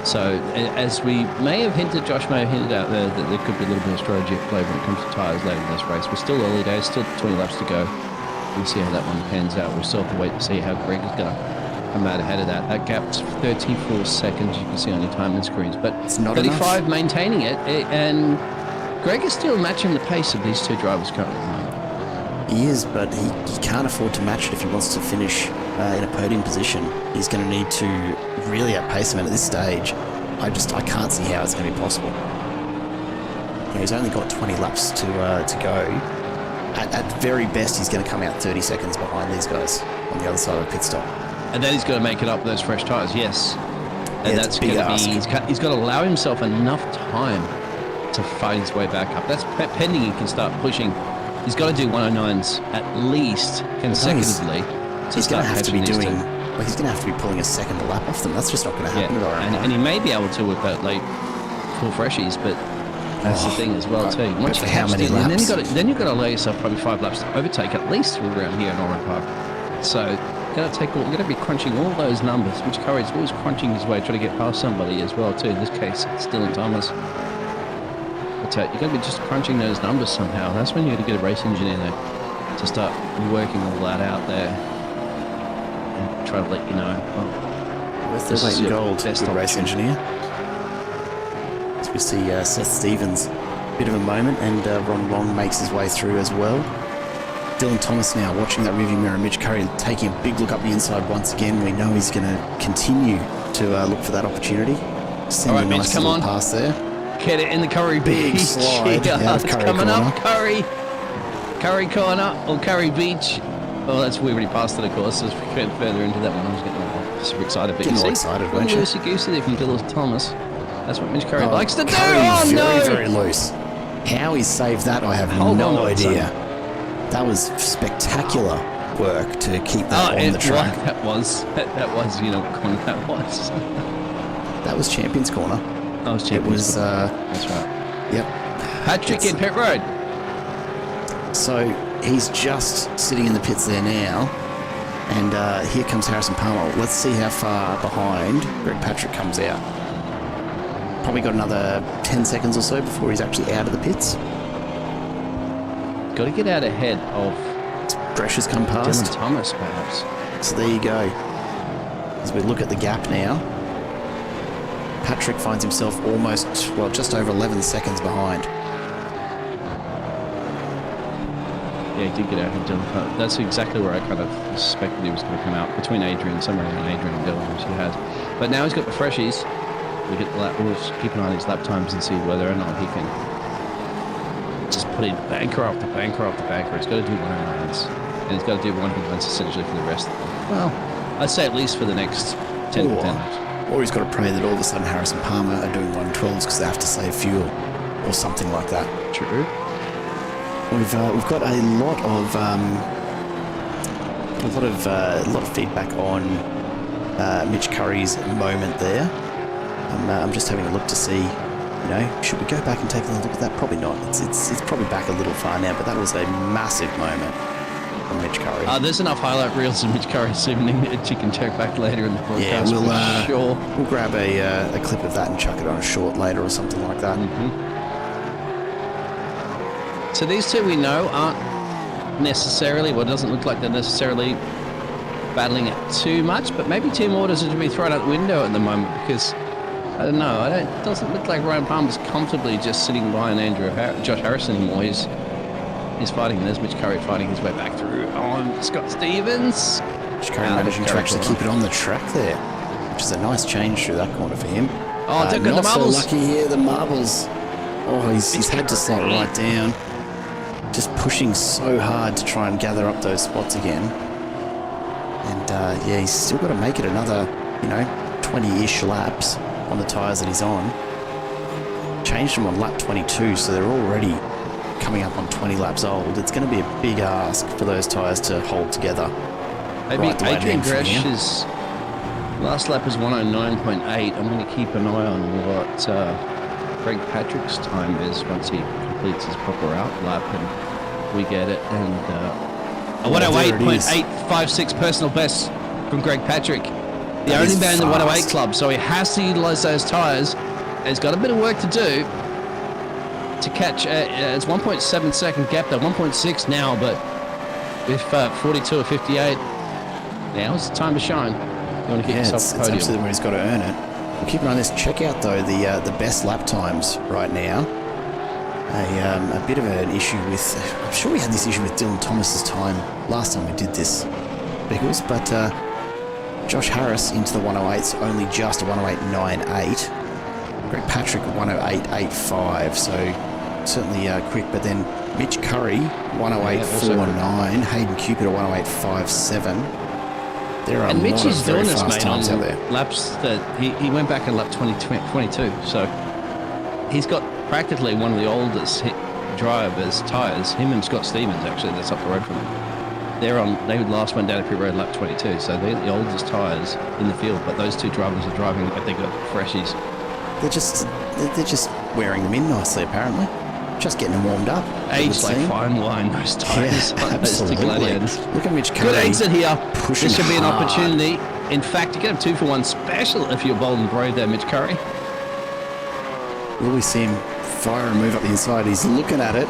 So, as we may have hinted, Josh may have hinted out there that there could be a little bit of strategy at play when it comes to tyres later in this race. We're still early days, still 20 laps to go. We'll see how that one pans out. We'll still have to wait to see how Greg is going to come out ahead of that. That gap's 34 seconds, you can see on your timing screens. But it's not 35 enough. Maintaining it, and Greg is still matching the pace of these two drivers currently. He is, but he can't afford to match it if he wants to finish in a podium position. He's going to need to really outpace him, and at this stage, I can't see how it's going to be possible. You know, he's only got 20 laps to go. At very best, he's going to come out 30 seconds behind these guys on the other side of the pit stop. And then he's got to make it up with those fresh tyres, yes. And Yeah, that's going to be... He's got to allow himself enough time to fight his way back up. That's pending he can start pushing. He's got to do 109s at least consecutively. He's going to have to be doing... Like, he's going to have to be pulling a second lap off them. That's just not going to happen at Oran Park. And he may be able to with that late full freshies, but that's the thing as well too. Once you how many in, laps? then you've got to allow yourself probably 5 laps to overtake at least around here in Oran Park. So you're going to be crunching all those numbers, which Curry's always crunching his way, trying to get past somebody as well too. In this case, it's Dylan Thomas. But you're going to be just crunching those numbers somehow. That's when you're going to get a race engineer there to start working all that out there. Try to let you know. With the weight and gold, good race engineer. As we see Seth Stevens, bit of a moment, and Ron Wong makes his way through as well. Dylan Thomas now watching that rearview mirror. Mitch Curry taking a big look up the inside once again. We know he's going to continue to look for that opportunity. Sending a nice little pass there. Get it in the Curry big Beach. slide. Yeah, it's Curry coming corner. up, Curry. Curry corner or Curry Beach. Well, we already passed it, of course. As we get further into that one, I was getting super excited. But getting all excited, weren't you? Loosey-goosey there from Dylan Thomas. That's what Mitch Curry likes to do. Curry, no! very loose. How he saved that, I have no idea. That was spectacular work to keep that on the track. That was, you know what corner that was. That was Champions Corner. That was Champions Corner. That's right. Yep. Patrick in pit road. So he's just sitting in the pits there now. And here comes Harrison Palmer. Let's see how far behind Greg Patrick comes out. Probably got another 10 seconds or so before he's actually out of the pits. Got to get out ahead of Gresh has come past. Dylan Thomas, perhaps. So there you go. As we look at the gap now, Patrick finds himself almost, well, just over 11 seconds behind. Yeah, he did get out of Dylan. That's exactly where I kind of suspected he was going to come out, between Adrian, somewhere around Adrian and Dylan, which he has. But now he's got the freshies. We'll keep an eye on his lap times and see whether or not he can just put in banker after banker after banker. He's got to do 109s. And he's got to do 109s essentially for the rest. Well, I'd say at least for the next 10 to 10 laps. Or he's got to pray that all of a sudden Harrison Palmer are doing 112s because they have to save fuel or something like that. True. We've got a lot of feedback on Mitch Curry's moment there. I'm just having a look to see, you know, should we go back and take a look at that? Probably not. It's probably back a little far now, but that was a massive moment from Mitch Curry. There's enough highlight reels of Mitch Curry this evening that you can check back later in the broadcast. Yeah, we'll grab a clip of that and chuck it on a short later or something like that. So these two we know aren't necessarily, well, it doesn't look like they're necessarily battling it too much, but maybe Team Orders are to be thrown out the window at the moment because, I don't know, it doesn't look like Ryan Palmer's comfortably just sitting behind Josh Harris anymore. He's fighting, and there's Mitch Curry fighting his way back through on Scott Stevens. Mitch Curry managing to actually keep it on the track there, which is a nice change through that corner for him. Oh, took the not marbles. so lucky here, the marbles. Oh, he's had to slot right down. Just pushing so hard to try and gather up those spots again. And yeah, he's still got to make it another, 20-ish laps on the tyres that he's on. Changed them on lap 22, so they're already coming up on 20 laps old. It's going to be a big ask for those tyres to hold together. Maybe right Adrian Gresh's last lap was 109.8. I'm going to keep an eye on what Greg Patrick's time is once he completes his proper out lap and we get it. And a 108.856 personal best from Greg Patrick. The only man in the 108 club, so he has to utilise those tyres. He's got a bit of work to do to catch. It's 1.7 second gap there, 1.6 now, but with 42 or 58, now's the time to shine. You want to get yourself a podium. It's absolutely where he's got to earn it. We'll keep an eye on this. Check out though the best lap times right now. A bit of an issue with. I'm sure we had this issue with Dylan Thomas's time last time we did this, Biggles, but Josh Harris into the 108s only just a 108.98. Greg Patrick 108.85, so certainly quick. But then Mitch Curry 108.49, Hayden Cupid a 108.57. There are and Mitch is doing this, mate, on out there. laps that he went back in lap 22, so he's got practically one of the oldest drivers' tyres. Him and Scott Stevens, actually, that's up the road from him. They last went down a pit road lap 22, so they're the oldest tyres in the field. But those two drivers are driving like they got freshies. They're just wearing them in nicely, apparently. Just getting them warmed up. Aged like fine wine, those tyres. Yeah, absolutely. Look at Mitch Curry. Good exit here. This should be an hard. opportunity. In fact, you get a 2-for-1 special if you're bold and brave there, Mitch Curry. Will we see him fire and move up the inside? He's looking at it.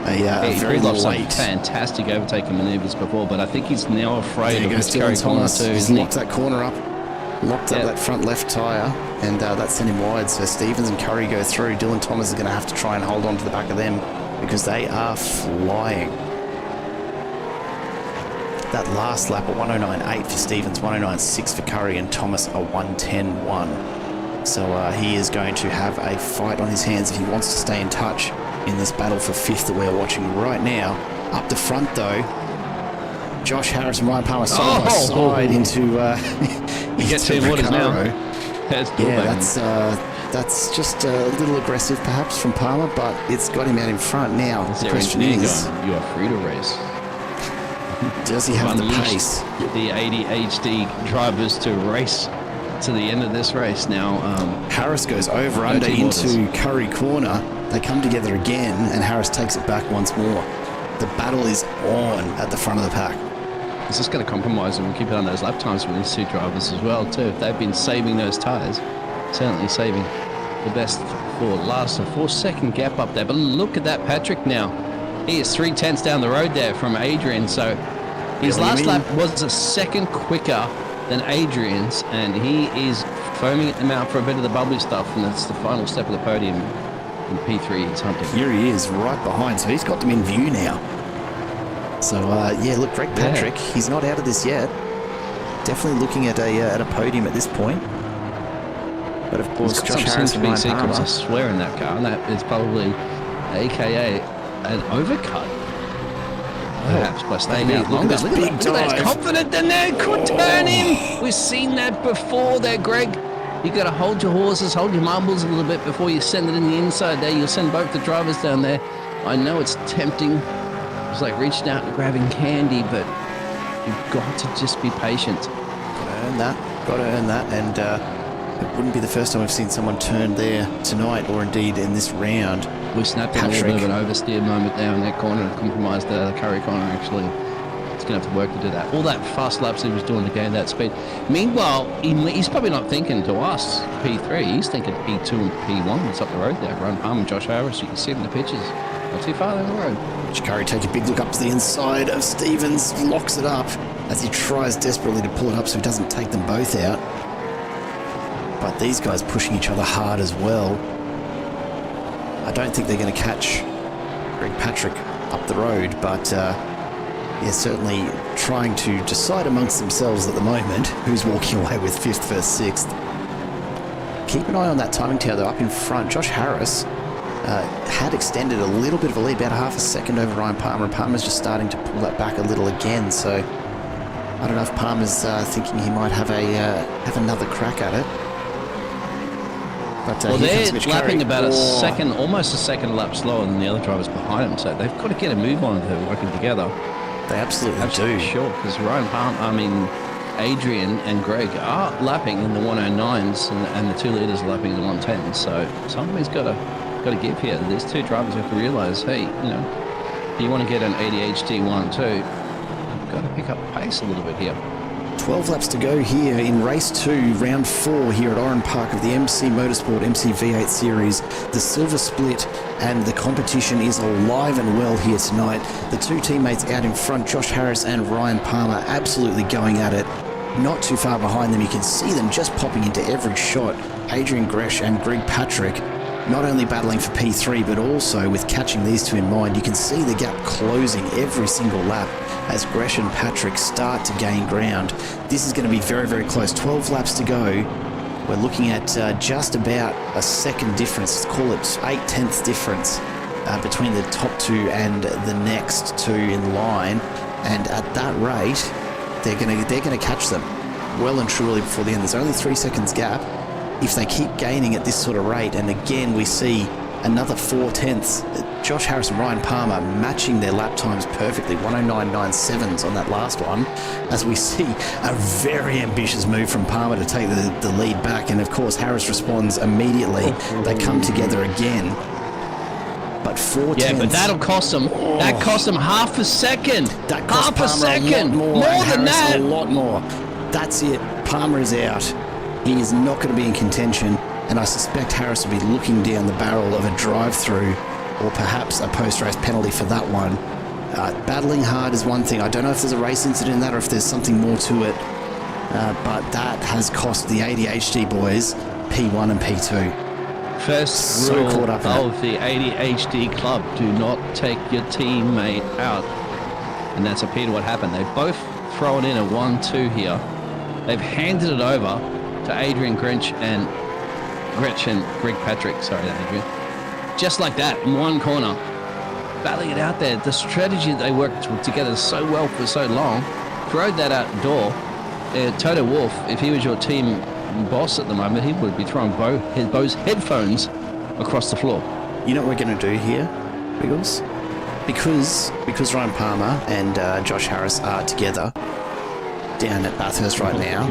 A very late. Fantastic overtaking manoeuvres before, but I think he's now afraid of Mitch Curry Thomas. too. He's locked that corner up. Locked up that front left tyre, and that sent him wide. So Stevens and Curry go through. Dylan Thomas is going to have to try and hold on to the back of them because they are flying. That last lap, a 109.8 for Stevens, 109.6 for Curry, and Thomas a 110.1. So he is going to have a fight on his hands if he wants to stay in touch in this battle for fifth that we're watching right now. Up the front, though, Josh Harris and Ryan Palmer side by side into you get Team Orders now. That's just a little aggressive perhaps from Palmer, but it's got him out in front now. The question is, you are free to race. Does he have the pace? The ADHD drivers to race to the end of this race now. Harris goes over under into Curry corner. They come together again, and Harris takes it back once more. The battle is on at the front of the pack. It's just going to compromise them and keep it on those lap times for these two drivers as well too. If they've been saving those tyres, certainly saving the best for last. A 4-second gap up there, but look at that Patrick now. He is 3/10 down the road there from Adrian, so his last lap was a second quicker than Adrian's, and he is foaming at the mouth for a bit of the bubbly stuff, and that's the final step of the podium in P3. He's hunting. Here he is right behind, so he's got them in view now. So yeah, look, Greg Patrick, he's not out of this yet. Definitely looking at a podium at this point. But of course, Josh Harris and Ryan Palmer. I swear in that car, and that is probably, AKA, an overcut. Perhaps by staying out longer. Look at that, he's confident in there, could turn him. We've seen that before there, Greg. You got to hold your horses, hold your marbles a little bit before you send it in the inside there. You'll send both the drivers down there. I know it's tempting. It's like reaching out and grabbing candy, but you've got to just be patient. Got to earn that, and it wouldn't be the first time we've seen someone turn there tonight, or indeed in this round. We snapped a little bit of an oversteer moment there in that corner and compromised the Curry corner, actually. He's going to have to work to do that. All that fast laps he was doing to gain that speed. Meanwhile, he's probably not thinking to us, P3. He's thinking P2 and P1. It's up the road there. Ryan Palmer and Josh Harris. You can see it in the pictures. Not too far down the road. Chikari take a big look up to the inside of Stevens, locks it up as he tries desperately to pull it up so he doesn't take them both out. But these guys pushing each other hard as well. I don't think they're going to catch Greg Patrick up the road, but yeah, certainly trying to decide amongst themselves at the moment who's walking away with 5th versus 6th. Keep an eye on that timing tower though up in front. Josh Harris had extended a little bit of a lead, about half a second over Ryan Palmer, and Palmer's just starting to pull that back a little again, so I don't know if Palmer's thinking he might have another crack at it. But, well, they're lapping about a second, almost a second lap slower than the other drivers behind them, so they've got to get a move on if they're working together. They absolutely do. Sure, because Ryan Palmer, Adrian and Greg are lapping in the 109s, and the 2 leaders are lapping in the 110s, so somebody's got to give here. These 2 drivers have to realise, hey, you want to get an ADHD 1-2, you've got to pick up pace a little bit here. 12 laps to go here in race 2, round 4 here at Oran Park of the MC Motorsport MCV8 series. The silver split and the competition is alive and well here tonight. The 2 teammates out in front, Josh Harris and Ryan Palmer, absolutely going at it. Not too far behind them, you can see them just popping into every shot. Adrian Gresh and Greg Patrick not only battling for P3, but also with catching these 2 in mind. You can see the gap closing every single lap as Gresh and Patrick start to gain ground. This is going to be very, very close. 12 laps to go. We're looking at just about a second difference. Let's call it 8/10 difference between the top 2 and the next 2 in line. And at that rate, they're going to catch them well and truly before the end. There's only 3 seconds gap. If they keep gaining at this sort of rate, and again we see another 4/10, Josh Harris and Ryan Palmer matching their lap times perfectly, 109.97s on that last one, as we see a very ambitious move from Palmer to take the lead back, and of course Harris responds immediately. They come together again, but 4/10. Yeah, but that'll cost them. Oh. That cost them half a second. That cost half Palmer a second. A lot more than Harris that. A lot more. That's it. Palmer is out. He is not going to be in contention, and I suspect Harris will be looking down the barrel of a drive-through or perhaps a post-race penalty for that one. Battling hard is one thing. I don't know if there's a race incident in that or if there's something more to it, but that has cost the ADHD boys P1 and P2. First rule of the ADHD club, do not take your teammate out. And that's appeared what happened. They've both thrown in a 1-2 here. They've handed it over to Adrian Grinch and Greg Patrick. Sorry, Adrian. Just like that, in one corner. Battling it out there. The strategy that they worked together so well for so long, throwed that out the door. Toto Wolff, if he was your team boss at the moment, he would be throwing Bo's headphones across the floor. You know what we're going to do here, Biggles? Because Ryan Palmer and Josh Harris are together down at Bathurst right now,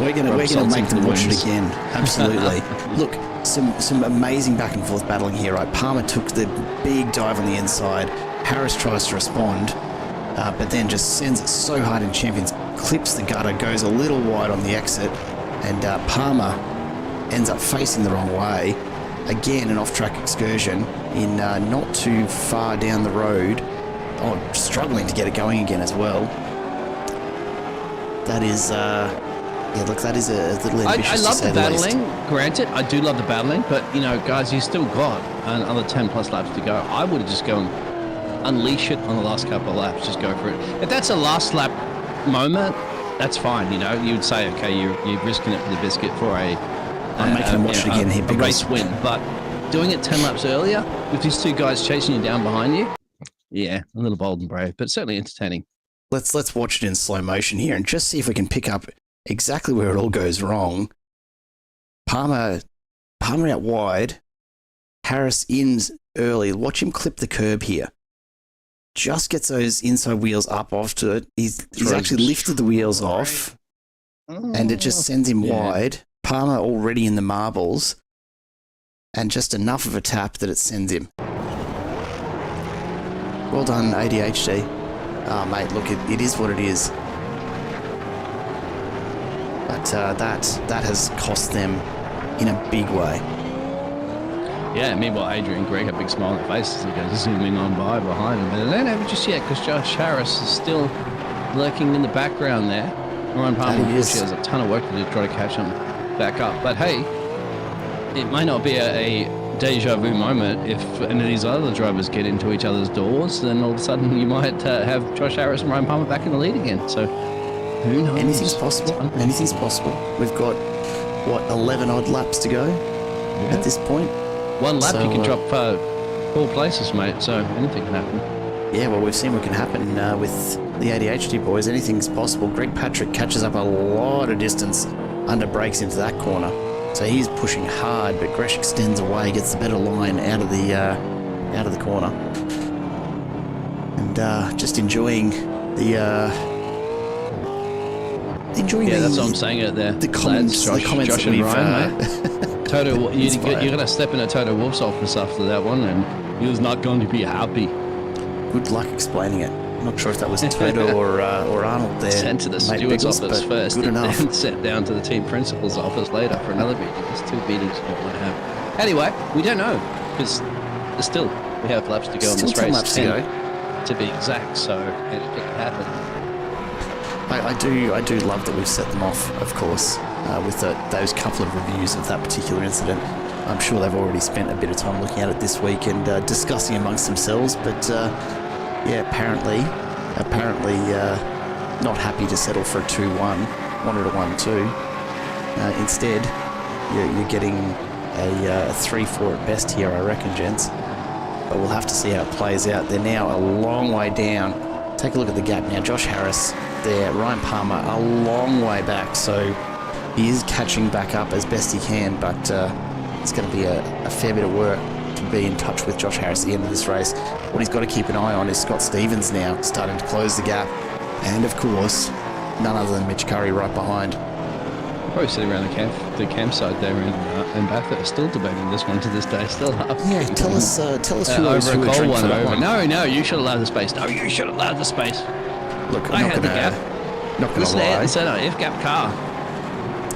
we're going to make them watch it again. Absolutely. Look, some amazing back and forth battling here. Right, Palmer took the big dive on the inside. Harris tries to respond, but then just sends it so hard in Champions, clips the gutter, goes a little wide on the exit, and Palmer ends up facing the wrong way. Again, an off-track excursion in not too far down the road. Oh, struggling to get it going again as well. That is, yeah, look, that is a little ambitious. I love the battling. Granted, I do love the battling, but you know, guys, you still got another 10 plus laps to go. I would have just gone unleash it on the last couple of laps. Just go for it. If that's a last lap moment, that's fine. You know, you would say, okay, you're risking it for the biscuit for I'm making them watch it again here. A race win, but doing it 10 laps earlier with these 2 guys chasing you down behind you, yeah, a little bold and brave, but certainly entertaining. Let's watch it in slow motion here and just see if we can pick up exactly where it all goes wrong. Palmer out wide, Harris in early. Watch him clip the curb here. Just gets those inside wheels up off to it. He's actually lifted the wheels off, and it just sends him wide. Palmer already in the marbles, and just enough of a tap that it sends him. Well done, ADHD. Oh, mate, look, it is what it is. But that has cost them in a big way. Yeah, meanwhile, Adrian and Greg have big smile on their faces. He goes zooming on by behind him. But they don't have it just yet because Josh Harris is still lurking in the background there. Oran Park, unfortunately, has a ton of work to do to try to catch him back up. But hey, it might not be a deja vu moment if any of these other drivers get into each other's doors. Then all of a sudden you might have Josh Harris and Ryan Palmer back in the lead again. So who knows? Anything's possible. Anything's possible. We've got, what, 11 odd laps to go at this point? One lap, you can drop 4 places, mate, so anything can happen. Yeah, well, we've seen what can happen with the ADHD boys. Anything's possible. Greg Patrick catches up a lot of distance under brakes into that corner. So he's pushing hard, but Gresh extends away, gets the better line out of the corner. And just enjoying the... yeah, that's what I'm saying out there. The comments, Josh that and we've... Ryan, mate. Toto, you're going to step in a Toto Wolff's office after that one, and he was not going to be happy. Good luck explaining it. I'm not sure if that was Toto or Arnold there. Sent to the steward's office first, good enough. Then sent down to the team principal's office later for another meeting. There's 2 meetings you don't want to have. Anyway, we don't know, because we have laps to go in this race. Laps to go. To be exact, so anything can happen. I do love that we've set them off, of course, with those couple of reviews of that particular incident. I'm sure they've already spent a bit of time looking at it this week and discussing amongst themselves, but yeah, apparently not happy to settle for a 2-1, wanted a 1-2. Instead, you're getting a 3-4 at best here, I reckon, gents. But we'll have to see how it plays out. They're now a long way down. Take a look at the gap now. Josh Harris there, Ryan Palmer a long way back, so he is catching back up as best he can, but it's going to be a fair bit of work to be in touch with Josh Harris at the end of this race. What he's got to keep an eye on is Scott Stevens now starting to close the gap, and of course none other than Mitch Curry right behind. Probably sitting around the campsite there in Bathurst, still debating this one to this day, still up. Yeah, tell us who over was a cold one. over. No, you should allow the space. No, you should allow the space. Look, I had the gap. Not going to lie. lie. It's an F-gap car.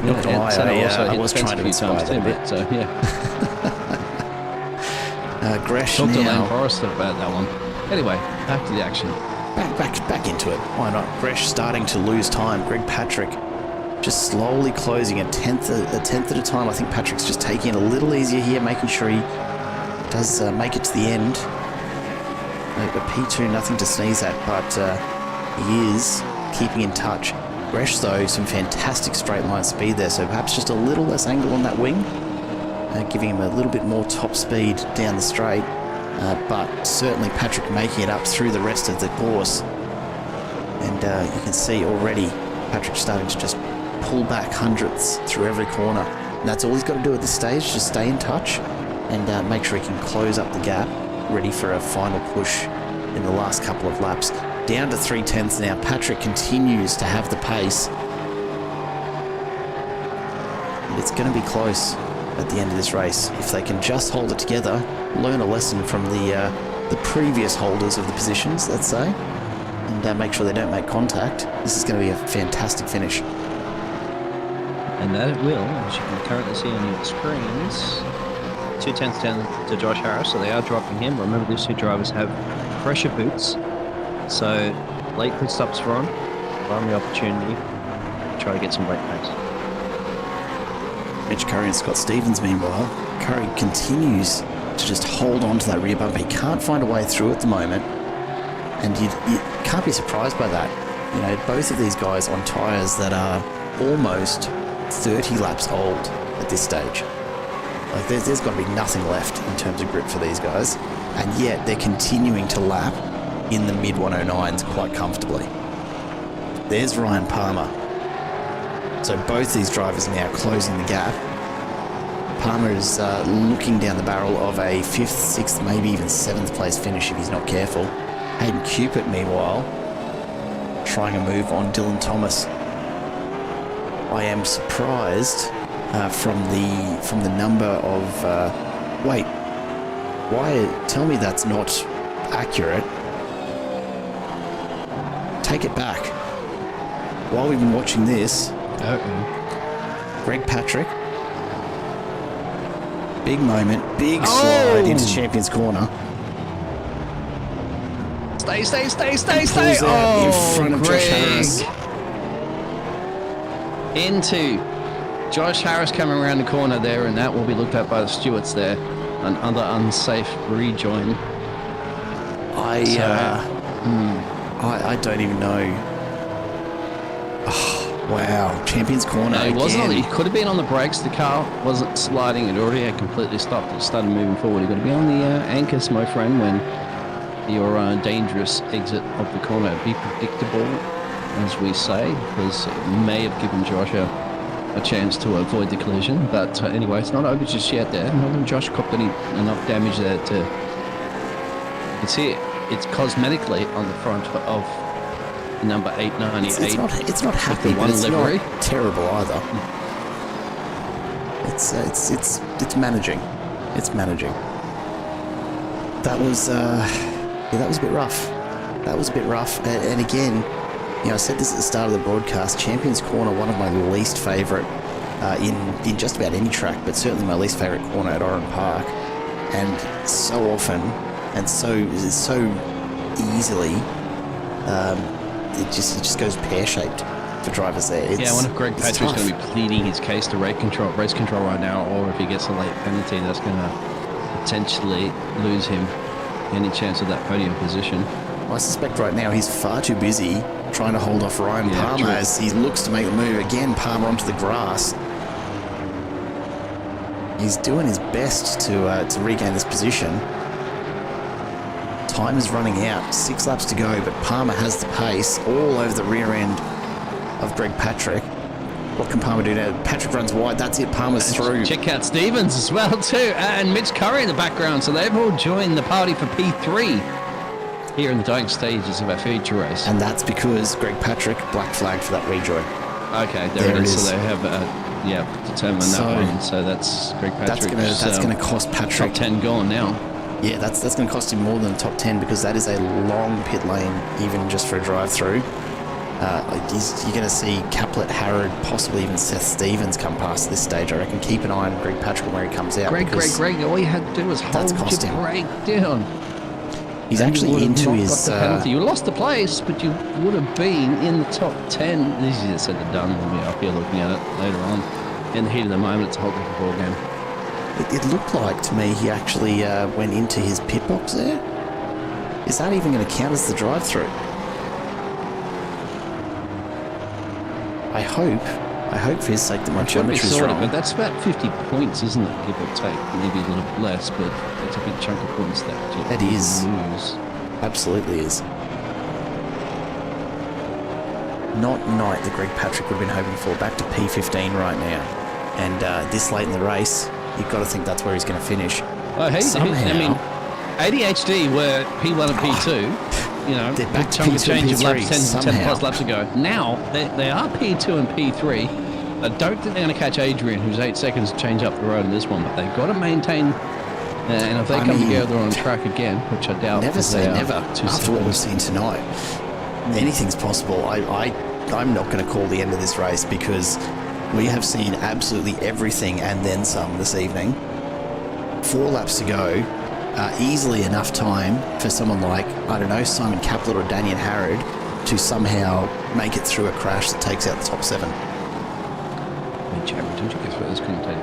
Not going to lie, I was trying to inspire too, that. So yeah. Gresh Talk to Lane that one. Anyway, back to the action. Back into it. Why not? Gresh starting to lose time. Greg Patrick just slowly closing a tenth at a time. I think Patrick's just taking it a little easier here, making sure he does make it to the end. A P2, nothing to sneeze at, but he is keeping in touch. Gresh, though, some fantastic straight line speed there, so perhaps just a little less angle on that wing, giving him a little bit more top speed down the straight, but certainly Patrick making it up through the rest of the course. And you can see already Patrick starting to just pull back hundredths through every corner. And that's all he's got to do at this stage, just stay in touch and make sure he can close up the gap, ready for a final push in the last couple of laps. Down to 3/10 now. Patrick continues to have the pace. It's going to be close at the end of this race. If they can just hold it together, learn a lesson from the previous holders of the positions, let's say, and make sure they don't make contact, this is going to be a fantastic finish. And that it will, as you can currently see on your screens. 2/10 down to Josh Harris, so they are dropping him. Remember, these two drivers have pressure boots, so late pit stops for on the opportunity to try to get some brake pace. Mitch Curry and Scott Stevens, meanwhile, Curry continues to just hold on to that rear bumper. He can't find a way through at the moment, and you can't be surprised by that. You know, both of these guys on tyres that are almost 30 laps old at this stage. Like there's got to be nothing left in terms of grip for these guys, and yet they're continuing to lap in the mid 109s quite comfortably. There's Ryan Palmer. So both these drivers now closing the gap. Palmer is looking down the barrel of a 5th, 6th, maybe even 7th place finish if he's not careful. Hayden Cupid, meanwhile, trying a move on Dylan Thomas. I am surprised from the number of wait, why? Tell me that's not accurate. Take it back. While we've been watching this, Greg Patrick Big moment, big slide into Champions Corner. Stay. Pulls out in front of Josh Harris. Into Josh Harris coming around the corner there, and that will be looked at by the stewards there. Another unsafe rejoin. I don't even know. Oh, wow. Champions Corner No, again. He could have been on the brakes. The car wasn't sliding. It already had completely stopped. It started moving forward. You've got to be on the anchors, my friend, when you're on a dangerous exit of the corner. Be predictable, as we say, because it may have given Josh a chance to avoid the collision. But anyway, it's not over just yet there. Not that Josh copped enough damage there to... You can see it's cosmetically on the front of number 898. It's not happy, but it's livery. not terrible either. It's managing. It's managing. That was a bit rough. And again, I said this at the start of the broadcast. Champions Corner, one of my least favourite in just about any track, but certainly my least favourite corner at Oran Park. And so often, and so easily, it just goes pear-shaped for drivers there. I wonder if Greg Patrick's going to be pleading his case to race control right now, or if he gets a late penalty, that's going to potentially lose him any chance of that podium position. I suspect right now he's far too busy trying to hold off Ryan Palmer as he looks to make the move again. Palmer onto the grass. He's doing his best to regain this position. Time is running out. 6 laps to go, but Palmer has the pace all over the rear end of Greg Patrick. What can Palmer do now? Patrick runs wide. That's it. Palmer's through. Check out Stevens as well too, and Mitch Curry in the background. So they've all joined the party for P3 here in the dying stages of our feature race. And that's because Greg Patrick black flagged for that rejoin. Okay, there it is. So they have determined that one. So that's Greg Patrick. That's going to cost Patrick. Top 10 gone now. Yeah, that's going to cost him more than a top 10 because that is a long pit lane, even just for a drive-through. You're going to see Caplet, Harrod, possibly even Seth Stevens come past this stage. I reckon keep an eye on Greg Patrick where he comes out. Greg, all you had to do was hold your brake down. He's actually into his... You lost the place, but you would have been in the top 10. Easier said than done. We'll be up here looking at it later on. In the heat of the moment, it's a whole different ball game. It looked like to me he actually went into his pit box there. Is that even going to count as the drive-through? I hope for his sake that my geometry is wrong. But that's about 50 points, isn't it? Give or take, maybe a little less, but it's a big chunk of points that it is. Lose. Absolutely is. Not night that Greg Patrick would have been hoping for. Back to P15 right now, and this late in the race, you've got to think that's where he's going to finish. Oh, hey, somehow. I mean, ADHD were P1 and P2. They're back to chunk P2 of change and of laps, P3 10 plus laps ago. Now, they are P2 and P3. I don't think they're going to catch Adrian, who's 8 seconds to change up the road in this one, but they've got to maintain... and if they come together on track again, which I doubt... Never say never. After what we've seen tonight, anything's possible. I'm not going to call the end of this race because we have seen absolutely everything and then some this evening. 4 laps to go. Easily enough time for someone like, I don't know, Simon Caplet or Daniel Harrod to somehow make it through a crash that takes out the top 7. Don't you guess what this commentator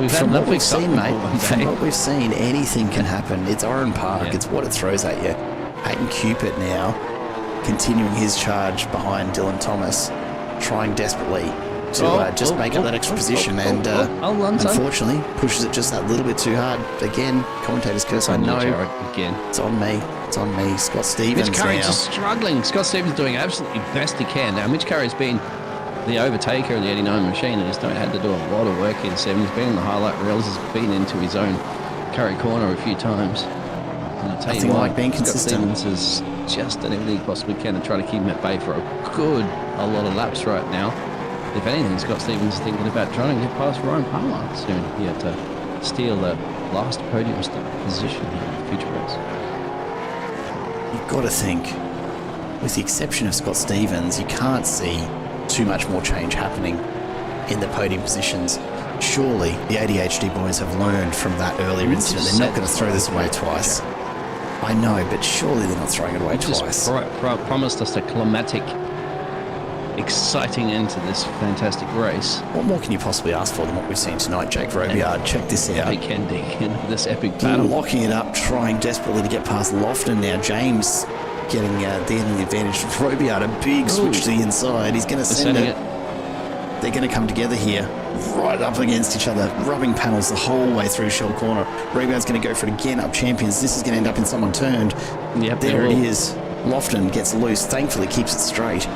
from what we've seen, mate, from what we've seen, anything can happen. It's Oran Park. Yeah. It's what it throws at you. Hayden Cupid now continuing his charge behind Dylan Thomas, trying desperately to just make up that extra position, and unfortunately pushes it just that little bit too hard. Again, commentators curse. I know. Again, it's on me. It's on me. Scott Stevens Mitch Curry's now. Just struggling. Scott Stevens doing absolutely best he can. Now, Mitch Curry's been the overtaker of the 89 machine, and he's had to do a lot of work in 7. He's been in the highlight reels. He's been into his own Curry corner a few times. And I'll tell you what, like being consistent. Scott Stevens is just done everything he possibly can to try to keep him at bay for a lot of laps right now. If anything, Scott Stevens is thinking about trying to get past Ryan Palmer soon here to steal the last podium start position here in the future race. You've got to think, with the exception of Scott Stevens, you can't see too much more change happening in the podium positions. surely the ADHD boys have learned from that earlier incident. They're not going to throw this away twice. I know, but surely they're not throwing it away twice. Promised us a climatic, exciting end to this fantastic race. What more can you possibly ask for than what we've seen tonight, Jake Robiard? Check this out. Epic ending in this epic battle. Locking it up, trying desperately to get past Lofton now. James getting the advantage from Robiard. A big switch to the inside. He's going to send it. They're going to come together here, right up against each other, rubbing panels the whole way through Shell Corner. Robiard's going to go for it again up Champions. This is going to end up in someone turned. Yep, there it is. Lofton gets loose. Thankfully, keeps it straight.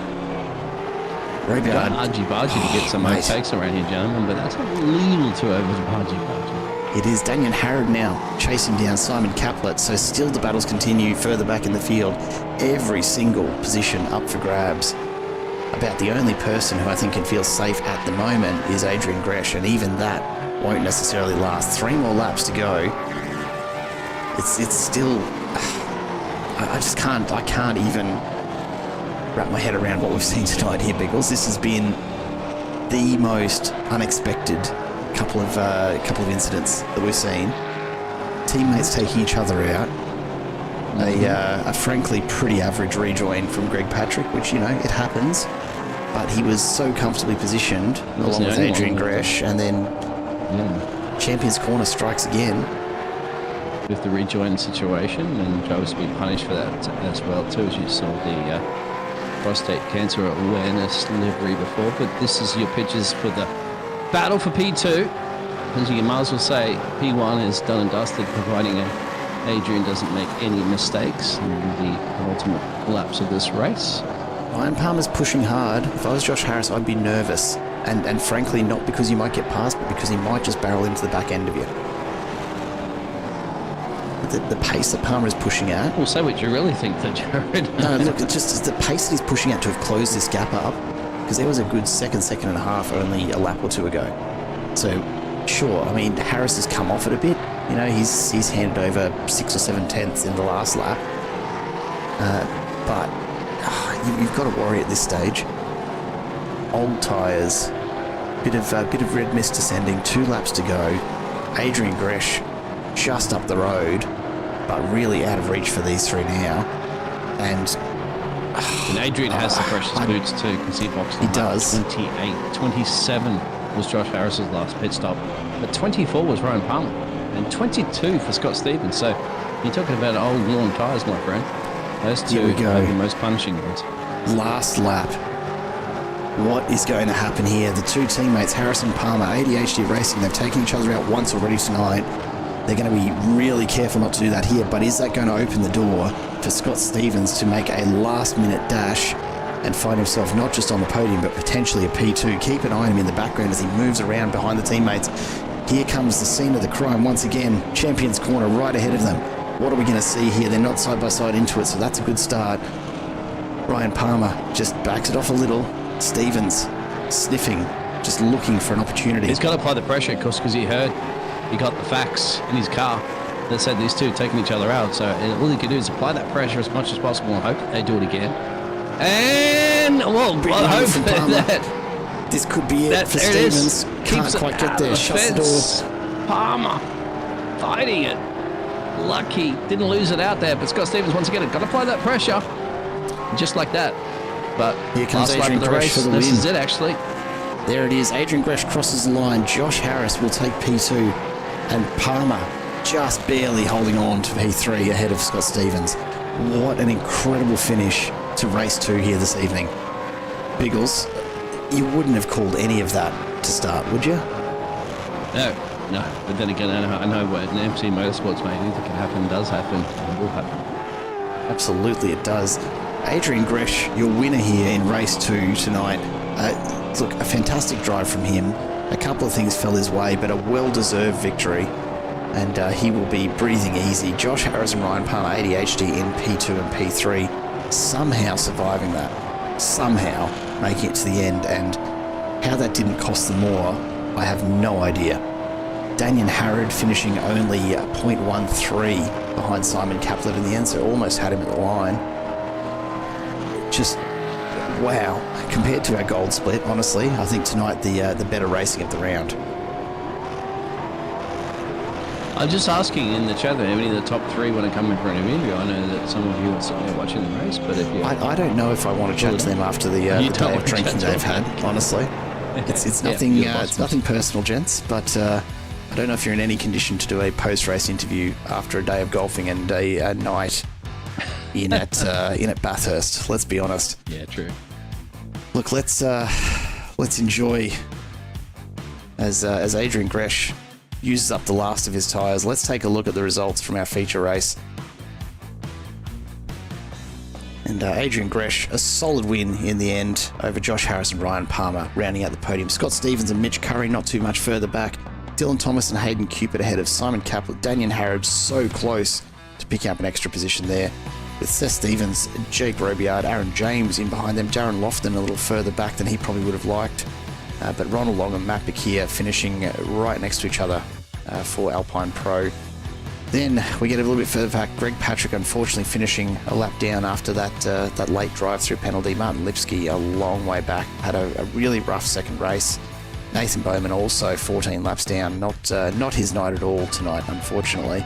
Robiard. Argy-bargy to get some overtakes around here, gentlemen, but that's a little too over to argy-bargy. It is Daniel Harrod now chasing down Simon Caplet, so still the battles continue further back in the field. Every single position up for grabs. About the only person who I think can feel safe at the moment is Adrian Gresh, and even that won't necessarily last. 3 more laps to go. It's still... I just can't even wrap my head around what we've seen tonight here, Biggles. This has been the most unexpected couple of incidents that we've seen. Teammates taking each other out. A frankly pretty average rejoin from Greg Patrick, which, you know, it happens. But he was so comfortably positioned, along with Adrian Gresh, and then Champions Corner strikes again. With the rejoin situation, and Joe's been punished for that as well too, as you saw the prostate cancer awareness livery before. But this is your pictures for the battle for P2. As you might as well say, P1 is done and dusted, providing Adrian doesn't make any mistakes in the ultimate laps of this race. Ryan Palmer's pushing hard. If I was Josh Harris, I'd be nervous. And frankly, not because you might get past, but because he might just barrel into the back end of you. The pace that Palmer is pushing at... Well, say what you really think, though, Jared. No, look, it's just the pace that he's pushing at to have closed this gap up, because there was a good second and a half only a lap or two ago. So, sure, I mean, Harris has come off it a bit. You know, he's handed over 6 or 7 tenths in the last lap. But you've got to worry at this stage. Old tyres, bit of red mist descending, 2 laps to go. Adrian Gresh just up the road, but really out of reach for these 3 now. And Adrian has the freshest boots too, because he boxed on. He does. 28, 27 was Josh Harris's last pit stop, but 24 was Ryan Palmer, and 22 for Scott Stevens. So you're talking about old worn tyres, my friend. Those two are the most punishing ones. Last lap. What is going to happen here? The 2 teammates, Harris and Palmer, ADHD Racing, they've taken each other out once already tonight. They're going to be really careful not to do that here, but is that going to open the door for Scott Stevens to make a last-minute dash and find himself not just on the podium, but potentially a P2? Keep an eye on him in the background as he moves around behind the teammates. Here comes the scene of the crime once again. Champions Corner right ahead of them. What are we going to see here? They're not side by side into it, so that's a good start. Ryan Palmer just backs it off a little. Stevens sniffing, just looking for an opportunity. He's got to apply the pressure, of course, because he got the facts in his car that said these two taking each other out. So all he can do is apply that pressure as much as possible and hope that they do it again. And, well, I hope that this could be it for Stevens. Can't quite get there. Shuts the door. Palmer fighting it. Lucky. Didn't lose it out there, but Scott Stevens, once again, got to apply that pressure. Just like that. But here comes Adrian Gresh for the win. This is it, actually. There it is. Adrian Gresh crosses the line. Josh Harris will take P2. And Palmer just barely holding on to P3 ahead of Scott Stevens. What an incredible finish to race 2 here this evening. Biggles, you wouldn't have called any of that to start, would you? No. But then again, I know what an MC Motorsport's made. Anything can happen, does happen, and will happen. Absolutely, it does. Adrian Gresh, your winner here in race 2 tonight. Look, a fantastic drive from him. A couple of things fell his way, but a well-deserved victory. And he will be breathing easy. Josh Harris and Ryan Palmer, ADHD in P2 and P3, somehow surviving that. Somehow making it to the end. And how that didn't cost them more, I have no idea. Daniel Harrod finishing only 0.13 behind Simon Caplet in the end, so almost had him at the line. Just, wow. Compared to our gold split, honestly, I think tonight the better racing of the round. I'm just asking in the chat, there, any of the top 3 want to come in for an interview? I know that some of you are sitting there watching the race, but if you... I don't know if I want to chat to them after the day of drinking they've had, honestly. It's nothing it's nothing personal, gents, but I don't know if you're in any condition to do a post-race interview after a day of golfing and a night in at Bathurst, let's be honest. Yeah, true. Look, let's enjoy as Adrian Gresh uses up the last of his tyres. Let's take a look at the results from our feature race. And Adrian Gresh, a solid win in the end over Josh Harris and Ryan Palmer, rounding out the podium. Scott Stevens and Mitch Curry not too much further back. Dylan Thomas and Hayden Cupid ahead of Simon Caplet. Daniel Harrod so close to picking up an extra position there, with Seth Stevens, Jake Robiard, Aaron James in behind them. Darren Lofton a little further back than he probably would have liked. But Ronald Long and Matt Bakir finishing right next to each other for Alpine Pro. Then we get a little bit further back. Greg Patrick unfortunately finishing a lap down after that late drive-through penalty. Martin Lipsky a long way back, had a really rough second race. Nathan Bowman also 14 laps down. Not his night at all tonight, unfortunately.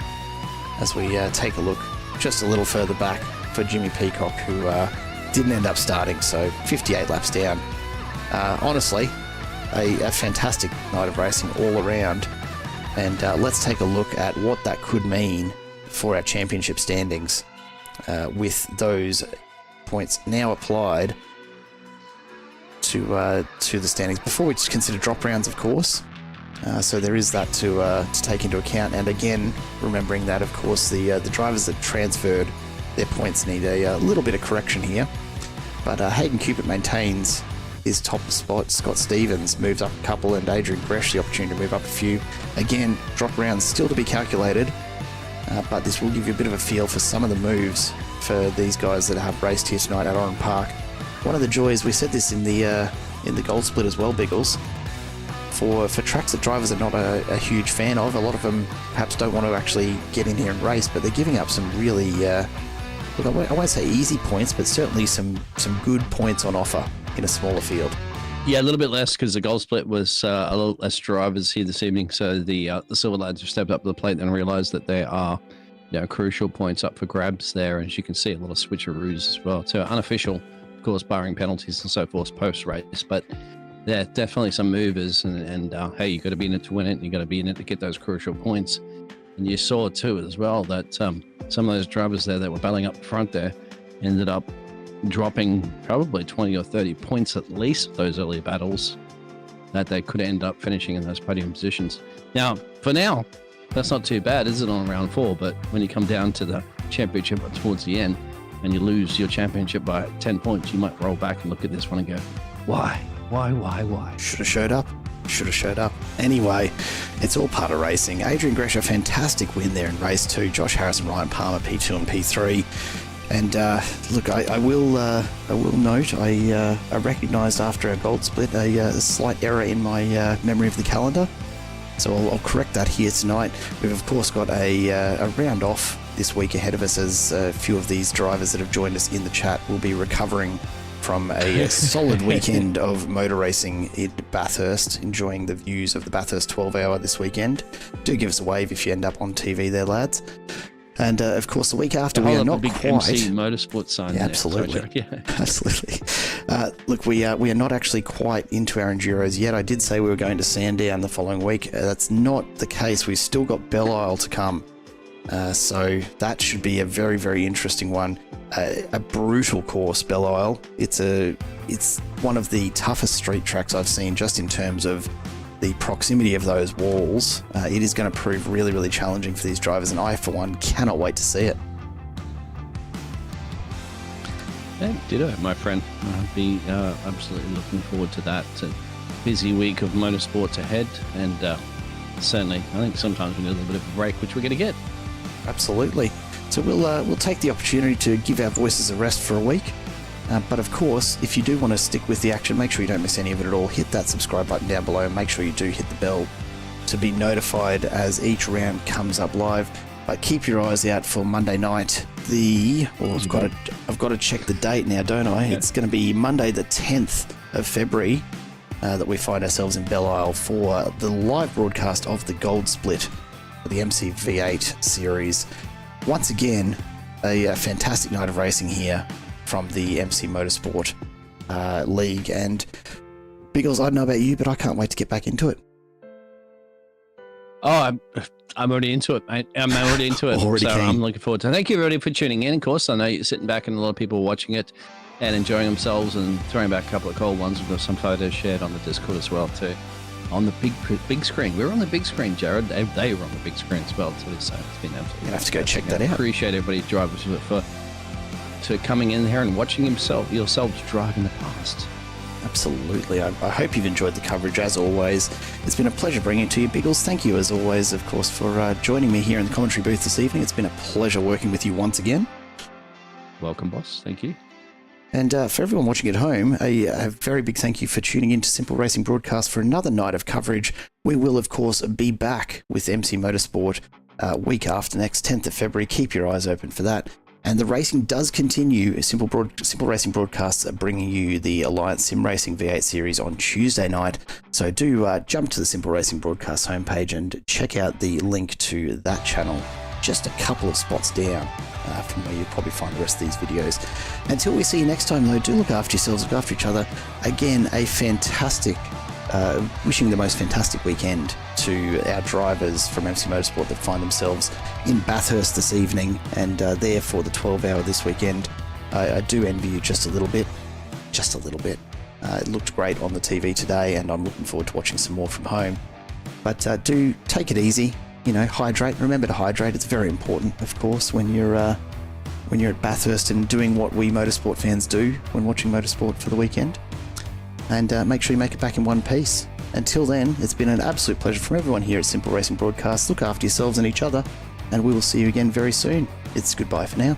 As we take a look just a little further back for Jimmy Peacock, who didn't end up starting, so 58 laps down. Honestly, a fantastic night of racing all around. And let's take a look at what that could mean for our championship standings with those points now applied to the standings. Before we just consider drop rounds, of course. So there is that to take into account. And again, remembering that, of course, the drivers that transferred their points need a little bit of correction here. But Hayden Cupid maintains his top spot. Scott Stevens moves up a couple, and Adrian Gresh the opportunity to move up a few. Again, drop rounds still to be calculated, but this will give you a bit of a feel for some of the moves for these guys that have raced here tonight at Oran Park. One of the joys, we said this in the Gold Split as well, Biggles, for tracks that drivers are not a huge fan of. A lot of them perhaps don't want to actually get in here and race, but they're giving up some really, look, I won't say easy points, but certainly some good points on offer in a smaller field. Yeah, a little bit less because the Gold Split was a little less drivers here this evening. So the Silver lads have stepped up to the plate and realised that there are crucial points up for grabs there. And as you can see, a lot of switcheroos as well. So unofficial, of course, barring penalties and so forth post-race. But yeah, definitely some movers. And hey, you got to be in it to win it. And you got to be in it to get those crucial points. And you saw too as well that some of those drivers there that were battling up front there ended up dropping probably 20 or 30 points at least those early battles, that they could end up finishing in those podium positions. Now, for now, that's not too bad, is it, on round 4? But when you come down to the championship towards the end and you lose your championship by 10 points, you might roll back and look at this one and go, why? Should have showed up. Anyway, it's all part of racing. Adrian Gresh, a fantastic win there in race 2. Josh Harris and Ryan Palmer, P2 and P3. And look, I will note, I recognised after our Gold Split a slight error in my memory of the calendar, so I'll correct that here tonight. We've of course got a round off this week ahead of us, as a few of these drivers that have joined us in the chat will be recovering from a solid weekend of motor racing in Bathurst, enjoying the views of the Bathurst 12-hour this weekend. Do give us a wave if you end up on TV there, lads. And of course, the week after, we are not big quite. MC Motorsport sign. Yeah, absolutely, absolutely. Look, we are not actually quite into our enduros yet. I did say we were going to Sandown the following week. That's not the case. We've still got Belle Isle to come, so that should be a very, very interesting one. A brutal course, Belle Isle. It's one of the toughest street tracks I've seen, just in terms of the proximity of those walls. It is going to prove really, really challenging for these drivers, and I, for one, cannot wait to see it. Yeah, ditto, my friend. I'll be absolutely looking forward to that. It's a busy week of motorsports ahead, and certainly, I think sometimes we need a little bit of a break, which we're going to get. Absolutely. So we'll take the opportunity to give our voices a rest for a week. But of course, if you do want to stick with the action, make sure you don't miss any of it at all. Hit that subscribe button down below, and make sure you do hit the bell to be notified as each round comes up live. But keep your eyes out for Monday night. I've got to check the date now, don't I? Yeah. It's going to be Monday the 10th of February that we find ourselves in Belle Isle for the live broadcast of the Gold Split. for the MCV8 series. Once again, a fantastic night of racing here from the MC Motorsport League. And Biggles, I don't know about you, but I can't wait to get back into it. Oh, I'm already into it, mate. I'm already into it. Already so keen. I'm looking forward to it. Thank you, everybody, for tuning in. Of course, I know you're sitting back and a lot of people watching it and enjoying themselves and throwing back a couple of cold ones. We've got some photos shared on the Discord as well, too. On the big screen. We're on the big screen, Jared. They were on the big screen as well, too. So it's been absolutely. You're gonna have to go check that I out. appreciate everybody drivers for coming in here and watching yourselves drive in the past. Absolutely. I hope you've enjoyed the coverage as always. It's been a pleasure bringing it to you, Biggles. Thank you as always, of course, for joining me here in the commentary booth this evening. It's been a pleasure working with you once again. Welcome, boss. Thank you. And for everyone watching at home, a very big thank you for tuning in to Simple Racing Broadcast for another night of coverage. We will, of course, be back with MC Motorsport week after next, 10th of February. Keep your eyes open for that. And the racing does continue. Simple Racing Broadcasts are bringing you the Alliance Sim Racing V8 series on Tuesday night. So do jump to the Simple Racing Broadcast homepage and check out the link to that channel. Just a couple of spots down from where you'll probably find the rest of these videos. Until we see you next time, though, do look after yourselves, look after each other. Again, a fantastic, wishing the most fantastic weekend to our drivers from MC Motorsport that find themselves in Bathurst this evening and there for the 12-hour this weekend. I do envy you just a little bit. Just a little bit. It looked great on the TV today, and I'm looking forward to watching some more from home. But do take it easy. You know, hydrate. Remember to hydrate. It's very important, of course, when you're at Bathurst and doing what we motorsport fans do when watching motorsport for the weekend. And make sure you make it back in one piece. Until then, it's been an absolute pleasure from everyone here at Simple Racing Broadcast. Look after yourselves and each other, and we will see you again very soon. It's goodbye for now.